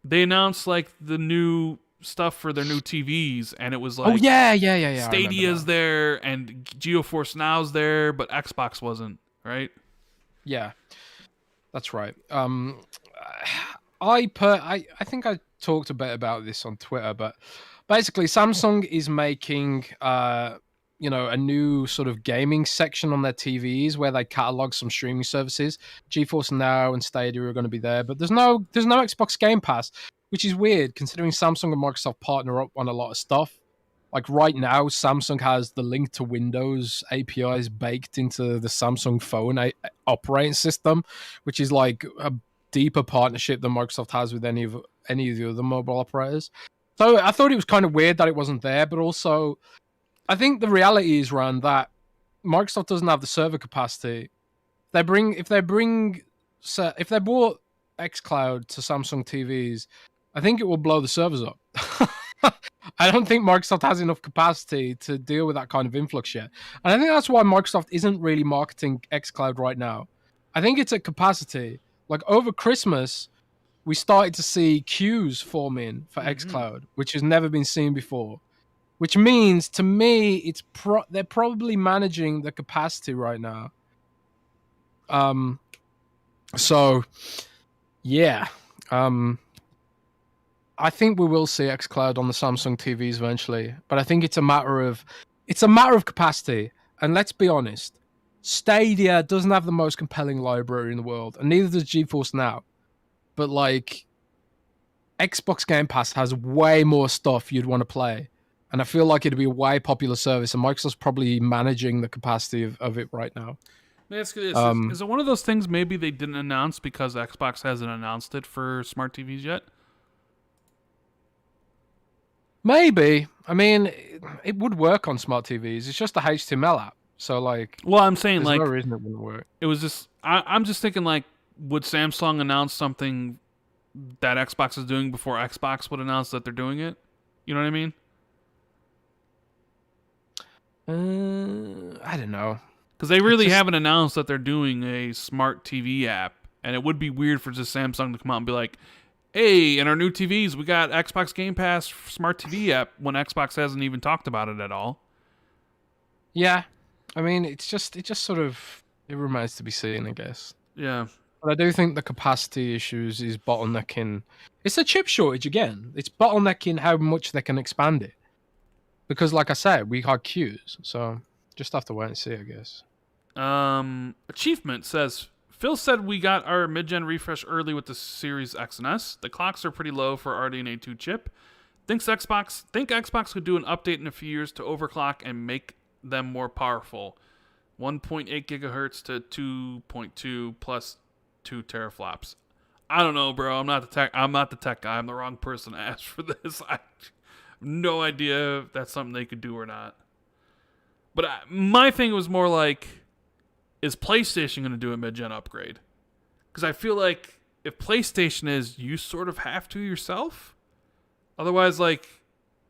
Speaker 1: they announced like the new stuff for their new TVs, and it was
Speaker 2: Oh
Speaker 1: like
Speaker 2: yeah. I remember
Speaker 1: Stadia's
Speaker 2: now.
Speaker 1: there and GeoForce Now's there, but Xbox wasn't, right?
Speaker 2: Yeah, that's right. I think I talked a bit about this on Twitter, but basically Samsung is making a new sort of gaming section on their TVs where they catalog some streaming services. GeForce Now and Stadia are going to be there, but there's no Xbox Game Pass, which is weird considering Samsung and Microsoft partner up on a lot of stuff. Like right now, Samsung has the link to Windows APIs baked into the Samsung phone operating system, which is like a deeper partnership than Microsoft has with any of the other mobile operators. So I thought it was kind of weird that it wasn't there, but also I think the reality is, Rand, that Microsoft doesn't have the server capacity. If they brought xCloud to Samsung TVs, I think it will blow the servers up. I don't think Microsoft has enough capacity to deal with that kind of influx yet. And I think that's why Microsoft isn't really marketing xCloud right now. I think it's at capacity. Like over Christmas, we started to see queues form in for xCloud, which has never been seen before. Which means, to me, they're probably managing the capacity right now. So, yeah. I think we will see xCloud on the Samsung TVs eventually, but I think it's a matter of capacity. And let's be honest, Stadia doesn't have the most compelling library in the world, and neither does GeForce Now. But like, Xbox Game Pass has way more stuff you'd want to play, and I feel like it'd be a way popular service, and Microsoft's probably managing the capacity of it right now.
Speaker 1: Let me ask you this: is it one of those things maybe they didn't announce because Xbox hasn't announced it for smart TVs yet?
Speaker 2: Maybe. I mean, it would work on smart TVs. It's just a HTML app. So, like,
Speaker 1: Well, I'm saying
Speaker 2: there's
Speaker 1: like
Speaker 2: no reason it wouldn't work.
Speaker 1: it was just. I'm just thinking like, would Samsung announce something that Xbox is doing before Xbox would announce that they're doing it? You know what I mean?
Speaker 2: I don't know.
Speaker 1: Because they really haven't announced that they're doing a smart TV app, and it would be weird for just Samsung to come out and be like, hey, in our new TVs, we got Xbox Game Pass Smart TV app when Xbox hasn't even talked about it at all.
Speaker 2: Yeah. I mean, it remains to be seen, I guess.
Speaker 1: Yeah.
Speaker 2: But I do think the capacity issues is bottlenecking. It's a chip shortage again. It's bottlenecking how much they can expand it. Because, like I said, we got queues, so just have to wait and see, I guess.
Speaker 1: Achievement says, Phil said we got our mid-gen refresh early with the Series X and S. The clocks are pretty low for RDNA 2 chip. Think Xbox could do an update in a few years to overclock and make them more powerful. 1.8 gigahertz to 2.2 plus 2 teraflops. I don't know, bro. I'm not the tech guy. I'm the wrong person to ask for this. I have no idea if that's something they could do or not. But my thing was more like, is PlayStation going to do a mid-gen upgrade? Because I feel like if PlayStation is, you sort of have to yourself. Otherwise, like,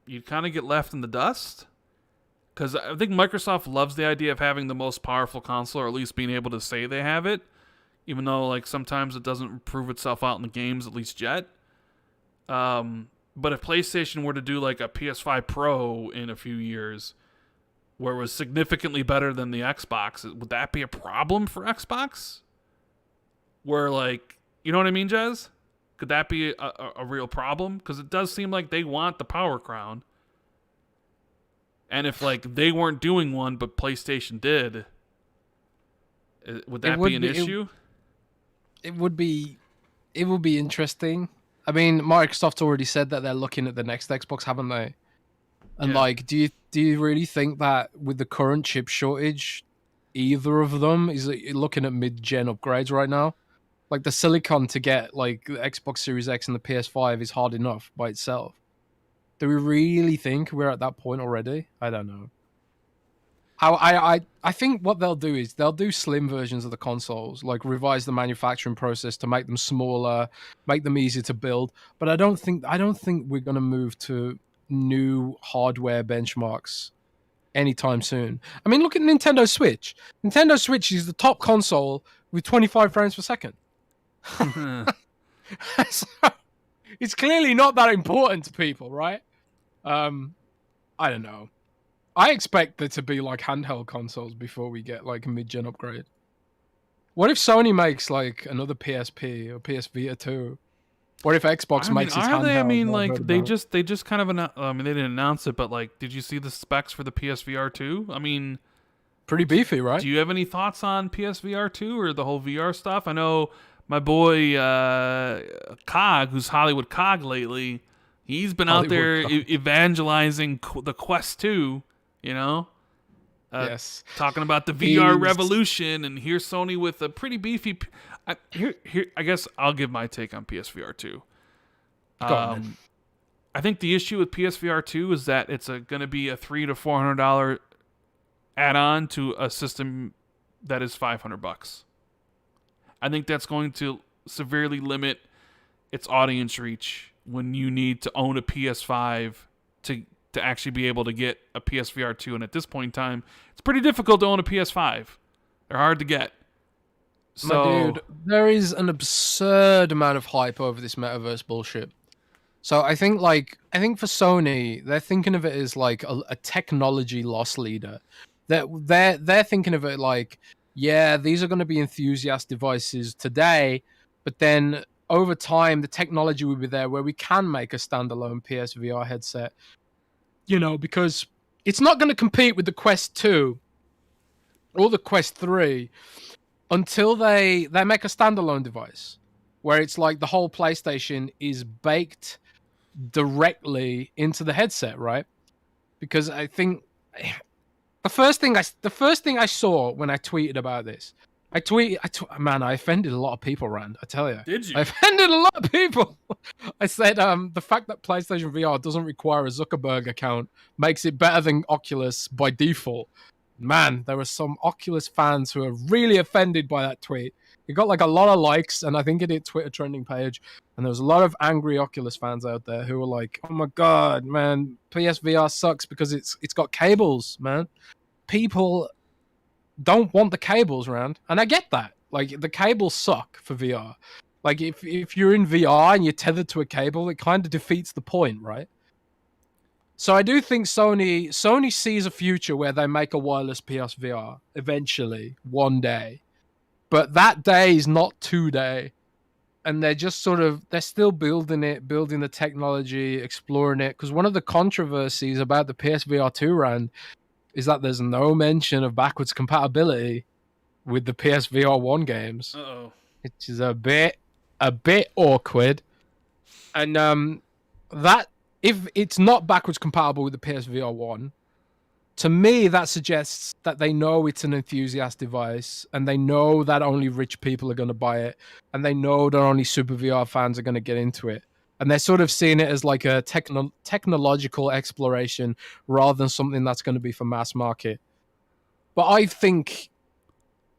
Speaker 1: you'd kind of get left in the dust. Because I think Microsoft loves the idea of having the most powerful console, or at least being able to say they have it. Even though, like, sometimes it doesn't prove itself out in the games, at least yet. But if PlayStation were to do, like, a PS5 Pro in a few years, where it was significantly better than the Xbox, would that be a problem for Xbox? Where, like, you know what I mean, Jez? Could that be a real problem? Because it does seem like they want the Power Crown. And if, like, they weren't doing one, but PlayStation did, would that be an issue?
Speaker 2: It would be interesting. I mean, Microsoft's already said that they're looking at the next Xbox, haven't they? And
Speaker 1: Yeah.
Speaker 2: like, do you really think that with the current chip shortage, either of them is looking at mid-gen upgrades right now? Like the silicon to get like the Xbox Series X and the PS5 is hard enough by itself. Do we really think we're at that point already? I don't know. How I think what they'll do is they'll do slim versions of the consoles, like revise the manufacturing process to make them smaller, make them easier to build. But I don't think we're gonna move to new hardware benchmarks anytime soon. I mean, look at Nintendo Switch. Nintendo Switch is the top console with 25 frames per second. So, it's clearly not that important to people, right? I don't know. I expect there to be like handheld consoles before we get like a mid-gen upgrade. What if Sony makes like another PSP or PS Vita 2? What if Xbox makes its handheld?
Speaker 1: I mean, like they just kind of I mean, they didn't announce it, but like, did you see the specs for the PSVR 2? I mean,
Speaker 2: pretty beefy, right?
Speaker 1: Do you have any thoughts on PSVR 2 or the whole VR stuff? I know my boy Cog, who's Hollywood Cog lately, he's been out there evangelizing the Quest 2. You know,
Speaker 2: yes,
Speaker 1: talking about the VR revolution, and here's Sony with a pretty beefy. Here, I guess I'll give my take on PSVR 2. I think the issue with PSVR 2 is that it's going to be a $300 to $400 add-on to a system that is $500. I think that's going to severely limit its audience reach when you need to own a PS5 to actually be able to get a PSVR 2. And at this point in time, it's pretty difficult to own a PS5. They're hard to get. So,
Speaker 2: my dude, there is an absurd amount of hype over this metaverse bullshit. So I think for Sony, they're thinking of it as like a technology loss leader. They're thinking of it like, yeah, these are going to be enthusiast devices today, but then over time, the technology will be there where we can make a standalone PSVR headset. You know, because it's not going to compete with the Quest 2 or the Quest 3 until they make a standalone device where it's like the whole PlayStation is baked directly into the headset, right? Because I think the first thing I saw when I tweeted about this, man, I offended a lot of people, Rand. I tell you.
Speaker 1: Did you?
Speaker 2: I offended a lot of people. I said the fact that PlayStation VR doesn't require a Zuckerberg account makes it better than Oculus by default. Man, there were some Oculus fans who were really offended by that tweet. It got like a lot of likes, and I think it hit Twitter trending page. And there was a lot of angry Oculus fans out there who were like, "Oh my god, man, PSVR sucks because it's got cables, man. People don't want the cables around," and I get that. Like, the cables suck for VR. Like, if you're in VR and you're tethered to a cable, it kind of defeats the point, right? So I do think Sony sees a future where they make a wireless PSVR eventually, one day. But that day is not today. And they're just they're still building the technology, exploring it. Because one of the controversies about the PSVR 2 Rand is that there's no mention of backwards compatibility with the PSVR 1 games.
Speaker 1: Uh-oh.
Speaker 2: Which is a bit awkward. And that, if it's not backwards compatible with the PSVR 1, to me that suggests that they know it's an enthusiast device, and they know that only rich people are going to buy it, and they know that only Super VR fans are going to get into it. And they're sort of seeing it as like a technological exploration rather than something that's going to be for mass market. But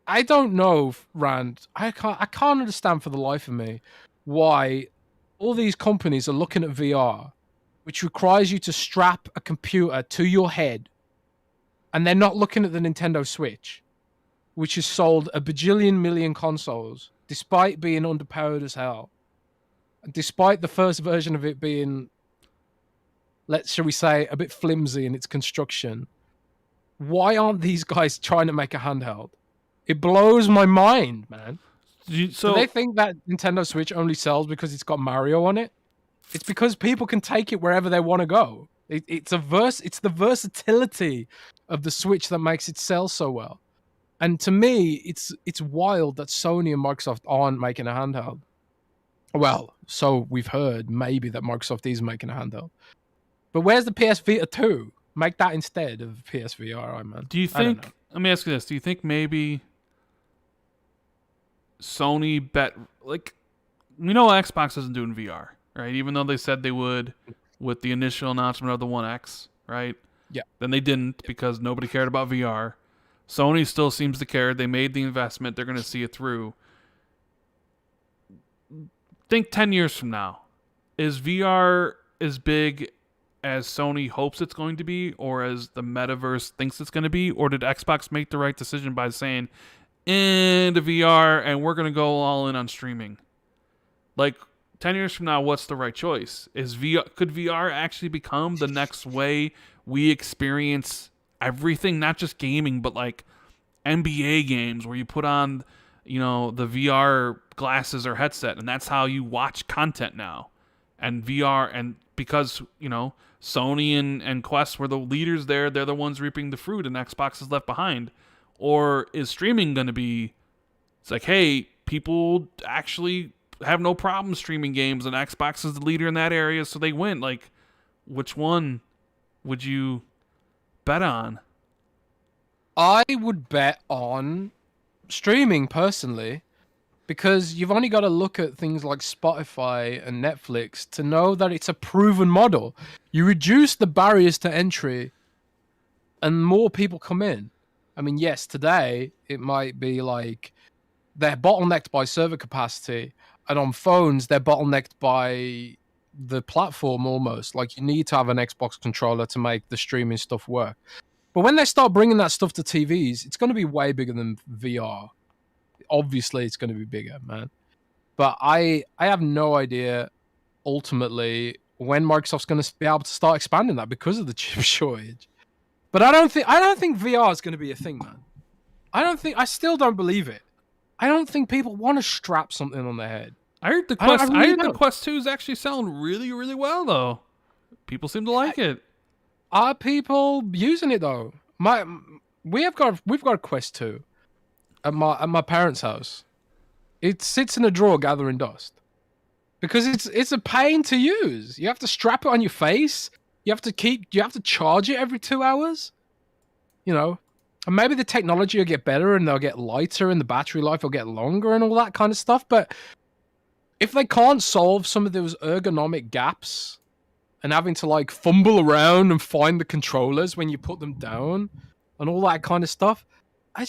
Speaker 2: I don't know, Rand. I can't understand for the life of me why all these companies are looking at VR, which requires you to strap a computer to your head, and they're not looking at the Nintendo Switch, which has sold a bajillion million consoles, despite being underpowered as hell. Despite the first version of it being, shall we say, a bit flimsy in its construction. Why aren't these guys trying to make a handheld? It blows my mind, man. Do they think that Nintendo Switch only sells because it's got Mario on it? It's because people can take it wherever they want to go. It's the versatility of the Switch that makes it sell so well. And to me, it's wild that Sony and Microsoft aren't making a handheld. Well, so we've heard maybe that Microsoft is making a handheld. But where's the PS Vita 2? Make that instead of PSVR, man.
Speaker 1: Do you think, let me ask you this, do you think maybe Sony like, we know Xbox isn't doing VR, right? Even though they said they would with the initial announcement of the One X, right?
Speaker 2: Yeah.
Speaker 1: Then they didn't because nobody cared about VR. Sony still seems to care. They made the investment. They're going to see it through. Think 10 years from now. Is VR as big as Sony hopes it's going to be, or as the metaverse thinks it's going to be? Or did Xbox make the right decision by saying, into VR, and we're going to go all in on streaming? Like, 10 years from now, what's the right choice? Could VR actually become the next way we experience everything, not just gaming, but like NBA games where you put on, the VR glasses or headset, and that's how you watch content now. And VR, and because, Sony and Quest were the leaders there, they're the ones reaping the fruit, and Xbox is left behind. Or is streaming going to be, it's like, hey, people actually have no problem streaming games, and Xbox is the leader in that area, so they win. Like, which one would you bet on?
Speaker 2: I would bet on streaming personally, because you've only got to look at things like Spotify and Netflix to know that it's a proven model. You reduce the barriers to entry and more people come in. I mean, yes, today it might be like they're bottlenecked by server capacity, and on phones they're bottlenecked by the platform almost. Like, you need to have an Xbox controller to make the streaming stuff work. But when they start bringing that stuff to TVs, it's going to be way bigger than VR. Obviously, it's going to be bigger, man. But I have no idea, ultimately, when Microsoft's going to be able to start expanding that because of the chip shortage. But I don't think VR is going to be a thing, man. I still don't believe it. I don't think people want to strap something on their head.
Speaker 1: I heard the Quest. I heard the Quest 2 is actually selling really, really well, though. People seem to like it.
Speaker 2: Are people using it though? We've got a Quest 2 at my parents' house. It sits in a drawer gathering dust because it's a pain to use. You have to strap it on your face. You have to charge it every 2 hours. And maybe the technology will get better and they'll get lighter and the battery life will get longer and all that kind of stuff. But if they can't solve some of those ergonomic gaps and having to like fumble around and find the controllers when you put them down and all that kind of stuff, I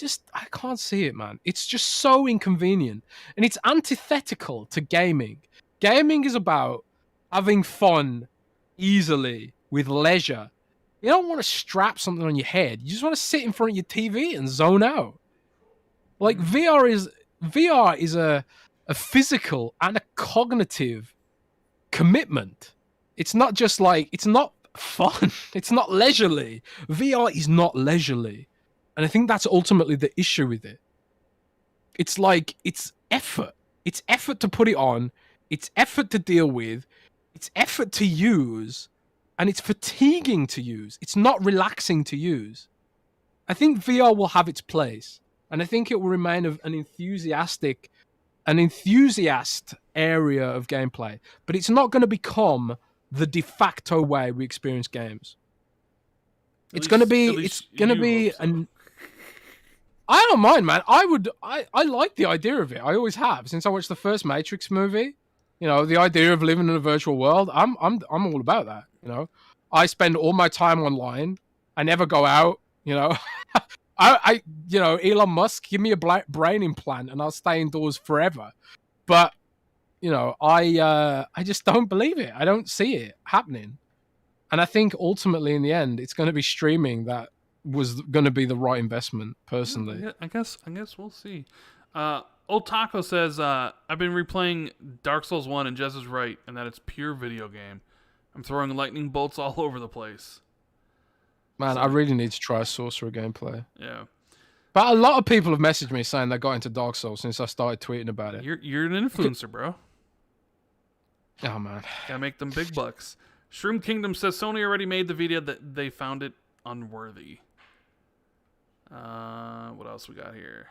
Speaker 2: can't see it, man. It's just so inconvenient. And it's antithetical to gaming. Gaming is about having fun easily with leisure. You don't want to strap something on your head. You just want to sit in front of your TV and zone out. Like, VR is a physical and a cognitive commitment. It's not just like, it's not fun. It's not leisurely. VR is not leisurely. And I think that's ultimately the issue with it. It's like, it's effort. It's effort to put it on. It's effort to deal with. It's effort to use. And it's fatiguing to use. It's not relaxing to use. I think VR will have its place. And I think it will remain an enthusiast area of gameplay. But it's not going to become the de facto way we experience games. It's going to be I don't mind, man. I like the idea of it. I always have since I watched the first Matrix movie. The idea of living in a virtual world. I'm all about that. I spend all my time online. I never go out. Elon Musk, give me a brain implant and I'll stay indoors forever. But I just don't believe it. I don't see it happening. And I think ultimately, in the end, it's going to be streaming that was going to be the right investment, personally.
Speaker 1: Yeah, I guess we'll see. Old Taco says, I've been replaying Dark Souls 1 and Jez is right, and that it's pure video game. I'm throwing lightning bolts all over the place.
Speaker 2: Man, I really need to try Sorcerer gameplay.
Speaker 1: Yeah.
Speaker 2: But a lot of people have messaged me saying they got into Dark Souls since I started tweeting about it.
Speaker 1: You're an influencer, bro.
Speaker 2: Oh, man.
Speaker 1: Gotta make them big bucks. Shroom Kingdom says Sony already made the video that they found it unworthy. What else we got here?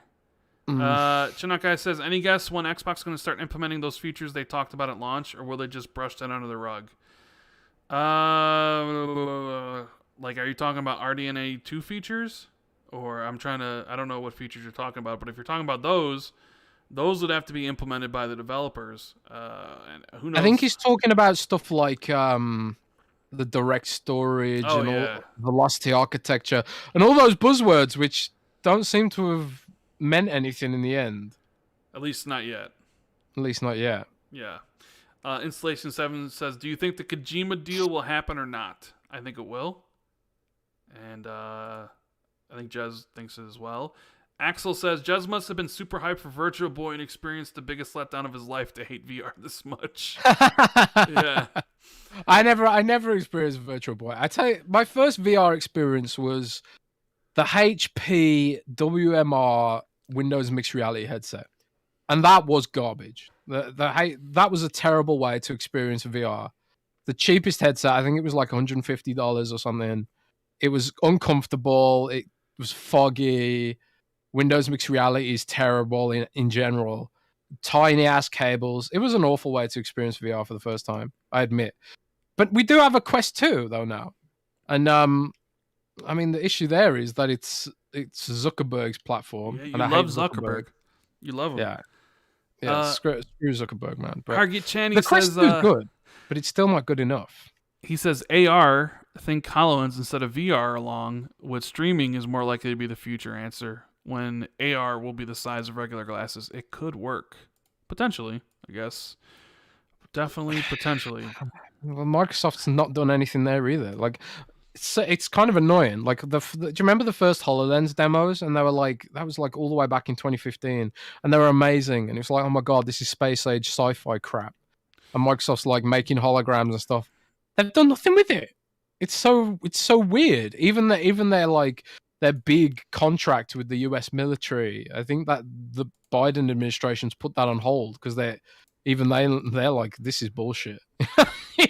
Speaker 1: Chinook Guy says, any guess when Xbox is going to start implementing those features they talked about at launch, or will they just brush that under the rug? Like, are you talking about RDNA 2 features? Or I don't know what features you're talking about, but if you're talking about those would have to be implemented by the developers. And who knows?
Speaker 2: I think he's talking about stuff like the direct storage
Speaker 1: Oh
Speaker 2: and
Speaker 1: yeah,
Speaker 2: all velocity architecture and all those buzzwords which don't seem to have meant anything in the end.
Speaker 1: at least not yet.
Speaker 2: At least not yet.
Speaker 1: Yeah. Installation 7 says, "Do you think the Kojima deal will happen or not?" I think it will, and I think Jez thinks it as well. Axel says Jez must have been super hyped for Virtual Boy and experienced the biggest letdown of his life to hate VR this much. Yeah.
Speaker 2: I never experienced Virtual Boy. I tell you, my first VR experience was the HP WMR Windows Mixed Reality headset, and that was garbage. That was a terrible way to experience VR. The cheapest headset, I think it was like $150 or something. It was uncomfortable. It was foggy. Windows Mixed Reality is terrible in general. Tiny ass cables. It was an awful way to experience VR for the first time, I admit. But we do have a Quest 2 though now. And I mean the issue there is that it's Zuckerberg's platform.
Speaker 1: Yeah, you
Speaker 2: and I
Speaker 1: love
Speaker 2: hate
Speaker 1: Zuckerberg. You love him.
Speaker 2: Yeah. Yeah, screw Zuckerberg, man. But
Speaker 1: Hargit Chan, he
Speaker 2: the Quest
Speaker 1: says
Speaker 2: 2 is good, but it's still not good enough.
Speaker 1: he says AR, think HoloLens instead of VR along with streaming is more likely to be the future answer when AR will be the size of regular glasses. It could work. Potentially, I guess. Definitely, potentially.
Speaker 2: Well, Microsoft's not done anything there either. Like, it's kind of annoying. Like, do you remember the first HoloLens demos? And they were like, that was like all the way back in 2015, and they were amazing. And it was like, oh my god, this is space age sci-fi crap. And Microsoft's like making holograms and stuff. They've done nothing with it. It's so weird. Even their big contract with the U.S. military. I think that the Biden administration's put that on hold because they're like, this is bullshit. you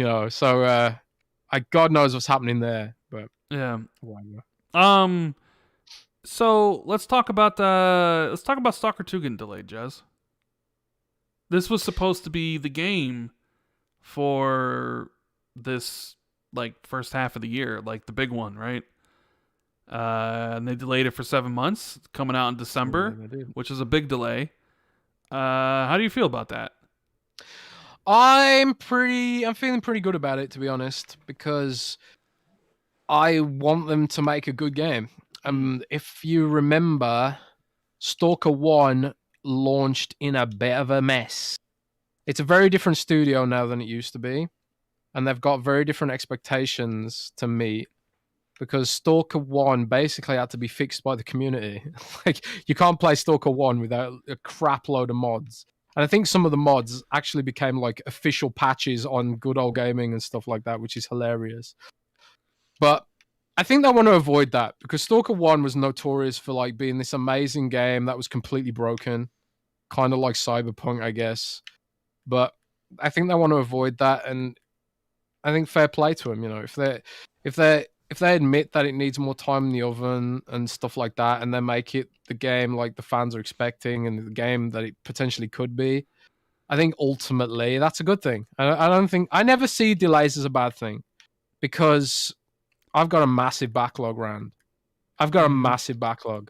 Speaker 2: know. So God knows what's happening there. But
Speaker 1: Yeah.
Speaker 2: whatever.
Speaker 1: So let's talk about Stalker 2 getting delayed, Jez. This was supposed to be the game for this like first half of the year, like the big one, right? And they delayed it for 7 months, coming out in December, which is a big delay. How do you feel about that?
Speaker 2: I'm feeling pretty good about it, to be honest, because I want them to make a good game. If you remember, Stalker 1 launched in a bit of a mess. It's a very different studio now than it used to be, and they've got very different expectations to meet because Stalker 1 basically had to be fixed by the community. Like, you can't play Stalker 1 without a crap load of mods. And I think some of the mods actually became like official patches on Good Old Gaming and stuff like that, which is hilarious. But I think they want to avoid that because Stalker 1 was notorious for like being this amazing game that was completely broken, kind of like Cyberpunk, I guess. But I think they want to avoid that, and I think fair play to them. You know, if they admit that it needs more time in the oven and stuff like that, and they make it the game like the fans are expecting and the game that it potentially could be, I think ultimately that's a good thing. I never see delays as a bad thing because I've got a massive backlog, Rand. I've got a massive backlog.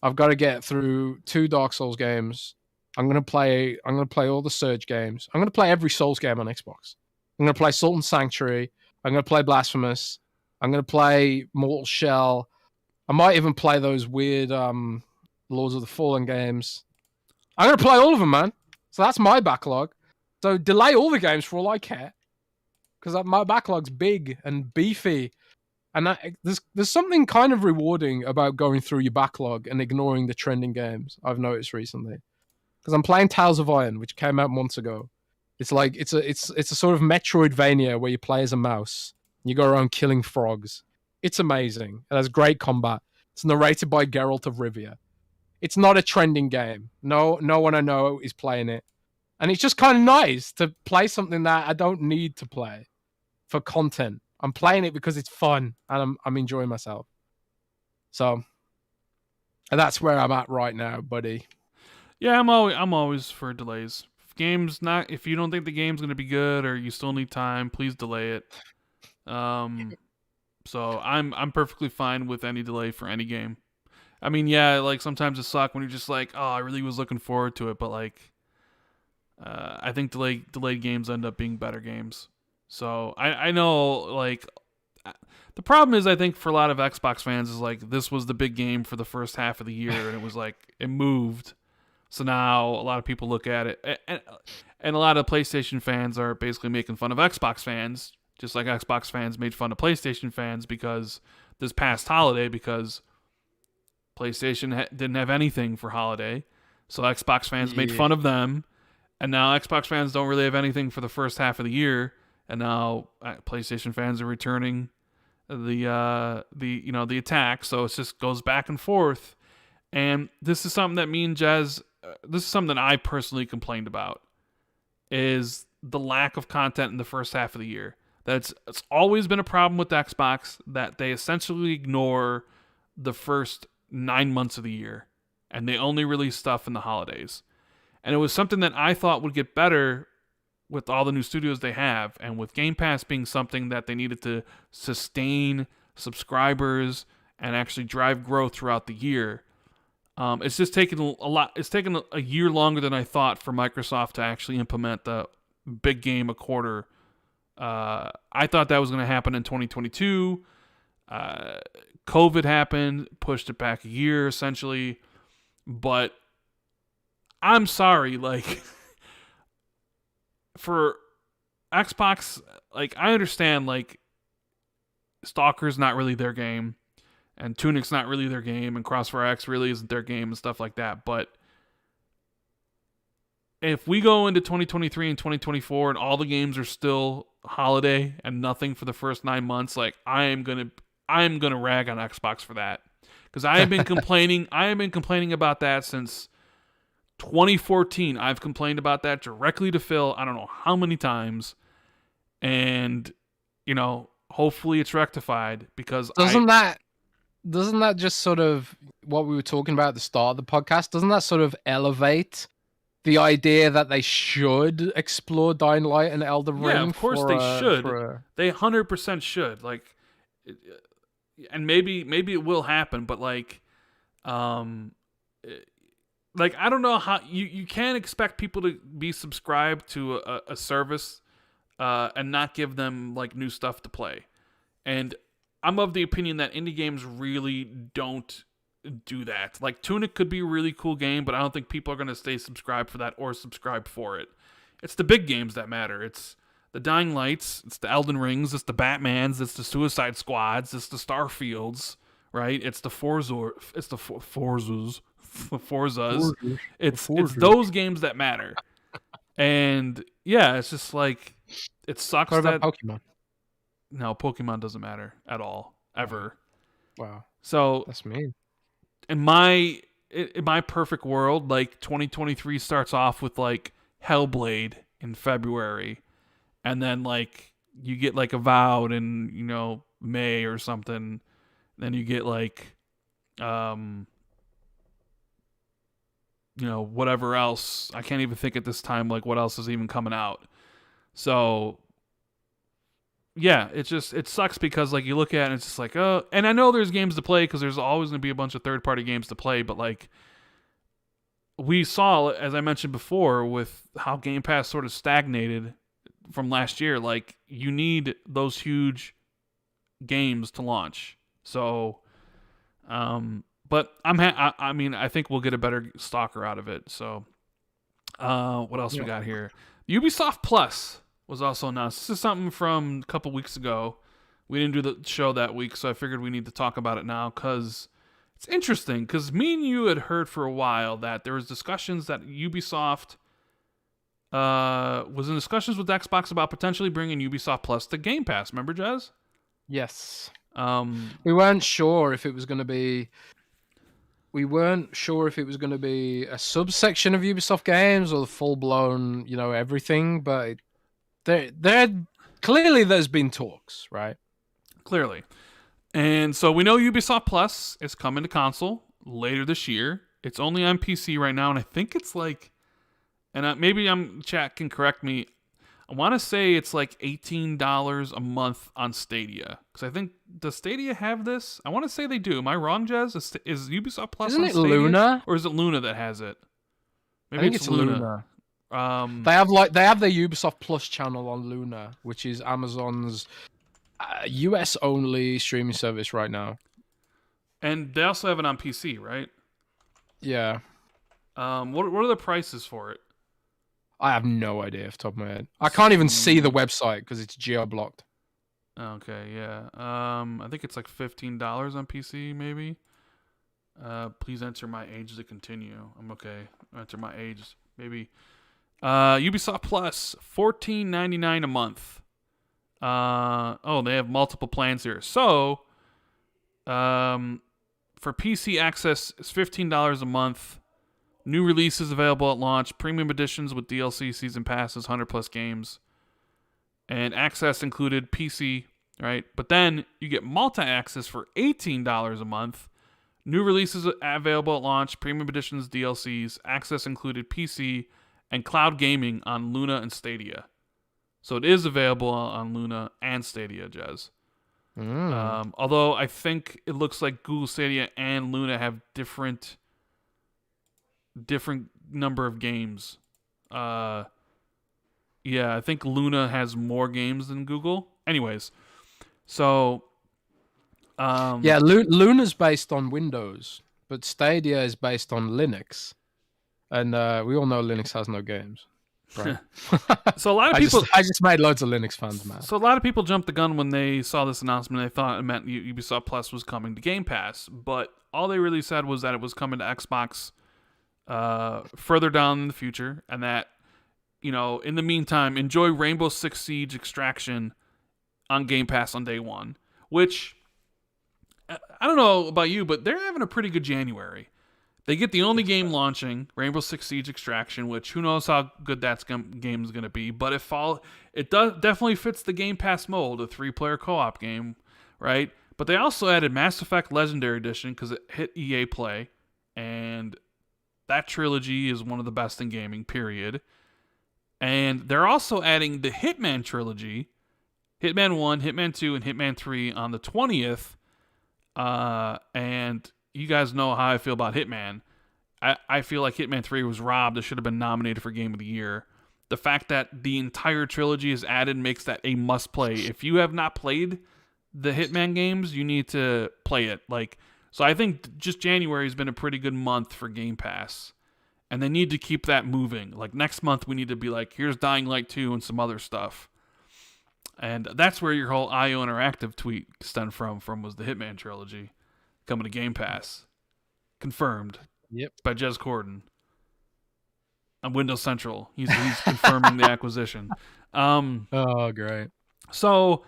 Speaker 2: I've got to get through 2 Dark Souls games. I'm gonna play all the Surge games. I'm gonna play every Souls game on Xbox. I'm gonna play Salt and Sanctuary. I'm gonna play Blasphemous. I'm gonna play Mortal Shell. I might even play those weird Lords of the Fallen games. I'm gonna play all of them, man. So that's my backlog. So delay all the games for all I care, because my backlog's big and beefy. And there's something kind of rewarding about going through your backlog and ignoring the trending games. I've noticed recently. Because I'm playing Tales of Iron, which came out months ago. It's like it's a sort of Metroidvania where you play as a mouse. You go around killing frogs. It's amazing. It has great combat. It's narrated by Geralt of Rivia. It's not a trending game. No one I know is playing it. And it's just kind of nice to play something that I don't need to play for content. I'm playing it because it's fun and I'm enjoying myself. So, and that's where I'm at right now, buddy.
Speaker 1: Yeah, I'm always for delays. If you don't think the game's gonna be good or you still need time, please delay it. So I'm perfectly fine with any delay for any game. I mean, yeah, like sometimes it sucks when you're just like, oh, I really was looking forward to it, but like, I think delayed games end up being better games. So I know, like, the problem is, I think for a lot of Xbox fans is like, this was the big game for the first half of the year, and it was like, it moved. So now a lot of people look at it, and a lot of PlayStation fans are basically making fun of Xbox fans, just like Xbox fans made fun of PlayStation fans because this past holiday, because PlayStation didn't have anything for holiday. So Xbox fans made fun of them, and now Xbox fans don't really have anything for the first half of the year, and now PlayStation fans are returning the attack. So it just goes back and forth. And this is something that me and Jez, this is something that I personally complained about, is the lack of content in the first half of the year. It's always been a problem with Xbox that they essentially ignore the first 9 months of the year, and they only release stuff in the holidays. And it was something that I thought would get better with all the new studios they have, and with Game Pass being something that they needed to sustain subscribers and actually drive growth throughout the year. It's just taken a lot. It's taken a year longer than I thought for Microsoft to actually implement the big game a quarter. I thought that was going to happen in 2022. COVID happened, pushed it back a year essentially. But I'm sorry, like, for Xbox, like, I understand, like, Stalker's not really their game, and Tunic's not really their game, and Crossfire X really isn't their game, and stuff like that. But if we go into 2023 and 2024 and all the games are still holiday and nothing for the first 9 months, like, I am gonna rag on Xbox for that, because I have been complaining. I have been complaining about that since 2014. I've complained about that directly to Phil, I don't know how many times, and hopefully it's rectified, because
Speaker 2: doesn't that just sort of what we were talking about at the start of the podcast? Doesn't that sort of elevate the idea that they should explore Dying Light and Elden Ring?
Speaker 1: Yeah, of course they should. They 100% should. Like, and maybe it will happen, but like I don't know how you can't expect people to be subscribed to a service and not give them like new stuff to play. And I'm of the opinion that indie games really don't do that. Like, Tunic could be a really cool game, but I don't think people are going to stay subscribed for that or subscribe for it. It's the big games that matter. It's the Dying Lights, it's the Elden Rings, it's the Batmans, it's the Suicide Squads, it's the Starfields, right? It's the Forzas. It's those games that matter. And yeah, it's just like, it sucks
Speaker 2: what
Speaker 1: that
Speaker 2: about Pokemon?
Speaker 1: No, Pokemon doesn't matter at all, ever.
Speaker 2: Wow.
Speaker 1: So
Speaker 2: That's mean.
Speaker 1: in my perfect world, like, 2023 starts off with like Hellblade in February, and then like you get like Avowed in May or something. Then you get like whatever else. I can't even think at this time like what else is even coming out. So yeah, it sucks, because like you look at it and it's just like, oh, and I know there's games to play, because there's always going to be a bunch of third-party games to play, but like we saw, as I mentioned before, with how Game Pass sort of stagnated from last year, like, you need those huge games to launch. So but I mean, I think we'll get a better Stalker out of it. So what else we got here? Ubisoft Plus was also announced. This is something from a couple weeks ago. We didn't do the show that week, so I figured we need to talk about it now, because it's interesting. Because me and you had heard for a while that there was discussions that Ubisoft was in discussions with Xbox about potentially bringing Ubisoft Plus to Game Pass. Remember, Jez?
Speaker 2: Yes. We weren't sure if it was going to be. We weren't sure if it was going to be a subsection of Ubisoft games or the full-blown, everything. But there clearly there's been talks, right?
Speaker 1: Clearly. And so we know Ubisoft Plus is coming to console later this year. It's only on PC right now, and I think it's like, and maybe chat can correct me, I want to say it's like $18 a month on Stadia. Because I think, does Stadia have this? I want to say they do. Am I wrong, Jez? Is Ubisoft Plus
Speaker 2: Isn't
Speaker 1: on
Speaker 2: it
Speaker 1: Stadia?
Speaker 2: Luna?
Speaker 1: Or is it Luna that has it?
Speaker 2: Maybe I think it's Luna. They have their Ubisoft Plus channel on Luna, which is Amazon's US only streaming service right now.
Speaker 1: And they also have it on PC, right?
Speaker 2: Yeah.
Speaker 1: What are the prices for it?
Speaker 2: I have no idea off the top of my head. I can't even see the website because it's geo-blocked.
Speaker 1: Okay, yeah. I think it's like $15 on PC, maybe. Please enter my age to continue. I'm okay. Enter my age, maybe. Ubisoft Plus, $14.99 a month. They have multiple plans here. So, for PC access, it's $15 a month. New releases available at launch. Premium editions with DLC, season passes, 100 plus games. And access included PC, right? But then you get multi-access for $18 a month. New releases available at launch. Premium editions, DLCs. Access included PC and cloud gaming on Luna and Stadia. So it is available on Luna and Stadia, Jez. Although I think it looks like Google Stadia and Luna have different number of games. Yeah, I think Luna has more games than Google. Anyways, so
Speaker 2: yeah, Luna's based on Windows, but Stadia is based on Linux, and we all know Linux has no games. Right.
Speaker 1: So a lot of people,
Speaker 2: I just made loads of Linux fans mad.
Speaker 1: So a lot of people jumped the gun when they saw this announcement. They thought it meant Ubisoft Plus was coming to Game Pass, but all they really said was that it was coming to Xbox further down in the future, and that, in the meantime, enjoy Rainbow Six Siege Extraction on Game Pass on day one. Which, I don't know about you, but they're having a pretty good January. They get the only game launching, Rainbow Six Siege Extraction, which who knows how good that game is going to be. But it definitely fits the Game Pass mold, a 3-player co-op game, right? But they also added Mass Effect Legendary Edition because it hit EA Play, and that trilogy is one of the best in gaming, period. And they're also adding the Hitman trilogy, Hitman 1, Hitman 2, and Hitman 3 on the 20th. And you guys know how I feel about Hitman. I feel like Hitman 3 was robbed. It should have been nominated for Game of the Year. The fact that the entire trilogy is added makes that a must-play. If you have not played the Hitman games, you need to play it. So I think just January has been a pretty good month for Game Pass. And they need to keep that moving. Next month, we need to be here's Dying Light 2 and some other stuff. And that's where your whole IO Interactive tweet stemmed from was the Hitman trilogy coming to Game Pass. Confirmed.
Speaker 2: Yep.
Speaker 1: By Jez Corden. On Windows Central. He's confirming the acquisition.
Speaker 2: Oh, great.
Speaker 1: So,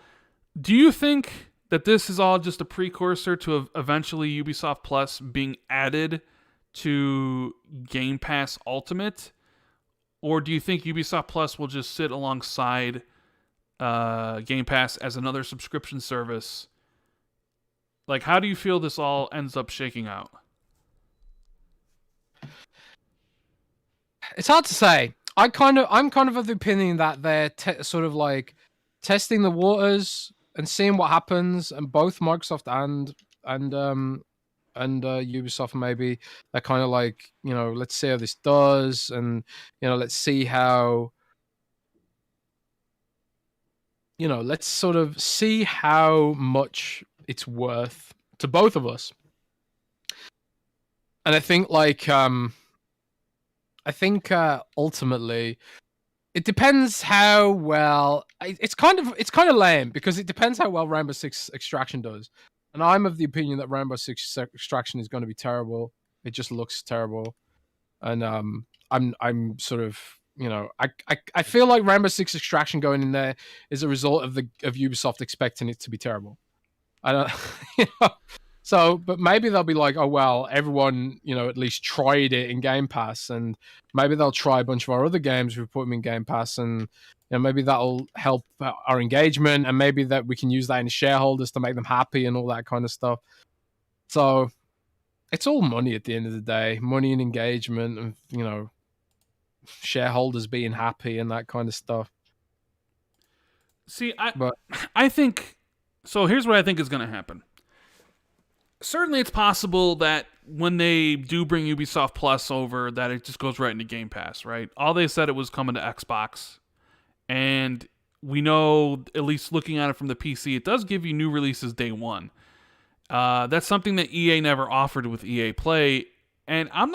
Speaker 1: do you think that this is all just a precursor to eventually Ubisoft Plus being added to Game Pass Ultimate? Or do you think Ubisoft Plus will just sit alongside Game Pass as another subscription service? How do you feel this all ends up shaking out?
Speaker 2: It's hard to say. I'm kind of the opinion that they're sort of testing the waters and seeing what happens, and both Microsoft and Ubisoft maybe they're kind of let's see how this does, and let's see how let's sort of see how much it's worth to both of us. And I think ultimately it depends how well it's kind of lame, because it depends how well Rainbow Six Extraction does. And I'm of the opinion that Rainbow Six Extraction is going to be terrible. It just looks terrible. And I'm sort of, I feel like Rainbow Six Extraction going in there is a result of Ubisoft expecting it to be terrible. I don't, So, but maybe they'll be like, oh, well, everyone, at least tried it in Game Pass, and maybe they'll try a bunch of our other games. We put them in Game Pass, and maybe that'll help our engagement, and maybe that we can use that in shareholders to make them happy and all that kind of stuff. So it's all money at the end of the day, money and engagement, and, shareholders being happy and that kind of stuff.
Speaker 1: See, I think, so here's what I think is going to happen. certainly it's possible that when they do bring Ubisoft Plus over, that it just goes right into Game Pass, right? All they said it was coming to Xbox, and we know, at least looking at it from the PC, it does give you new releases day one. That's something that EA never offered with EA Play, and I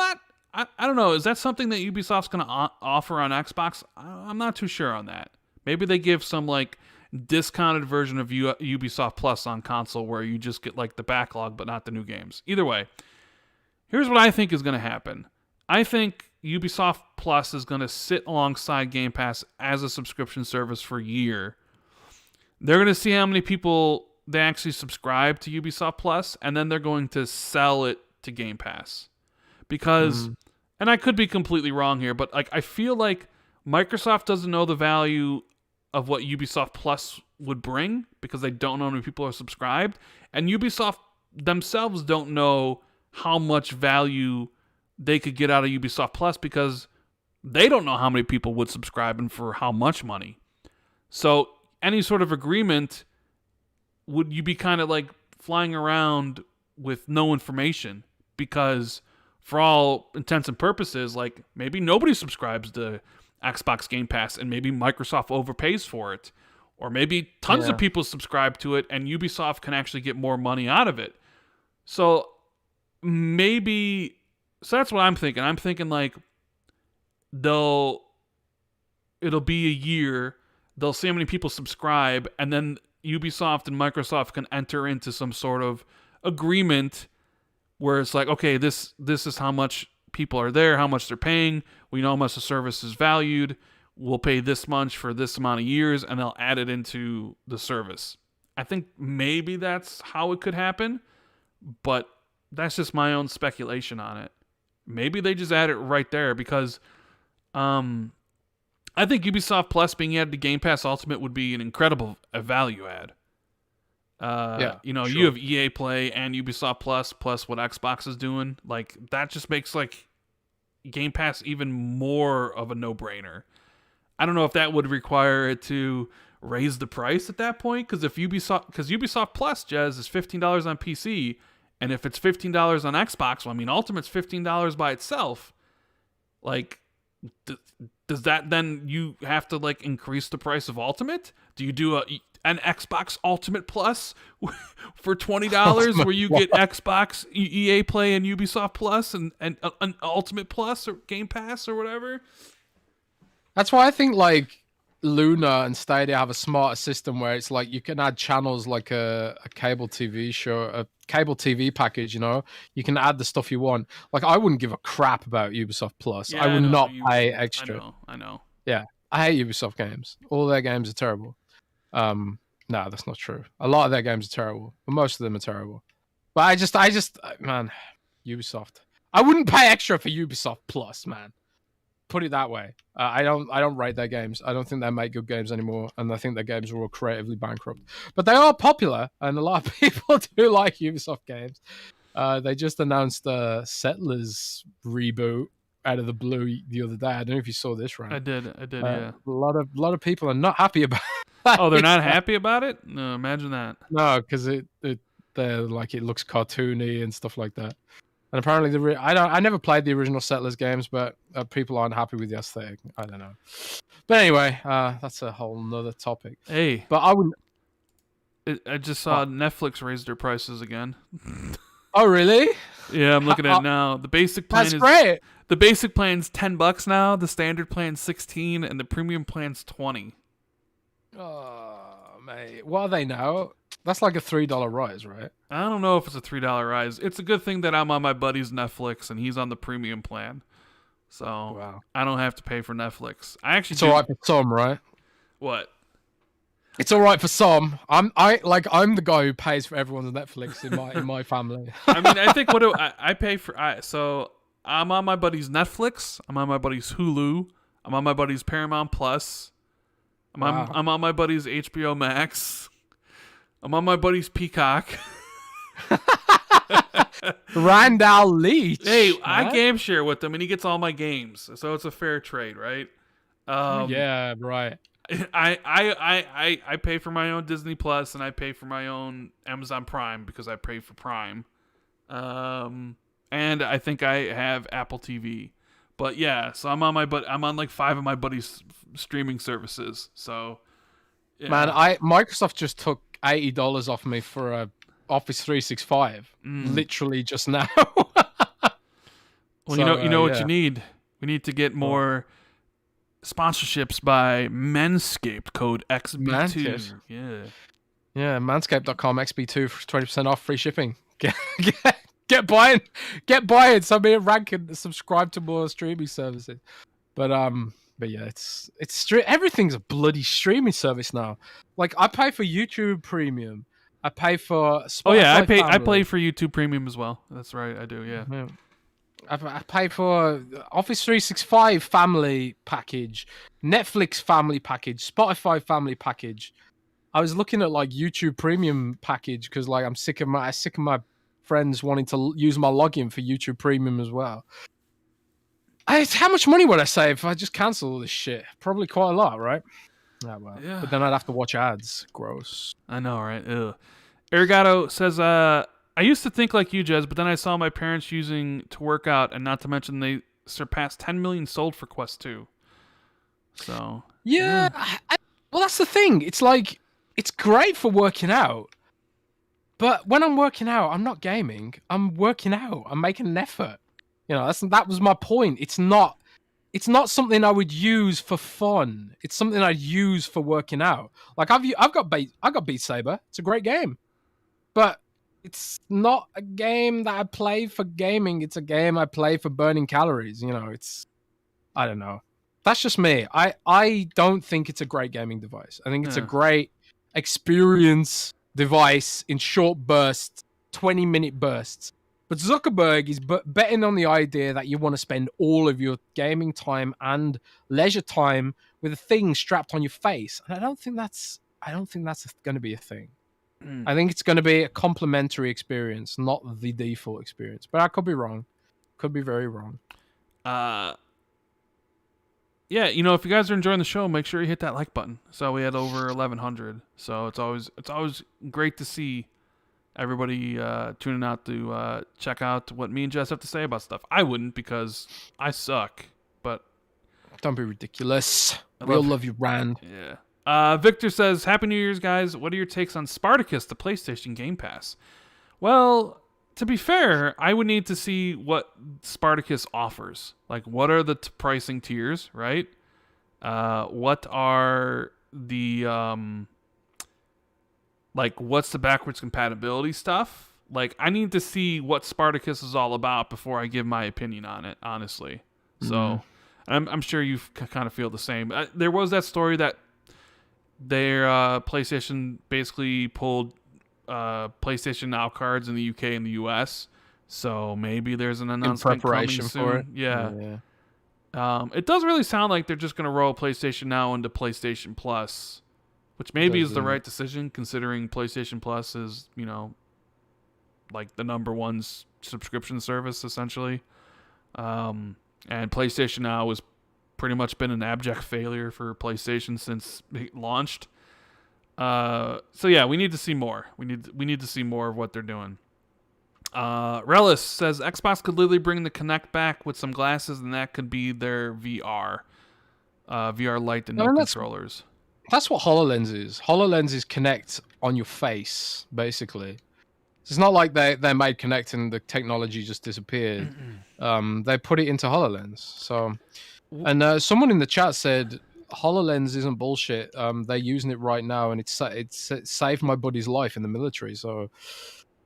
Speaker 1: don't know, is that something that Ubisoft's going to offer on Xbox? I'm not too sure on that. Maybe they give some like discounted version of Ubisoft Plus on console where you just get like the backlog but not the new games. Either way, here's what I think is going to happen. I think Ubisoft Plus is going to sit alongside Game Pass as a subscription service for a year. They're going to see how many people they actually subscribe to Ubisoft Plus, and then they're going to sell it to Game Pass. Because, and I could be completely wrong here, but like I feel like Microsoft doesn't know the value of what Ubisoft Plus would bring because they don't know how many people are subscribed, and Ubisoft themselves don't know how much value they could get out of Ubisoft Plus because they don't know how many people would subscribe and for how much money. So any sort of agreement, would you be kind of like flying around with no information? Because for all intents and purposes, like maybe nobody subscribes to Xbox Game Pass and maybe Microsoft overpays for it. Or maybe tons of people subscribe to it and Ubisoft can actually get more money out of it. So maybe, so that's what I'm thinking. I'm thinking like it'll be a year, they'll see how many people subscribe, and then Ubisoft and Microsoft can enter into some sort of agreement where it's like, okay, this is how much people are there, how much they're paying. We know how much the service is valued. We'll pay this much for this amount of years, and they'll add it into the service. I think maybe that's how it could happen, but that's just my own speculation on it. Maybe they just add it right there because I think Ubisoft Plus being added to Game Pass Ultimate would be an incredible value add. You have EA Play and Ubisoft Plus what Xbox is doing. Like, that just makes like Game Pass even more of a no-brainer. I don't know if that would require it to raise the price at that point, because Ubisoft Plus, Jez, is $15 on PC, and if it's $15 on Xbox, well, I mean, Ultimate's $15 by itself. Like, does that then you have to like increase the price of Ultimate? Do you do an Xbox Ultimate Plus for $20 where you get Xbox, EA Play, and Ubisoft Plus and an Ultimate Plus or Game Pass or whatever?
Speaker 2: That's why I think like Luna and Stadia have a smarter system where it's like you can add channels like a cable TV show, a cable TV package, you know? You can add the stuff you want. Like, I wouldn't give a crap about Ubisoft Plus.
Speaker 1: Yeah,
Speaker 2: I would not pay extra.
Speaker 1: I know.
Speaker 2: Yeah, I hate Ubisoft games. All their games are terrible. No, that's not true. A lot of their games are terrible, but most of them are terrible. But I just, man, Ubisoft. I wouldn't pay extra for Ubisoft Plus, man. Put it that way. I don't rate their games. I don't think they make good games anymore, and I think their games are all creatively bankrupt. But they are popular, and a lot of people do like Ubisoft games. They just announced a Settlers reboot out of the blue the other day. I don't know if you saw this, Rand.
Speaker 1: I did. Yeah.
Speaker 2: A lot of people are not happy about that.
Speaker 1: Oh, they're not happy about it? No, imagine that.
Speaker 2: No, because they're like, it looks cartoony and stuff like that. And apparently, I never played the original Settlers games, but people aren't happy with the aesthetic. I don't know. But anyway, that's a whole nother topic.
Speaker 1: Hey,
Speaker 2: but I wouldn't.
Speaker 1: I just saw Netflix raise their prices again.
Speaker 2: Oh, really?
Speaker 1: Yeah, I'm looking at it now. The basic plan
Speaker 2: That's great.
Speaker 1: The basic plan's $10 now. The standard plan's $16, and the premium plan's $20.
Speaker 2: Oh, mate, what are they now? That's like a $3 rise, right?
Speaker 1: I don't know if it's a $3 rise. It's a good thing that I'm on my buddy's Netflix and he's on the premium plan, so
Speaker 2: wow.
Speaker 1: I don't have to pay for Netflix.
Speaker 2: It's all right for some, right?
Speaker 1: What?
Speaker 2: It's all right for some. I'm the guy who pays for everyone's Netflix in my family.
Speaker 1: I mean, I think I pay for. So I'm on my buddy's Netflix. I'm on my buddy's Hulu. I'm on my buddy's Paramount Plus. I'm on my buddy's HBO Max. I'm on my buddy's Peacock.
Speaker 2: Randall Leach.
Speaker 1: Hey, what? I game share with him, and he gets all my games, so it's a fair trade, right?
Speaker 2: Yeah, right.
Speaker 1: I pay for my own Disney Plus, and I pay for my own Amazon Prime because I pay for Prime. And I think I have Apple TV. But yeah, so I'm on like 5 of my buddies' streaming services. So yeah.
Speaker 2: Man, Microsoft just took $80 off me for a Office 365 literally just now.
Speaker 1: Well,
Speaker 2: So,
Speaker 1: you know what
Speaker 2: yeah.
Speaker 1: you need. We need to get more sponsorships by Manscaped, code XB2.
Speaker 2: Manscaped.
Speaker 1: Yeah.
Speaker 2: Yeah, manscaped.com XB2 for 20% off, free shipping. Get buying. Get buying. So me and Rank can subscribe to more streaming services. But yeah, it's everything's a bloody streaming service now. Like I pay for YouTube Premium. I pay for Spotify.
Speaker 1: Oh yeah, I
Speaker 2: Family.
Speaker 1: pay for YouTube Premium as well. That's right, I do. Yeah.
Speaker 2: I pay for Office 365 family package, Netflix family package, Spotify family package. I was looking at like YouTube Premium package because like I'm sick of my friends wanting to use my login for YouTube Premium as well. How much money would I save if I just cancel all this shit? Probably quite a lot, right? Oh, well.
Speaker 1: Yeah.
Speaker 2: But then I'd have to watch ads. Gross.
Speaker 1: I know, right? Ugh. Arigato says, I used to think like you, Jez, but then I saw my parents using to work out, and not to mention they surpassed 10 million sold for Quest 2. So
Speaker 2: yeah. Well, that's the thing. It's like it's great for working out, but when I'm working out, I'm not gaming. I'm working out. I'm making an effort. You know, that was my point. It's not something I would use for fun. It's something I'd use for working out. Like I got Beat Saber. It's a great game, but it's not a game that I play for gaming. It's a game I play for burning calories. You know, I don't know. That's just me. I don't think it's a great gaming device. I think it's a great experience device in short bursts, 20-minute bursts. But Zuckerberg is betting on the idea that you want to spend all of your gaming time and leisure time with a thing strapped on your face. And I don't think that's going to be a thing. I think it's going to be a complementary experience, not the default experience. But I could be wrong. Could be very wrong.
Speaker 1: Yeah, you know, if you guys are enjoying the show, make sure you hit that like button. So we had over 1,100. So it's always great to see everybody tuning out to check out what me and Jess have to say about stuff. I wouldn't because I suck, but
Speaker 2: don't be ridiculous. We all love you, Rand.
Speaker 1: Yeah. Victor says, Happy New Year's, guys. What are your takes on Spartacus, the PlayStation Game Pass? Well, to be fair, I would need to see what Spartacus offers. Like, what are the pricing tiers, right? What are the what's the backwards compatibility stuff? Like, I need to see what Spartacus is all about before I give my opinion on it, honestly. So, I'm sure you kind of feel the same. There was that story that their PlayStation basically pulled PlayStation Now cards in the UK and the US. So maybe there's an announcement coming soon.
Speaker 2: For it.
Speaker 1: Yeah. It does really sound like they're just going to roll PlayStation Now into PlayStation Plus, which maybe is the right decision considering PlayStation Plus is, you know, like the #1 subscription service essentially. And PlayStation Now has pretty much been an abject failure for PlayStation since it launched. So yeah, we need to see more. We need to see more of what they're doing. Relis says Xbox could literally bring the Kinect back with some glasses, and that could be their VR Lite and no controllers.
Speaker 2: That's what HoloLens is. HoloLens is Kinect on your face, basically. It's not like they made Kinect and the technology just disappeared. They put it into HoloLens. So, and someone in the chat said HoloLens isn't bullshit. They're using it right now, and it's saved my buddy's life in the military. So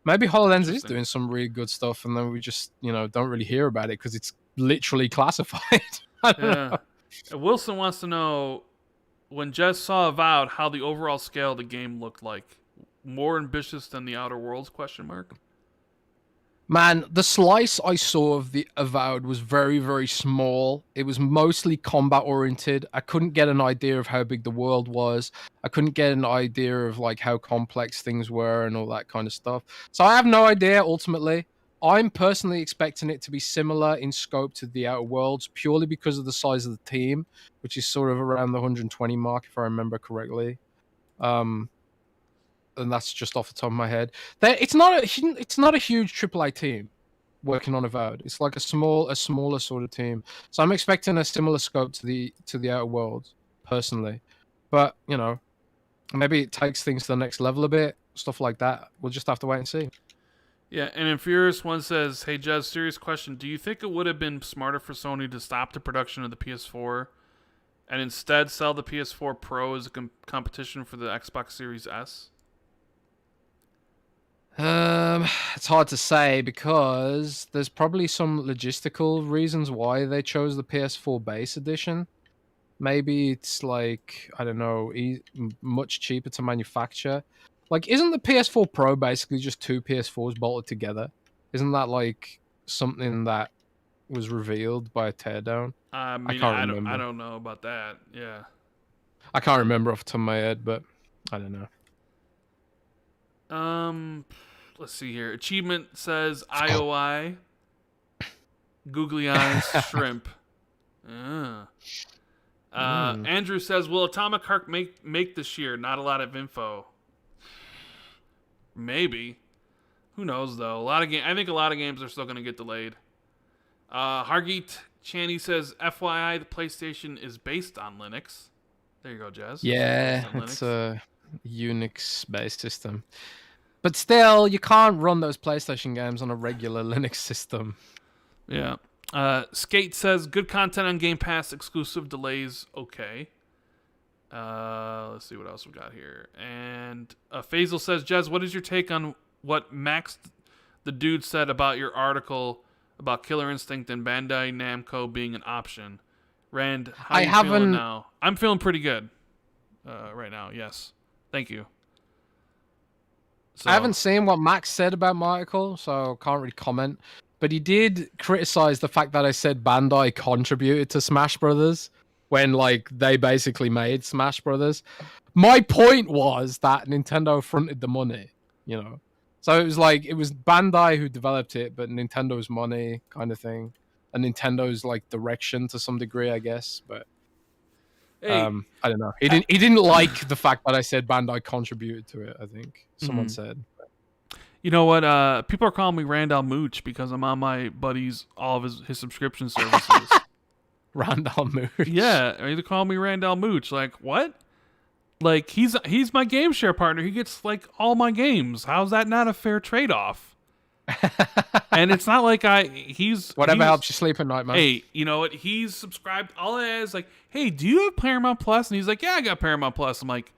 Speaker 2: maybe HoloLens is doing some really good stuff, and then we just don't really hear about it because it's literally classified. I don't know.
Speaker 1: Wilson wants to know, when Jez saw Avowed, how the overall scale of the game looked like. More ambitious than the Outer Worlds? ?
Speaker 2: Man, the slice I saw of the Avowed was very, very small. It was mostly combat oriented. I couldn't get an idea of how big the world was. I couldn't get an idea of like how complex things were and all that kind of stuff. So I have no idea ultimately. I'm personally expecting it to be similar in scope to the Outer Worlds purely because of the size of the team, which is sort of around the 120 mark if I remember correctly. and that's just off the top of my head. It's not a huge AAA team working on Avowed. It's like a smaller sort of team. So I'm expecting a similar scope to the Outer Worlds, personally. But maybe it takes things to the next level a bit, stuff like that. We'll just have to wait and see.
Speaker 1: Yeah, and Infurious One says, "Hey Jez, serious question. Do you think it would have been smarter for Sony to stop the production of the PS4 and instead sell the PS4 Pro as a competition for the Xbox Series S?"
Speaker 2: It's hard to say because there's probably some logistical reasons why they chose the PS4 base edition. Maybe it's like, I don't know, much cheaper to manufacture. Like, isn't the PS4 Pro basically just two PS4s bolted together? Isn't that like something that was revealed by a teardown?
Speaker 1: I mean,
Speaker 2: can't remember.
Speaker 1: I don't know about that. Yeah.
Speaker 2: I can't remember off the top of my head, but I don't know.
Speaker 1: Let's see here. Achievement says IOI, googly eyes, shrimp. Andrew says, "Will Atomic Heart make this year? Not a lot of info. Maybe. Who knows though? I think a lot of games are still going to get delayed." Hargeet Channy says, "FYI, the PlayStation is based on Linux." There you go, Jez.
Speaker 2: Yeah, it's a Unix-based system. But still, you can't run those PlayStation games on a regular Linux system.
Speaker 1: Yeah. Skate says, "Good content on Game Pass, exclusive delays, okay." Let's see what else we got here. And Faisal says, "Jez, what is your take on what Max the Dude said about your article about Killer Instinct and Bandai Namco being an option?" Rand, how are you feeling now? I'm feeling pretty good right now, yes. Thank you. So,
Speaker 2: I haven't seen what Max said about my article, so can't really comment. But he did criticize the fact that I said Bandai contributed to Smash Brothers when, like, they basically made Smash Brothers. My point was that Nintendo fronted the money, So it was like, it was Bandai who developed it, but Nintendo's money kind of thing. And Nintendo's, like, direction to some degree, I guess. But
Speaker 1: hey,
Speaker 2: I don't know. He didn't like the fact that I said Bandai contributed to it, I think. Someone said.
Speaker 1: You know what? People are calling me Randall Mooch because I'm on my buddy's all of his subscription services.
Speaker 2: Randall Mooch.
Speaker 1: Yeah, or either call me Randall Mooch. Like what? Like he's my game share partner. He gets like all my games. How's that not a fair trade off? And it's not like
Speaker 2: whatever helps you sleep at night, man.
Speaker 1: Hey, you know what? He's subscribed. All it is like, hey, do you have Paramount Plus? And he's like, yeah, I got Paramount Plus. I'm like,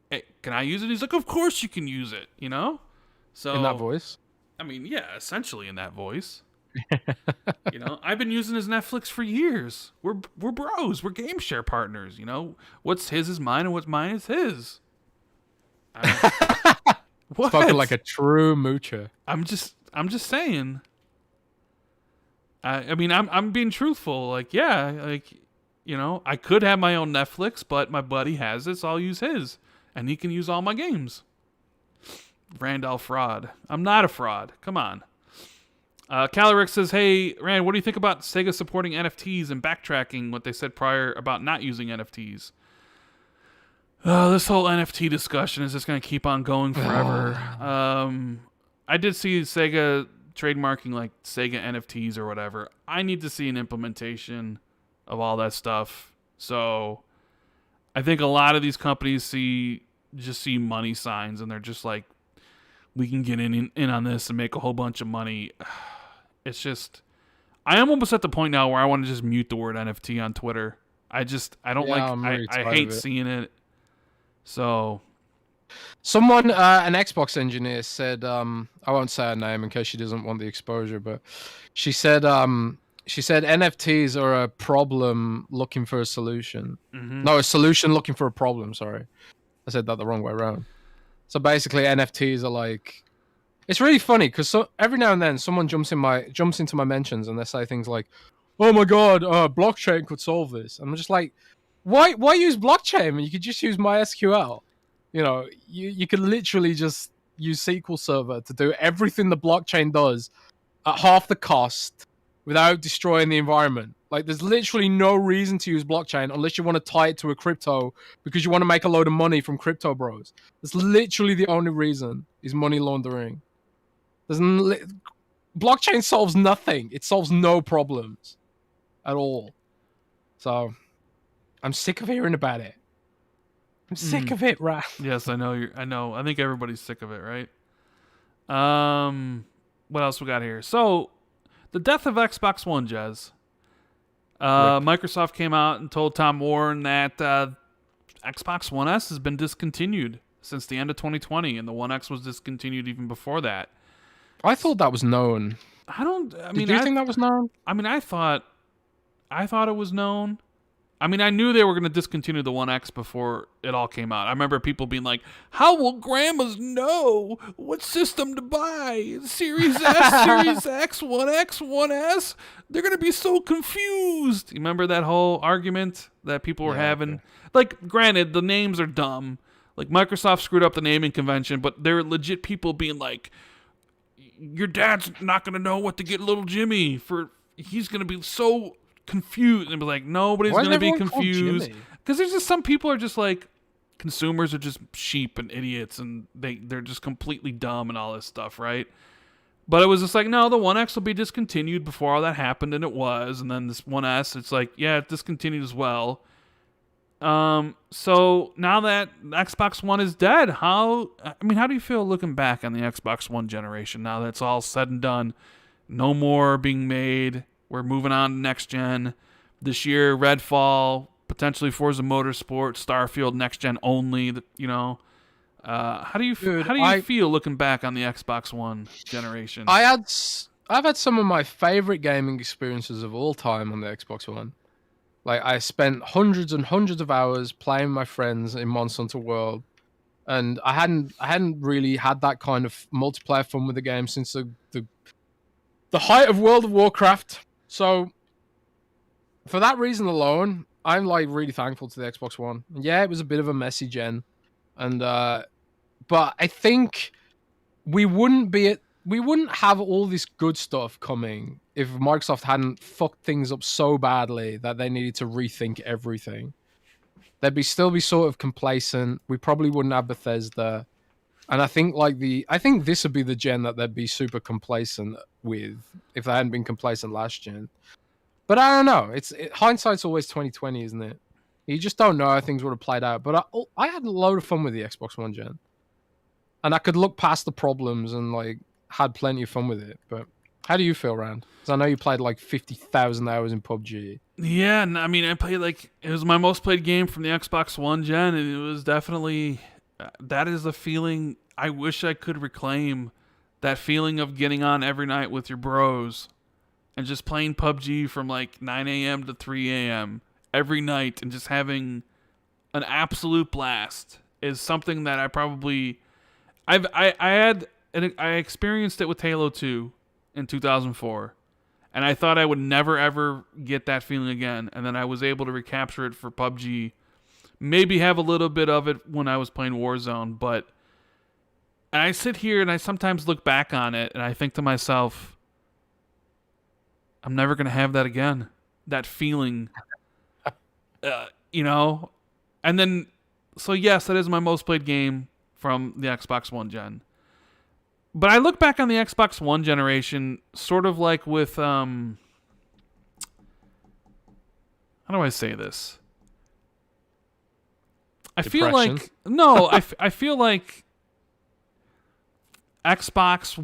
Speaker 1: hey, can I use it? He's like, of course you can use it. So
Speaker 2: in that voice.
Speaker 1: I mean, yeah, essentially in that voice. I've been using his Netflix for years. We're bros. We're game share partners. What's his is mine, and what's mine is his. What?
Speaker 2: Spoken like a true moocher.
Speaker 1: I'm just saying. I mean, I'm being truthful. Like, yeah, like, I could have my own Netflix, but my buddy has it, so I'll use his, and he can use all my games. Randall fraud. I'm not a fraud. Come on. Caloric says, "Hey, Rand, what do you think about Sega supporting NFTs and backtracking what they said prior about not using NFTs?" This whole NFT discussion is just going to keep on going forever. I did see Sega trademarking like Sega NFTs or whatever. I need to see an implementation of all that stuff. So I think a lot of these companies see money signs and they're just like, we can get in on this and make a whole bunch of money. It's just, I am almost at the point now where I want to just mute the word NFT on Twitter. I don't I hate seeing it. So,
Speaker 2: someone, an Xbox engineer said, I won't say her name in case she doesn't want the exposure, but she said NFTs are a problem looking for a solution.
Speaker 1: Mm-hmm.
Speaker 2: No, a solution looking for a problem. Sorry, I said that the wrong way around. So basically, NFTs are like, it's really funny because every now and then someone jumps into my mentions and they say things like, "Oh my god, blockchain could solve this," and I'm just like, why use blockchain? You could just use MySQL. You could literally just use SQL Server to do everything the blockchain does at half the cost without destroying the environment. Like, there's literally no reason to use blockchain unless you want to tie it to a crypto because you want to make a load of money from crypto bros. That's literally the only reason is money laundering. Blockchain solves nothing. It solves no problems at all. So, I'm sick of hearing about it. I'm sick of it, right?
Speaker 1: Yes, I know. I know. I think everybody's sick of it, right? What else we got here? So, the death of Xbox One, Jez. Microsoft came out and told Tom Warren that Xbox One S has been discontinued since the end of 2020, and the One X was discontinued even before that.
Speaker 2: I thought that was known.
Speaker 1: Did
Speaker 2: you think that was known?
Speaker 1: I mean, I thought it was known. I mean, I knew they were going to discontinue the One X before it all came out. I remember people being like, how will grandmas know what system to buy? Series S, Series X, One X, One S? They're going to be so confused. You remember that whole argument that people were having? Okay. Like, granted, the names are dumb. Like, Microsoft screwed up the naming convention, but there are legit people being like, your dad's not going to know what to get little Jimmy for. He's going to be so confused, and be like, nobody's going to be confused, because there's just some people are just like, consumers are just sheep and idiots, and they're just completely dumb and all this stuff, right? But it was just like, no, the One X will be discontinued before all that happened, and it was, and then this One S, it's like, yeah, it discontinued as well. So now that Xbox One is dead, how do you feel looking back on the Xbox One generation now that it's all said and done? No more being made. We're moving on to next gen. This year, Redfall, potentially Forza Motorsport, Starfield, next gen only. How do you feel looking back on the Xbox One generation?
Speaker 2: I've had some of my favorite gaming experiences of all time on the Xbox One. Like, I spent hundreds and hundreds of hours playing with my friends in Monster Hunter World, and I hadn't really had that kind of multiplayer fun with the game since the height of World of Warcraft. So, for that reason alone, I'm like really thankful to the Xbox One. Yeah, it was a bit of a messy gen, and but I think we wouldn't have all this good stuff coming if Microsoft hadn't fucked things up so badly that they needed to rethink everything. They'd still be sort of complacent. We probably wouldn't have Bethesda. And I think this would be the gen that they'd be super complacent with if they hadn't been complacent last gen. But I don't know. Hindsight's always 2020, isn't it? You just don't know how things would have played out. But I had a load of fun with the Xbox One gen, and I could look past the problems and like had plenty of fun with it. But how do you feel, Rand? Because I know you played like 50,000 hours in PUBG.
Speaker 1: Yeah, I mean, I played it was my most played game from the Xbox One gen, and it was definitely. That is a feeling I wish I could reclaim. That feeling of getting on every night with your bros and just playing PUBG from like 9 a.m. to 3 a.m. every night and just having an absolute blast is something that I experienced it with Halo 2 in 2004, and I thought I would never ever get that feeling again, and then I was able to recapture it for PUBG. Maybe have a little bit of it when I was playing Warzone, but I sit here and I sometimes look back on it and I think to myself, I'm never going to have that again. That feeling, And then, so yes, that is my most played game from the Xbox One gen. But I look back on the Xbox One generation sort of like with, how do I say this? I feel like I feel like Xbox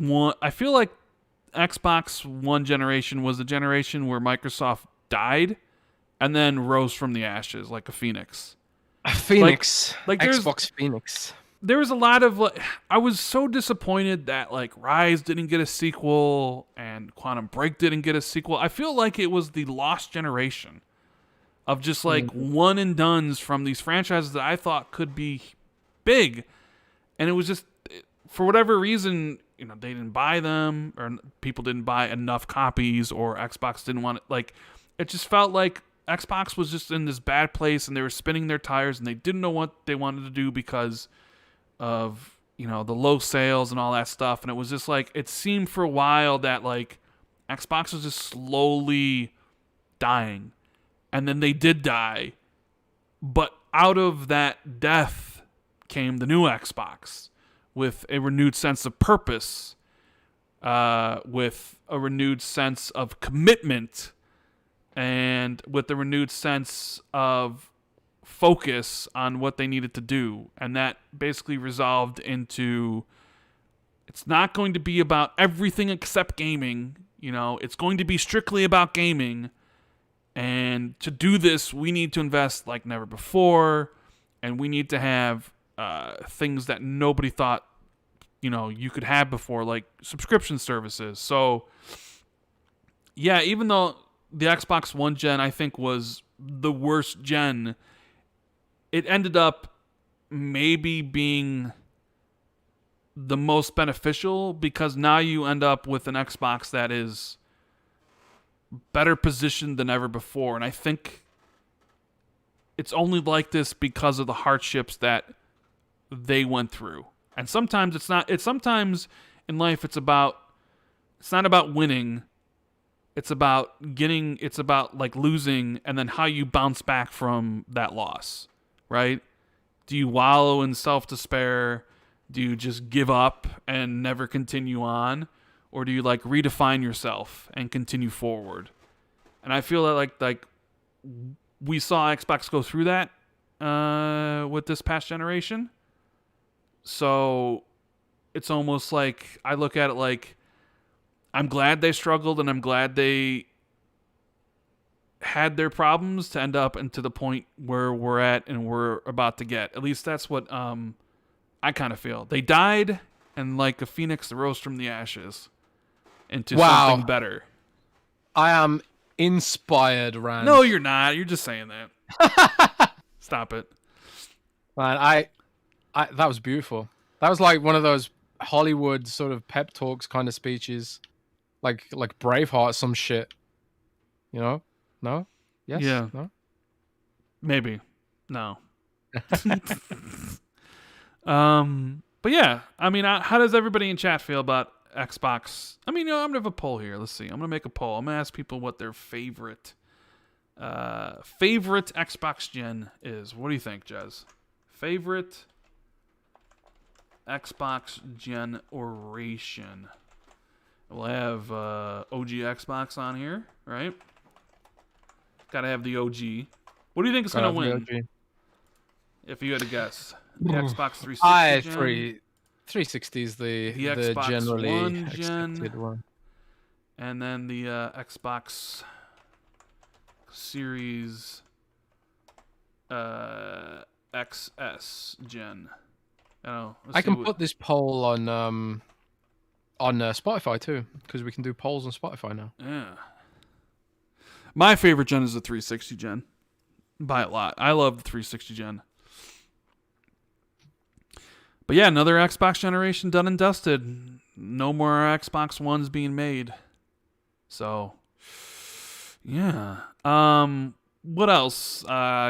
Speaker 1: One generation was the generation where Microsoft died and then rose from the ashes like a phoenix.
Speaker 2: A phoenix. Like Xbox Phoenix.
Speaker 1: There was a lot of I was so disappointed that Rise didn't get a sequel and Quantum Break didn't get a sequel. I feel like it was the lost generation of just one and dones from these franchises that I thought could be big, and it was just for whatever reason, they didn't buy them, or people didn't buy enough copies, or Xbox didn't want it. It just felt like Xbox was just in this bad place, and they were spinning their tires, and they didn't know what they wanted to do because of the low sales and all that stuff. And it was just it seemed for a while that Xbox was just slowly dying. And then they did die. But out of that death came the new Xbox with a renewed sense of purpose, with a renewed sense of commitment, and with a renewed sense of focus on what they needed to do. And that basically resolved into, it's not going to be about everything except gaming. It's going to be strictly about gaming. And to do this, we need to invest like never before. And we need to have things that nobody thought, you could have before, like subscription services. So, yeah, even though the Xbox One gen, I think, was the worst gen, it ended up maybe being the most beneficial, because now you end up with an Xbox that is better positioned than ever before. And I think it's only like this because of the hardships that they went through. And sometimes it's not. Sometimes in life it's not about winning. It's about getting. It's about like losing, and then how you bounce back from that loss. Right? Do you wallow in self-despair? Do you just give up and never continue on? Or do you like redefine yourself and continue forward? And I feel that like we saw Xbox go through that with this past generation. So it's almost like I look at it like I'm glad they struggled, and I'm glad they had their problems to end up into the point where we're at and we're about to get. At least that's what I kind of feel. They died, and like a phoenix that rose from the ashes into something better.
Speaker 2: I am inspired, Rand.
Speaker 1: No, you're not. You're just saying that. Stop it.
Speaker 2: Man, I that was beautiful. That was like one of those Hollywood sort of pep talks kind of speeches, like Braveheart, some shit. No? Yes?
Speaker 1: Yeah.
Speaker 2: No?
Speaker 1: Maybe. No. But yeah, I mean, how does everybody in chat feel about Xbox? I mean, I'm gonna have a poll here. Let's see. I'm gonna make a poll. I'm gonna ask people what their favorite Xbox gen is. What do you think, Jez? Favorite Xbox generation. We'll have OG Xbox on here, right? Gotta have the OG. What do you think is gonna win? If you had to guess, the Xbox 360
Speaker 2: 360 is the
Speaker 1: Xbox
Speaker 2: generally
Speaker 1: One
Speaker 2: expected one.
Speaker 1: And then the Xbox Series XS gen.
Speaker 2: I can put this poll on Spotify too, because we can do polls on Spotify now.
Speaker 1: Yeah. My favorite gen is the 360 gen. By a lot. I love the 360 gen. But yeah, another Xbox generation done and dusted. No more Xbox Ones being made. So, yeah. What else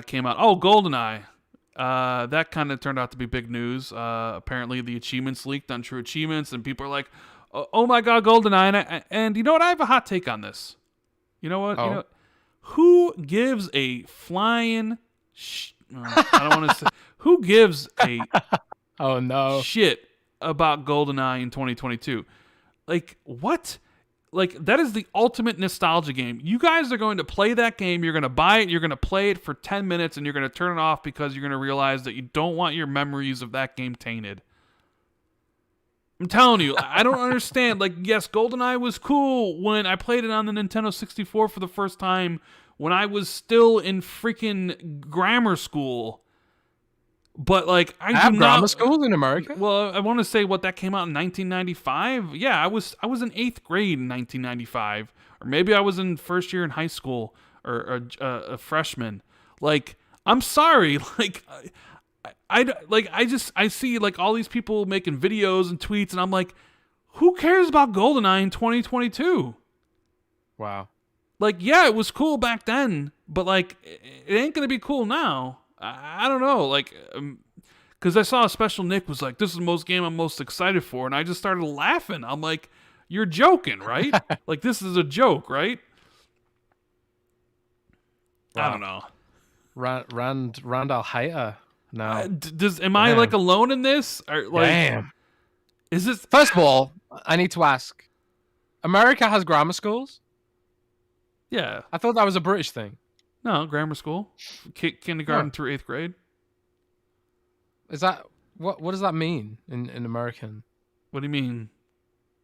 Speaker 1: came out? Oh, GoldenEye. That kind of turned out to be big news. Apparently the achievements leaked, untrue achievements, and people are like, oh my god, GoldenEye. And you know what? I have a hot take on this. You know what?
Speaker 2: Oh.
Speaker 1: Who gives a flying I don't want to say. Who gives a
Speaker 2: oh no
Speaker 1: shit about GoldenEye in 2022? Like, what? Like, that is the ultimate nostalgia game. You guys are going to play that game. You're going to buy it. You're going to play it for 10 minutes, and you're going to turn it off because you're going to realize that you don't want your memories of that game tainted. I'm telling you, I don't understand. Like, yes, GoldenEye was cool when I played it on the Nintendo 64 for the first time when I was still in freaking grammar school. But, like, I
Speaker 2: have grammar schools in America?
Speaker 1: Well, I want to say what that came out in 1995. Yeah, I was in 8th grade in 1995. Or maybe I was in first year in high school or a freshman. Like, I'm sorry. Like, I see like all these people making videos and tweets, and I'm like, who cares about GoldenEye in 2022?
Speaker 2: Wow.
Speaker 1: Like, yeah, it was cool back then, but like, it ain't gonna be cool now. I don't know, like, because I saw a special Nick was like, this is the most game I'm most excited for, and I just started laughing. I'm like, you're joking, right? Like, this is a joke, right? I don't know.
Speaker 2: Randall Hater. No.
Speaker 1: Am I like alone in this? Or, like,
Speaker 2: damn.
Speaker 1: Is this?
Speaker 2: First of all, I need to ask. America has grammar schools?
Speaker 1: Yeah.
Speaker 2: I thought that was a British thing.
Speaker 1: No, grammar school, kindergarten through 8th grade.
Speaker 2: Is that what does that mean in American?
Speaker 1: What do you mean?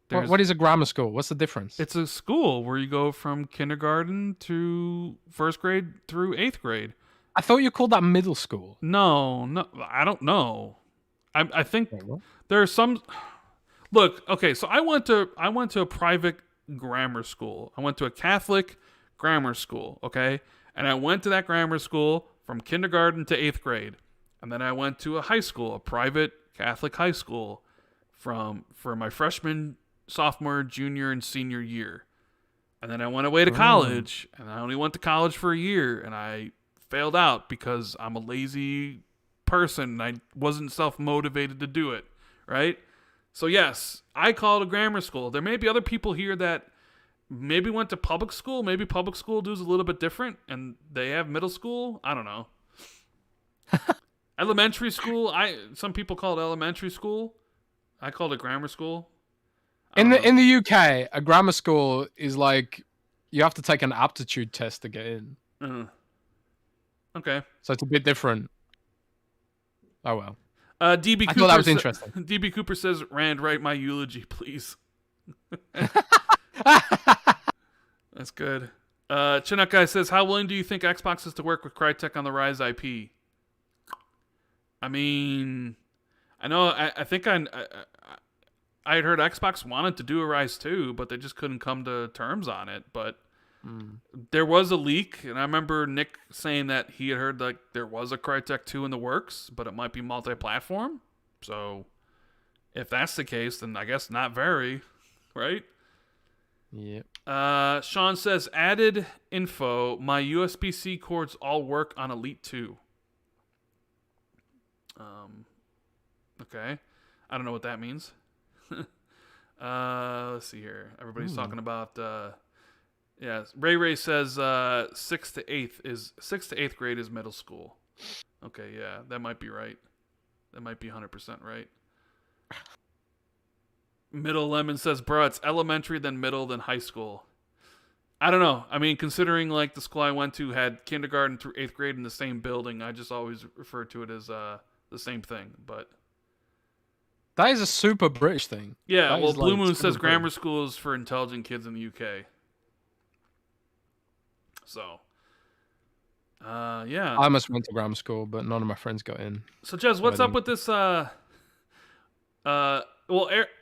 Speaker 2: What is a grammar school? What's the difference?
Speaker 1: It's a school where you go from kindergarten to 1st grade through 8th grade.
Speaker 2: I thought you called that middle school.
Speaker 1: No, I don't know. I think there are some. Look, okay, so I went to a private grammar school. I went to a Catholic grammar school, okay? And I went to that grammar school from kindergarten to 8th grade. And then I went to a high school, a private Catholic high school for my freshman, sophomore, junior, and senior year. And then I went away to college, and I only went to college for a year, and I failed out because I'm a lazy person and I wasn't self-motivated to do it, right? So yes, I call it a grammar school. There may be other people here that maybe went to public school. Maybe public school does a little bit different, and they have middle school. I don't know. Elementary school. Some people call it elementary school. I call it grammar school.
Speaker 2: In the UK, a grammar school is like you have to take an aptitude test to get in.
Speaker 1: Okay.
Speaker 2: So it's a bit different. Oh well.
Speaker 1: DB Cooper.
Speaker 2: I thought that was interesting.
Speaker 1: DB Cooper says, "Rand, write my eulogy, please." That's good. Chinook Guy says, "How willing do you think Xbox is to work with Crytek on the Rise IP?" I mean, I know. I think I had heard Xbox wanted to do a Rise 2, but they just couldn't come to terms on it. But there was a leak, and I remember Nick saying that he had heard like there was a Crytek 2 in the works, but it might be multi-platform. So if that's the case, then I guess not very, right?
Speaker 2: Yep.
Speaker 1: Sean says, added info. My USB-C cords all work on Elite 2. Okay. I don't know what that means. Let's see here. Everybody's talking about, yeah. Ray says, 6th to 8th grade is middle school. Okay. Yeah, that might be right. That might be 100% right. Middle Lemon says, bro, it's elementary, then middle, then high school. I don't know. I mean, considering like the school I went to had kindergarten through 8th grade in the same building, I just always refer to it as the same thing. But
Speaker 2: that is a super British thing.
Speaker 1: Yeah,
Speaker 2: that
Speaker 1: well, Blue Moon says
Speaker 2: British.
Speaker 1: Grammar school is for intelligent kids in the UK. So, yeah.
Speaker 2: I almost went to grammar school, but none of my friends got in.
Speaker 1: So, Jez, what's up with this? Well,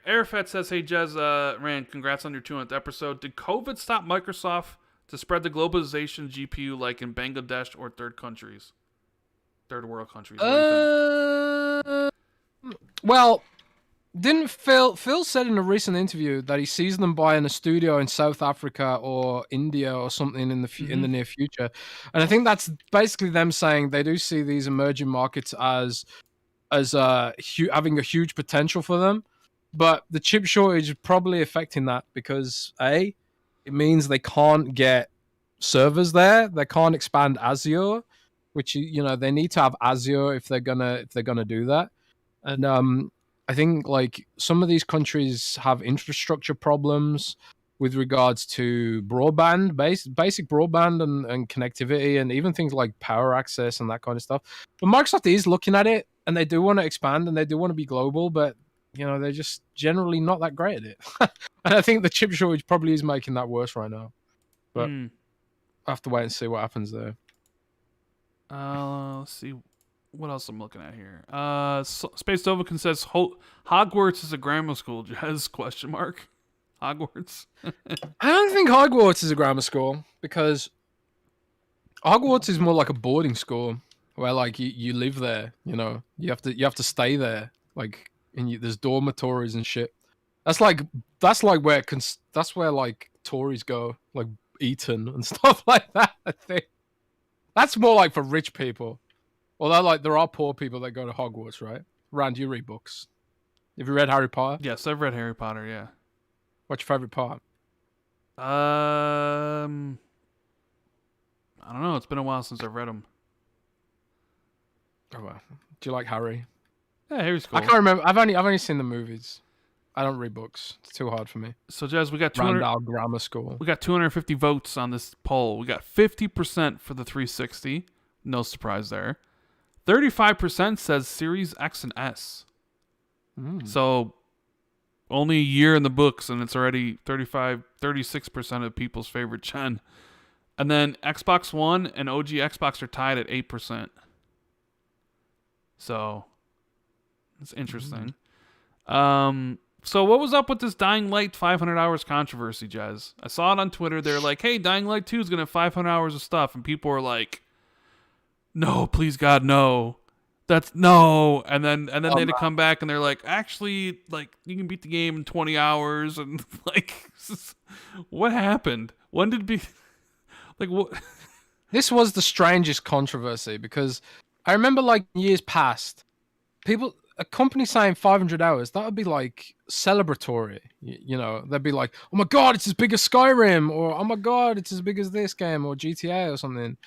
Speaker 1: Airfet says, hey, Jez, Rand, congrats on your 200th episode. Did COVID stop Microsoft to spread the globalization GPU like in Bangladesh or third world countries?
Speaker 2: Well, didn't Phil said in a recent interview that he sees them buying a studio in South Africa or India or something in the in the near future, and I think that's basically them saying they do see these emerging markets as having a huge potential for them, but the chip shortage is probably affecting that because it means they can't get servers there, they can't expand Azure, which they need to have Azure if they're gonna do that, and I think like some of these countries have infrastructure problems with regards to broadband, basic broadband and connectivity, and even things like power access and that kind of stuff. But Microsoft is looking at it, and they do want to expand and they do want to be global, but they're just generally not that great at it. And I think the chip shortage probably is making that worse right now. But I have to wait and see what happens there.
Speaker 1: Let's see what else I'm looking at here. Space Dovican says Hogwarts is a grammar school. Jez ? Hogwarts.
Speaker 2: I don't think Hogwarts is a grammar school because Hogwarts is more like a boarding school where like you live there. You have to stay there. Like and there's dormitories and shit. That's where like Tories go, like Eton and stuff like that. I think that's more like for rich people. Although, like, there are poor people that go to Hogwarts, right? Rand, you read books. Have you read Harry Potter?
Speaker 1: Yes, I've read Harry Potter, yeah.
Speaker 2: What's your favorite part?
Speaker 1: I I don't know. It's been a while since I've read them.
Speaker 2: Oh well. Do you like Harry?
Speaker 1: Yeah, Harry's cool.
Speaker 2: I can't remember. I've only seen the movies. I don't read books. It's too hard for me.
Speaker 1: So, Jez, we got 200.
Speaker 2: Randall Grammar School.
Speaker 1: We got 250 votes on this poll. We got 50% for the 360. No surprise there. 35% says Series X and S. So only a year in the books, and it's already 36% of people's favorite gen. And then Xbox One and OG Xbox are tied at 8%. So it's interesting. So what was up with this Dying Light 500 hours controversy, Jez? I saw it on Twitter. They're like, hey, Dying Light 2 is going to have 500 hours of stuff. And people were like, no, please God, no. That's no. And then they had to come back and they're like, actually, like, you can beat the game in 20 hours. And like, what happened? When did be like what?
Speaker 2: This was the strangest controversy because I remember like years past, a company saying 500 hours, that would be like celebratory. You know, they'd be like, oh my God, it's as big as Skyrim, or oh my God, it's as big as this game, or GTA or something.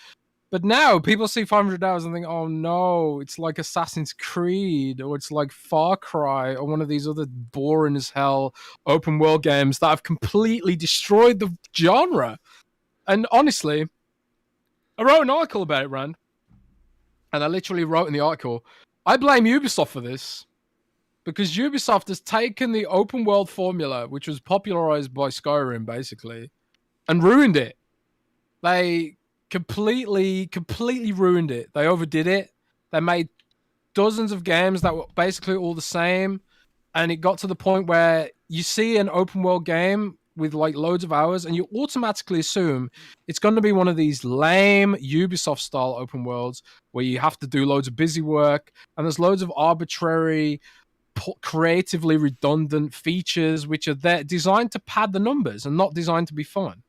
Speaker 2: But now people see 500 hours and think, oh no, it's like Assassin's Creed, or it's like Far Cry, or one of these other boring as hell open world games that have completely destroyed the genre. And honestly, I wrote an article about it, Rand. And I literally wrote in the article, I blame Ubisoft for this, because Ubisoft has taken the open world formula, which was popularized by Skyrim, basically, and ruined it. They completely ruined it. They overdid it. They made dozens of games that were basically all the same, and it got to the point where you see an open world game with like loads of hours, and you automatically assume it's going to be one of these lame Ubisoft style open worlds where you have to do loads of busy work, and there's loads of arbitrary, creatively redundant features which are there designed to pad the numbers and not designed to be fun.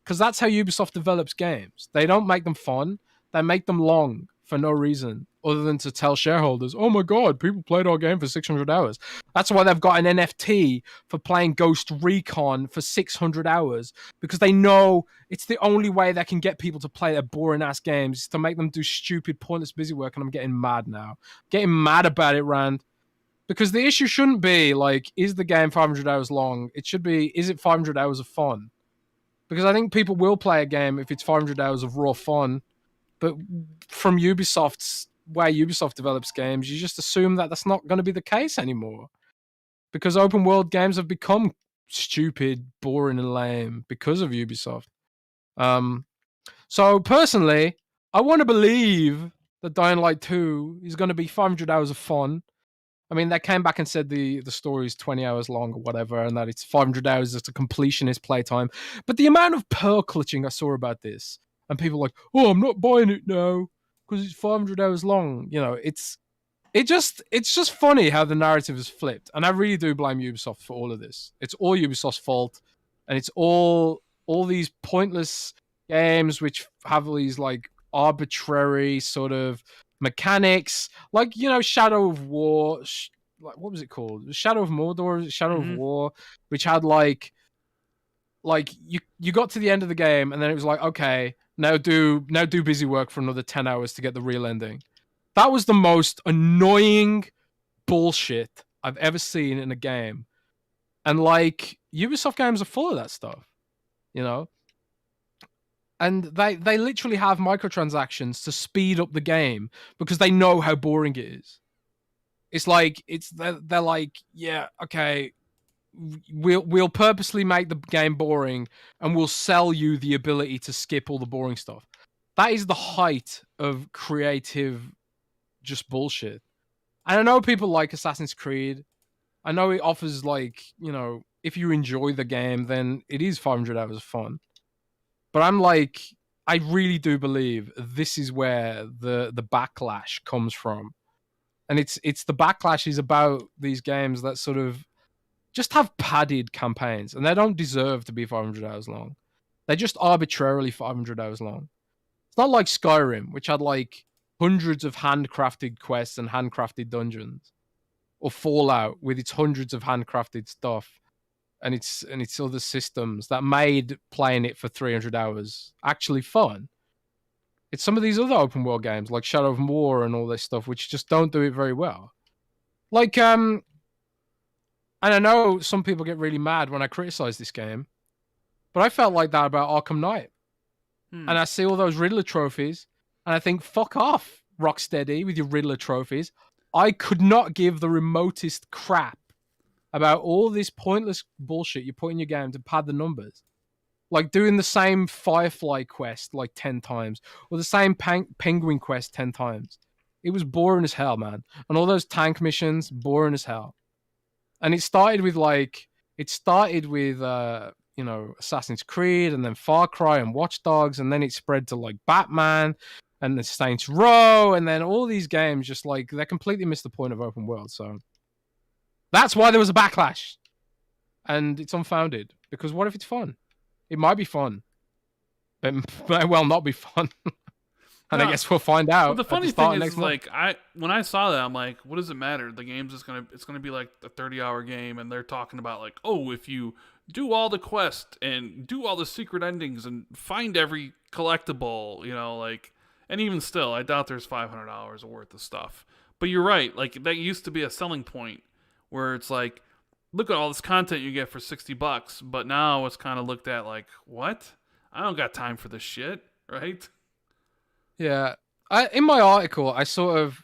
Speaker 2: Because that's how Ubisoft develops games. They don't make them fun. They make them long for no reason other than to tell shareholders, oh my God, people played our game for 600 hours. That's why they've got an NFT for playing Ghost Recon for 600 hours, because they know it's the only way they can get people to play their boring-ass games, is to make them do stupid, pointless busy work, and I'm getting mad now. Getting mad about it, Rand. Because the issue shouldn't be, like, is the game 500 hours long? It should be, is it 500 hours of fun? Because I think people will play a game if it's 500 hours of raw fun. But from Ubisoft's way Ubisoft develops games, you just assume that that's not going to be the case anymore. Because open world games have become stupid, boring, and lame because of Ubisoft. So personally, I want to believe that Dying Light 2 is going to be 500 hours of fun. I mean, they came back and said the story is 20 hours long or whatever, and that it's 500 hours as a completionist playtime. But the amount of pearl clutching I saw about this, and people like, oh, I'm not buying it now because it's 500 hours long. You know, it's just funny how the narrative is flipped. And I really do blame Ubisoft for all of this. It's all Ubisoft's fault, and it's all these pointless games which have these like arbitrary sort of mechanics, like, you know, Shadow of War, like, what was it called? Shadow of Mordor, Shadow of War, which had like you got to the end of the game and then it was like, okay, now do busy work for another 10 hours to get the real ending. That was the most annoying bullshit I've ever seen in a game. And like, Ubisoft games are full of that stuff, you know? And they literally have microtransactions to speed up the game because they know how boring it is. It's like they're like, yeah, okay, we'll purposely make the game boring and we'll sell you the ability to skip all the boring stuff. That is the height of creative just bullshit. And I know people like Assassin's Creed. I know it offers, like, you know, if you enjoy the game, then it is 500 hours of fun. But I'm like, I really do believe this is where the backlash comes from. And it's the backlash is about these games that sort of just have padded campaigns, and they don't deserve to be 500 hours long. They're just arbitrarily 500 hours long. It's not like Skyrim, which had like hundreds of handcrafted quests and handcrafted dungeons, or Fallout with its hundreds of handcrafted stuff and its other systems that made playing it for 300 hours actually fun. It's some of these other open world games like Shadow of War and all this stuff, which just don't do it very well. Like, and I know some people get really mad when I criticize this game, but I felt like that about Arkham Knight. And I see all those Riddler trophies, and I think, fuck off, Rocksteady, with your Riddler trophies. I could not give the remotest crap about all this pointless bullshit you put in your game to pad the numbers. Like doing the same Firefly quest like 10 times, or the same Penguin quest 10 times. It was boring as hell, man. And all those tank missions, boring as hell. And it started with Assassin's Creed, and then Far Cry and Watch Dogs, and then it spread to like Batman and the Saints Row, and then all these games just like they completely missed the point of open world. So that's why there was a backlash, and it's unfounded. Because what if it's fun? It might be fun, but it might well not be fun. And I guess we'll find out.
Speaker 1: Well, the funny thing is, like, when I saw that, I'm like, what does it matter? The game's just it's gonna be like a 30-hour game, and they're talking about like, oh, if you do all the quests and do all the secret endings and find every collectible, like, and even still, I doubt there's $500 worth of stuff. But you're right, like that used to be a selling point where it's like, look at all this content you get for $60, but now it's kind of looked at like, what? I don't got time for this shit, right?
Speaker 2: Yeah, in my article, I theorized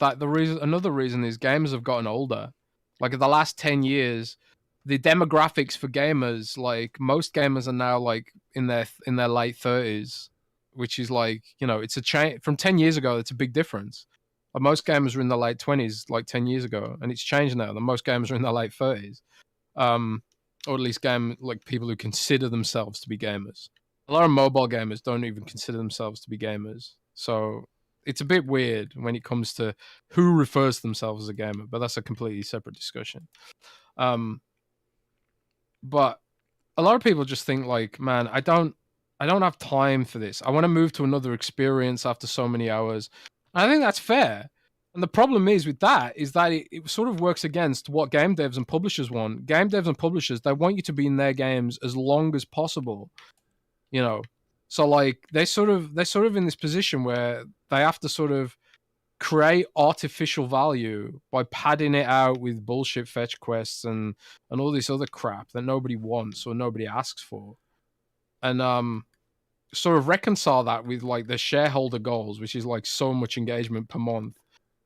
Speaker 2: that another reason these games have gotten older, like in the last 10 years, the demographics for gamers, like most gamers are now like in their late 30s, which is like, it's a change from 10 years ago. It's a big difference. But most gamers were in their late 20s like 10 years ago, and it's changed now. Most gamers are in their late 30s. Or at least people who consider themselves to be gamers. A lot of mobile gamers don't even consider themselves to be gamers. So it's a bit weird when it comes to who refers to themselves as a gamer, but that's a completely separate discussion. But a lot of people just think like, man, I don't have time for this. I want to move to another experience after so many hours. And I think that's fair. And the problem is with that is that it sort of works against what game devs and publishers want. Game devs and publishers, they want you to be in their games as long as possible. So like they're sort of in this position where they have to sort of create artificial value by padding it out with bullshit fetch quests and all this other crap that nobody wants or nobody asks for. And sort of reconcile that with like the shareholder goals, which is like so much engagement per month.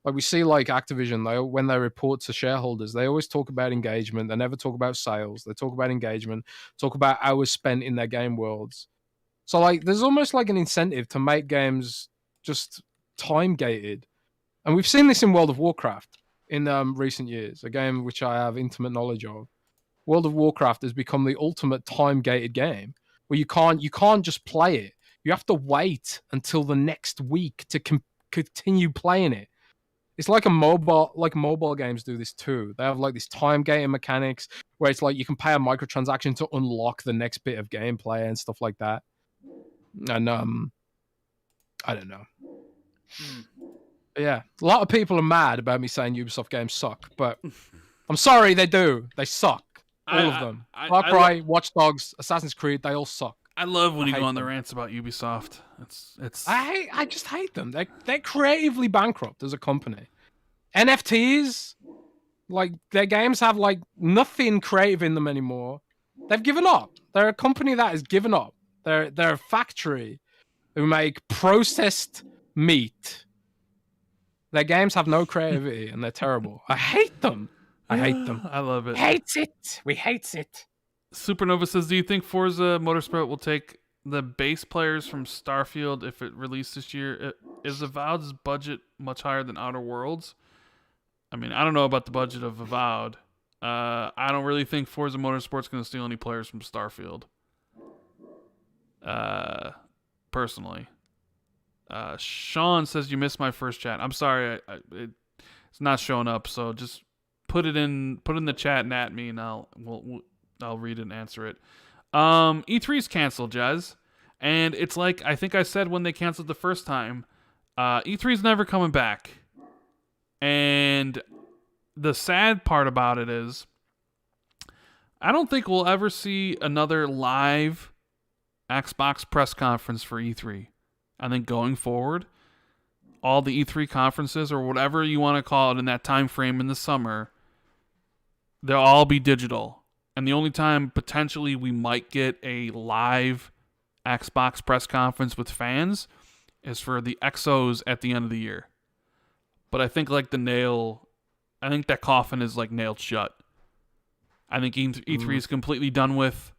Speaker 2: Like we see like Activision, when they report to shareholders, they always talk about engagement. They never talk about sales. They talk about engagement, talk about hours spent in their game worlds. So like there's almost like an incentive to make games just time gated. And we've seen this in World of Warcraft in recent years, a game which I have intimate knowledge of. World of Warcraft has become the ultimate time gated game where you can't just play it. You have to wait until the next week to continue playing it. It's like mobile games do this too. They have like this time gating mechanics where it's like you can pay a microtransaction to unlock the next bit of gameplay and stuff like that. And I don't know. Yeah, a lot of people are mad about me saying Ubisoft games suck, but I'm sorry, they do. They suck. All of them. Far Cry, Watch Dogs, Assassin's Creed, they all suck.
Speaker 1: I love when you go on the rants about Ubisoft.
Speaker 2: I just hate them. They're creatively bankrupt as a company. NFTs, like their games have like nothing creative in them anymore. They've given up. They're a company that has given up. They're a factory who make processed meat. Their games have no creativity and they're terrible. I hate them. I hate them.
Speaker 1: I love it.
Speaker 2: Hates it. We hates it.
Speaker 1: Supernova says, do you think Forza Motorsport will take the base players from Starfield if it released this year? Is Avowed's budget much higher than Outer Worlds? I mean, I don't know about the budget of Avowed. I don't really think Forza Motorsport's going to steal any players from Starfield. Personally. Sean says, you missed my first chat. I'm sorry. It's not showing up, so just put in the chat and at me, and I'll read it and answer it. E3's canceled, Jez. And it's like, I think I said when they canceled the first time, E3's never coming back. And the sad part about it is, I don't think we'll ever see another live Xbox press conference for E3. I think going forward, all the E3 conferences or whatever you want to call it in that time frame in the summer, they'll all be digital. And the only time potentially we might get a live Xbox press conference with fans is for the XOs at the end of the year. But I think like I think that coffin is like nailed shut. I think E3 is completely done with.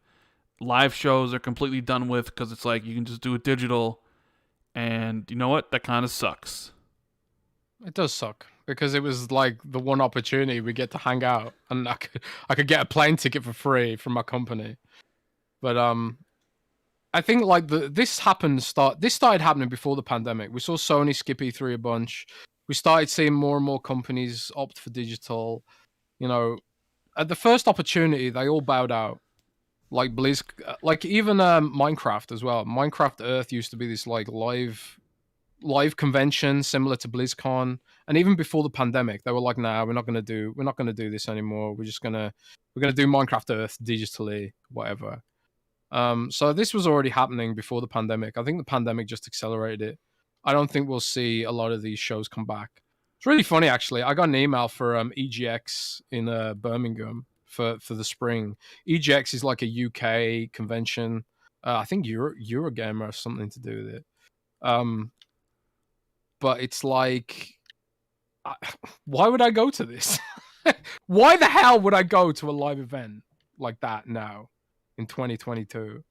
Speaker 1: Live shows are completely done with because it's like you can just do it digital. And you know what? That kind of sucks.
Speaker 2: It does suck because it was like the one opportunity we get to hang out, and I could get a plane ticket for free from my company. But I think like this started happening before the pandemic. We saw Sony skip E3 a bunch. We started seeing more and more companies opt for digital. You know, at the first opportunity, they all bowed out. Like like even Minecraft as well. Minecraft Earth used to be this like live convention similar to BlizzCon, and even before the pandemic, they were like, "Nah, we're not gonna do this anymore. We're gonna do Minecraft Earth digitally, whatever." So this was already happening before the pandemic. I think the pandemic just accelerated it. I don't think we'll see a lot of these shows come back. It's really funny, actually. I got an email for EGX in Birmingham for the spring. EGX is like a UK convention. I think Eurogamer has something to do with it. But it's like, why would I go to this? Why the hell would I go to a live event like that now in 2022?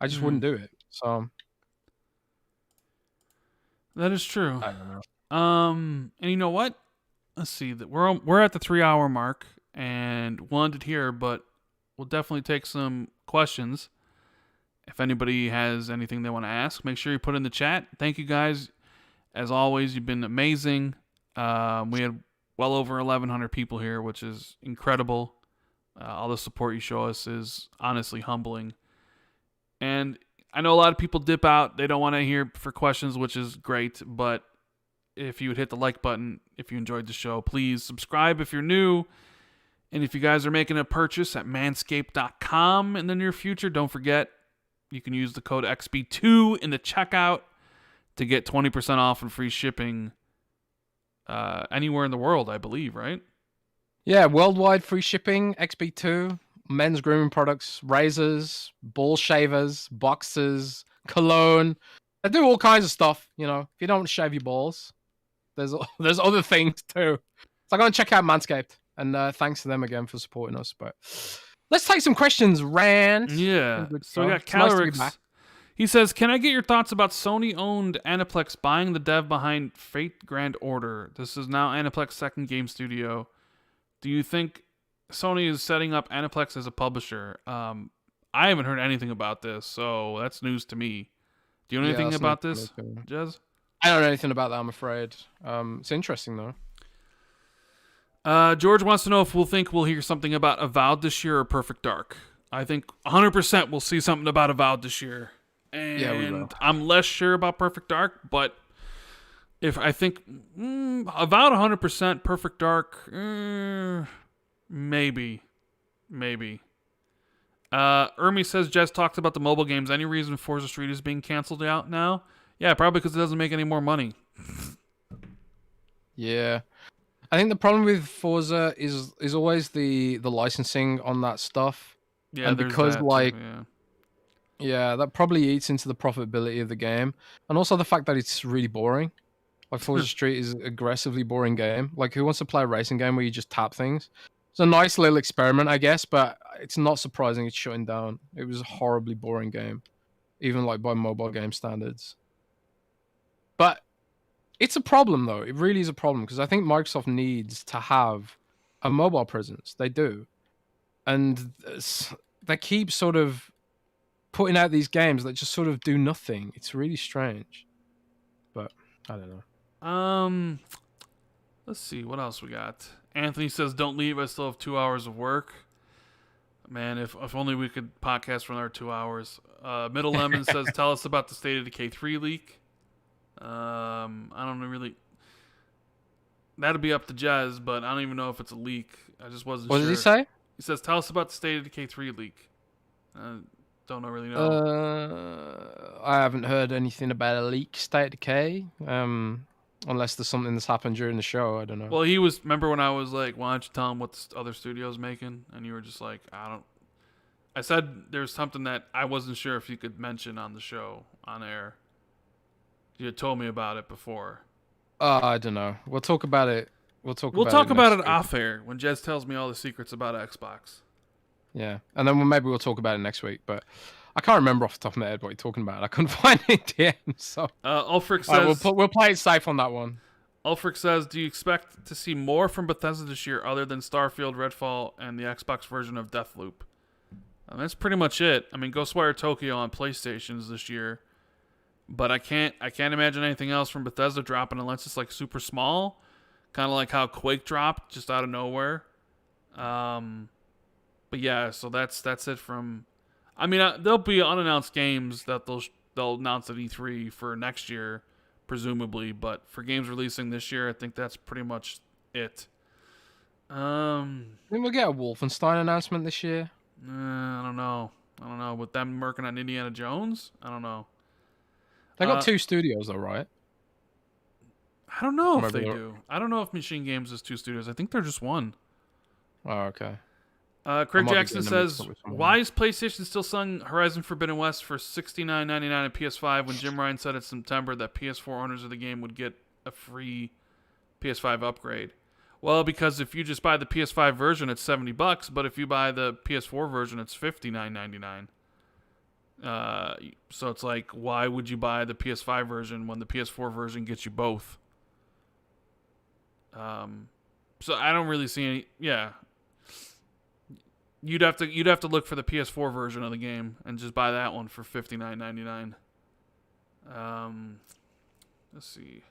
Speaker 2: I just wouldn't do it. So
Speaker 1: that is true.
Speaker 2: I don't know.
Speaker 1: And you know what? Let's see that we're at the 3-hour mark, and we'll end it here. But we'll definitely take some questions. If anybody has anything they want to ask, make sure you put it in the chat. Thank you guys. As always, you've been amazing. We had well over 1,100 people here, which is incredible. All the support you show us is honestly humbling. And I know a lot of people dip out. They don't want to hear for questions, which is great. But if you would hit the like button if you enjoyed the show, please subscribe if you're new. And if you guys are making a purchase at manscaped.com in the near future, don't forget, you can use the code XB2 in the checkout to get 20% off and free shipping anywhere in the world, I believe, right?
Speaker 2: Yeah, worldwide free shipping, XB2, men's grooming products, razors, ball shavers, boxers, cologne. They do all kinds of stuff, you know. If you don't shave your balls, there's other things too. So go and check out Manscaped. And thanks to them again for supporting us. But let's take some questions, Rand.
Speaker 1: Yeah. So we got Calorix. Nice. He says, can I get your thoughts about Sony-owned Aniplex buying the dev behind Fate Grand Order? This is now Aniplex's second game studio. Do you think Sony is setting up Aniplex as a publisher? I haven't heard anything about this, so that's news to me. Do you know anything about this, Jez?
Speaker 2: I don't know anything about that, I'm afraid. It's interesting, though.
Speaker 1: George wants to know if we'll hear something about Avowed this year or Perfect Dark. I think 100% we'll see something about Avowed this year. And yeah, we will. I'm less sure about Perfect Dark, but if I think Avowed 100%, Perfect Dark, maybe. Ermi says Jess talks about the mobile games. Any reason Forza Street is being canceled out now? Yeah, probably because it doesn't make any more money.
Speaker 2: Yeah. I think the problem with Forza is always the licensing on that stuff.
Speaker 1: Yeah,
Speaker 2: and because
Speaker 1: that too,
Speaker 2: yeah, that probably eats into the profitability of the game, and also the fact that it's really boring. Like Forza Street is an aggressively boring game. Like, who wants to play a racing game where you just tap things? It's a nice little experiment, I guess, but it's not surprising it's shutting down. It was a horribly boring game, even like by mobile game standards. But it's a problem, though. It really is a problem, because I think Microsoft needs to have a mobile presence. They do. And they keep sort of putting out these games that just sort of do nothing. It's really strange. But I don't know.
Speaker 1: Let's see. What else we got? Anthony says, don't leave. I still have 2 hours of work. Man, if only we could podcast for another 2 hours. Middle Lemon says, tell us about the State of Decay 3 leak. I don't know really. That'd be up to Jez, but I don't even know if it's a leak. I just wasn't sure.
Speaker 2: What did he say?
Speaker 1: He says, "Tell us about the State of Decay 3 leak." Don't really know.
Speaker 2: I haven't heard anything about a leak State of Decay. Unless there's something that's happened during the show, I don't know.
Speaker 1: Well, remember when I was like, "Why don't you tell him what the other studio's making?" And you were just like, "I don't." I said there's something that I wasn't sure if you could mention on the show on air. You had told me about it before.
Speaker 2: I don't know. We'll talk about it. We'll talk
Speaker 1: about it
Speaker 2: week.
Speaker 1: off air when Jez tells me all the secrets about Xbox.
Speaker 2: Yeah, and then maybe we'll talk about it next week. But I can't remember off the top of my head what you're talking about. I couldn't find it in DM. So
Speaker 1: Ulfric says
Speaker 2: we'll play it safe on that one.
Speaker 1: Ulfric says, "Do you expect to see more from Bethesda this year other than Starfield, Redfall, and the Xbox version of Deathloop?" That's pretty much it. I mean, Ghostwire Tokyo on PlayStations this year, but I can't imagine anything else from Bethesda dropping unless it's like super small, kind of like how Quake dropped just out of nowhere. But yeah, so that's it from. I mean, there'll be unannounced games that they'll announce at E3 for next year, presumably. But for games releasing this year, I think that's pretty much it.
Speaker 2: I think we'll get a Wolfenstein announcement this year.
Speaker 1: I don't know. With them working on Indiana Jones, I don't know.
Speaker 2: They got 2 studios though, right?
Speaker 1: I don't know if they do. I don't know if Machine Games is 2 studios. I think they're just 1.
Speaker 2: Oh, okay.
Speaker 1: Craig Jackson says, "Why is PlayStation still selling Horizon Forbidden West for $69.99 on PS5 when Jim Ryan said in September that PS4 owners of the game would get a free PS5 upgrade?" Well, because if you just buy the PS5 version, it's $70, but if you buy the PS4 version, it's $59.99. So it's like, why would you buy the PS5 version when the PS4 version gets you both? So I don't really see any. Yeah, you'd have to look for the PS4 version of the game and just buy that one for $59.99. Let's see.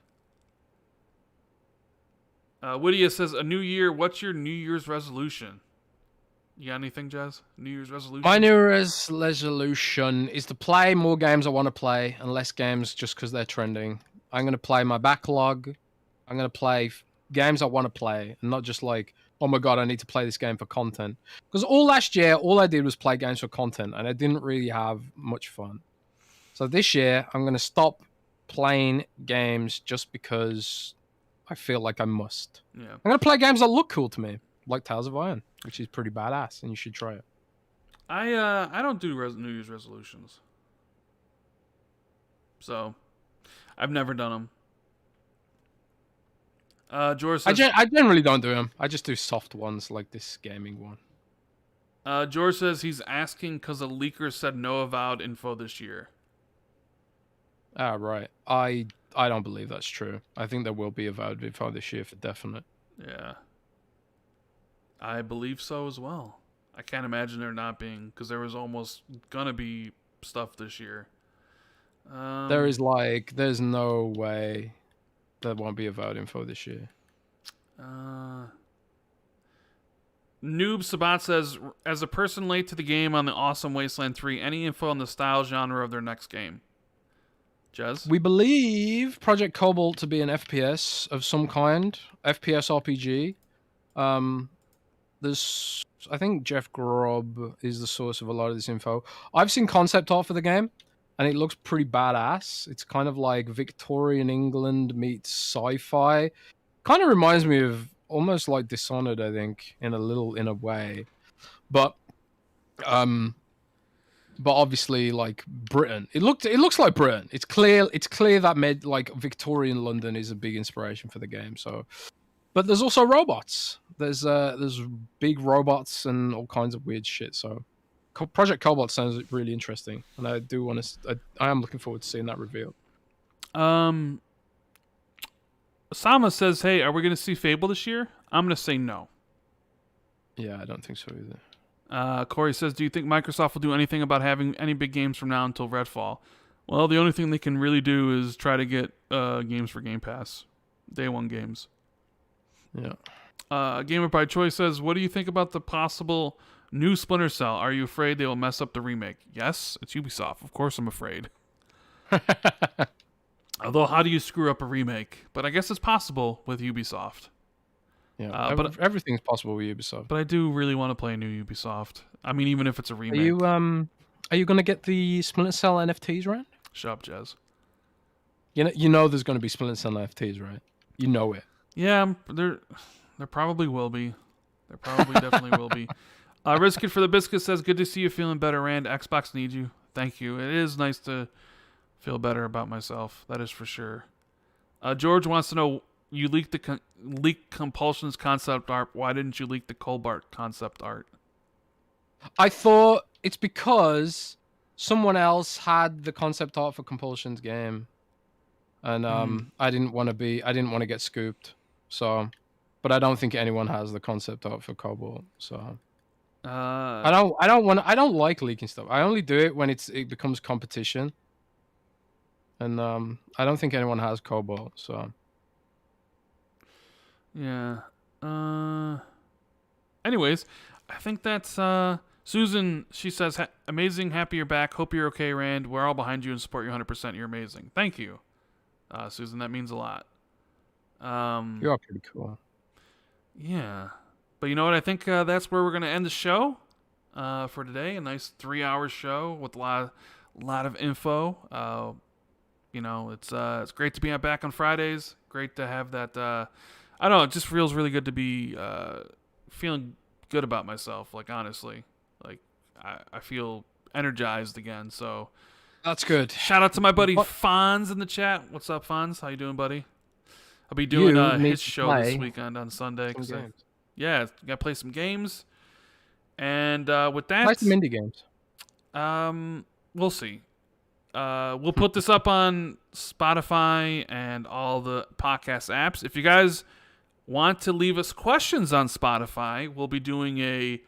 Speaker 1: Whittier says, "A new year. What's your New Year's resolution?" You got anything, Jez? New Year's resolution?
Speaker 2: My New Year's resolution is to play more games I want to play and less games just because they're trending. I'm going to play my backlog. I'm going to play games I want to play and not just like, oh my god, I need to play this game for content. Because all last year, all I did was play games for content and I didn't really have much fun. So this year, I'm going to stop playing games just because I feel like I must.
Speaker 1: Yeah.
Speaker 2: I'm going to play games that look cool to me, like Tales of Iron, which is pretty badass, and you should try it.
Speaker 1: I don't do New Year's resolutions. So, I've never done them. George says,
Speaker 2: I generally don't do them. I just do soft ones like this gaming one.
Speaker 1: George says he's asking because a leaker said no Avowed info this year.
Speaker 2: Ah, right. I don't believe that's true. I think there will be Avowed info this year for definite.
Speaker 1: Yeah. I believe so as well. I can't imagine there not being, because there was almost gonna be stuff this year.
Speaker 2: There's no way there won't be Avowed info this year.
Speaker 1: Noob Sabat says, as a person late to the game on the awesome Wasteland 3, any info on the style genre of their next game? Jez?
Speaker 2: We believe Project Cobalt to be an FPS of some kind, FPS RPG. I think Jeff Grubb is the source of a lot of this info. I've seen concept art for the game, and it looks pretty badass. It's kind of like Victorian England meets sci-fi. Kind of reminds me of almost like Dishonored, I think, in a way. But obviously like Britain. It looks like Britain. It's clear that like Victorian London is a big inspiration for the game. So, but there's also robots. There's big robots and all kinds of weird shit. So, Project Cobalt sounds really interesting, and I do want to. I am looking forward to seeing that revealed.
Speaker 1: Osama says, "Hey, are we going to see Fable this year?" I'm going to say no.
Speaker 2: Yeah, I don't think so either.
Speaker 1: Corey says, "Do you think Microsoft will do anything about having any big games from now until Redfall?" Well, the only thing they can really do is try to get games for Game Pass, day one games.
Speaker 2: Yeah.
Speaker 1: Gamer by Choice says, "What do you think about the possible new Splinter Cell? Are you afraid they will mess up the remake?" Yes, it's Ubisoft. Of course I'm afraid. Although, how do you screw up a remake? But I guess it's possible with Ubisoft.
Speaker 2: Yeah,
Speaker 1: But
Speaker 2: everything's possible with Ubisoft.
Speaker 1: but I do really want to play a new Ubisoft. I mean, even if it's a remake.
Speaker 2: Are you gonna get the Splinter Cell NFTs, right?
Speaker 1: Shut up, Jez.
Speaker 2: You know there's gonna be Splinter Cell NFTs, right? You know it.
Speaker 1: Yeah, there probably will be. There probably definitely will be. Risk It for the Biscuit says, "Good to see you feeling better, Rand. Xbox needs you." Thank you. It is nice to feel better about myself. That is for sure. George wants to know, you leaked the leaked Compulsion's concept art. Why didn't you leak the Colbart concept art?
Speaker 2: I thought it's because someone else had the concept art for Compulsion's game, and I didn't want to get scooped. So, but I don't think anyone has the concept art for Cobalt. So, I don't like leaking stuff. I only do it when it becomes competition, and I don't think anyone has Cobalt. So,
Speaker 1: yeah. Anyways, I think that's Susan. She says, "Amazing, happy you're back. Hope you're okay, Rand. We're all behind you and support you 100%. You're amazing. Thank you, Susan. That means a lot."
Speaker 2: you are pretty cool.
Speaker 1: Yeah, but you know what? I think that's where we're gonna end the show for today. A nice 3-hour show with a lot of info. You know, it's great to be back on Fridays. Great to have that. I don't know. It just feels really good to be feeling good about myself. Like, honestly, like I feel energized again. So
Speaker 2: That's good.
Speaker 1: shout out to my buddy Fonz in the chat. What's up, Fonz? How you doing, buddy? I'll be doing his show this weekend on Sunday. Yeah, gotta play some games. And with that,
Speaker 2: play some indie games.
Speaker 1: We'll see. We'll put this up on Spotify and all the podcast apps. If you guys want to leave us questions on Spotify, we'll be doing a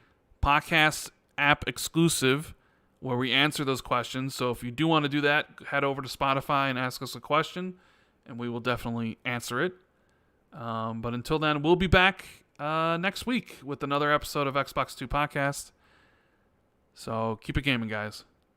Speaker 1: podcast app exclusive where we answer those questions. So if you do want to do that, head over to Spotify and ask us a question, and we will definitely answer it. But until then, we'll be back next week with another episode of Xbox 2 Podcast. So keep it gaming, guys.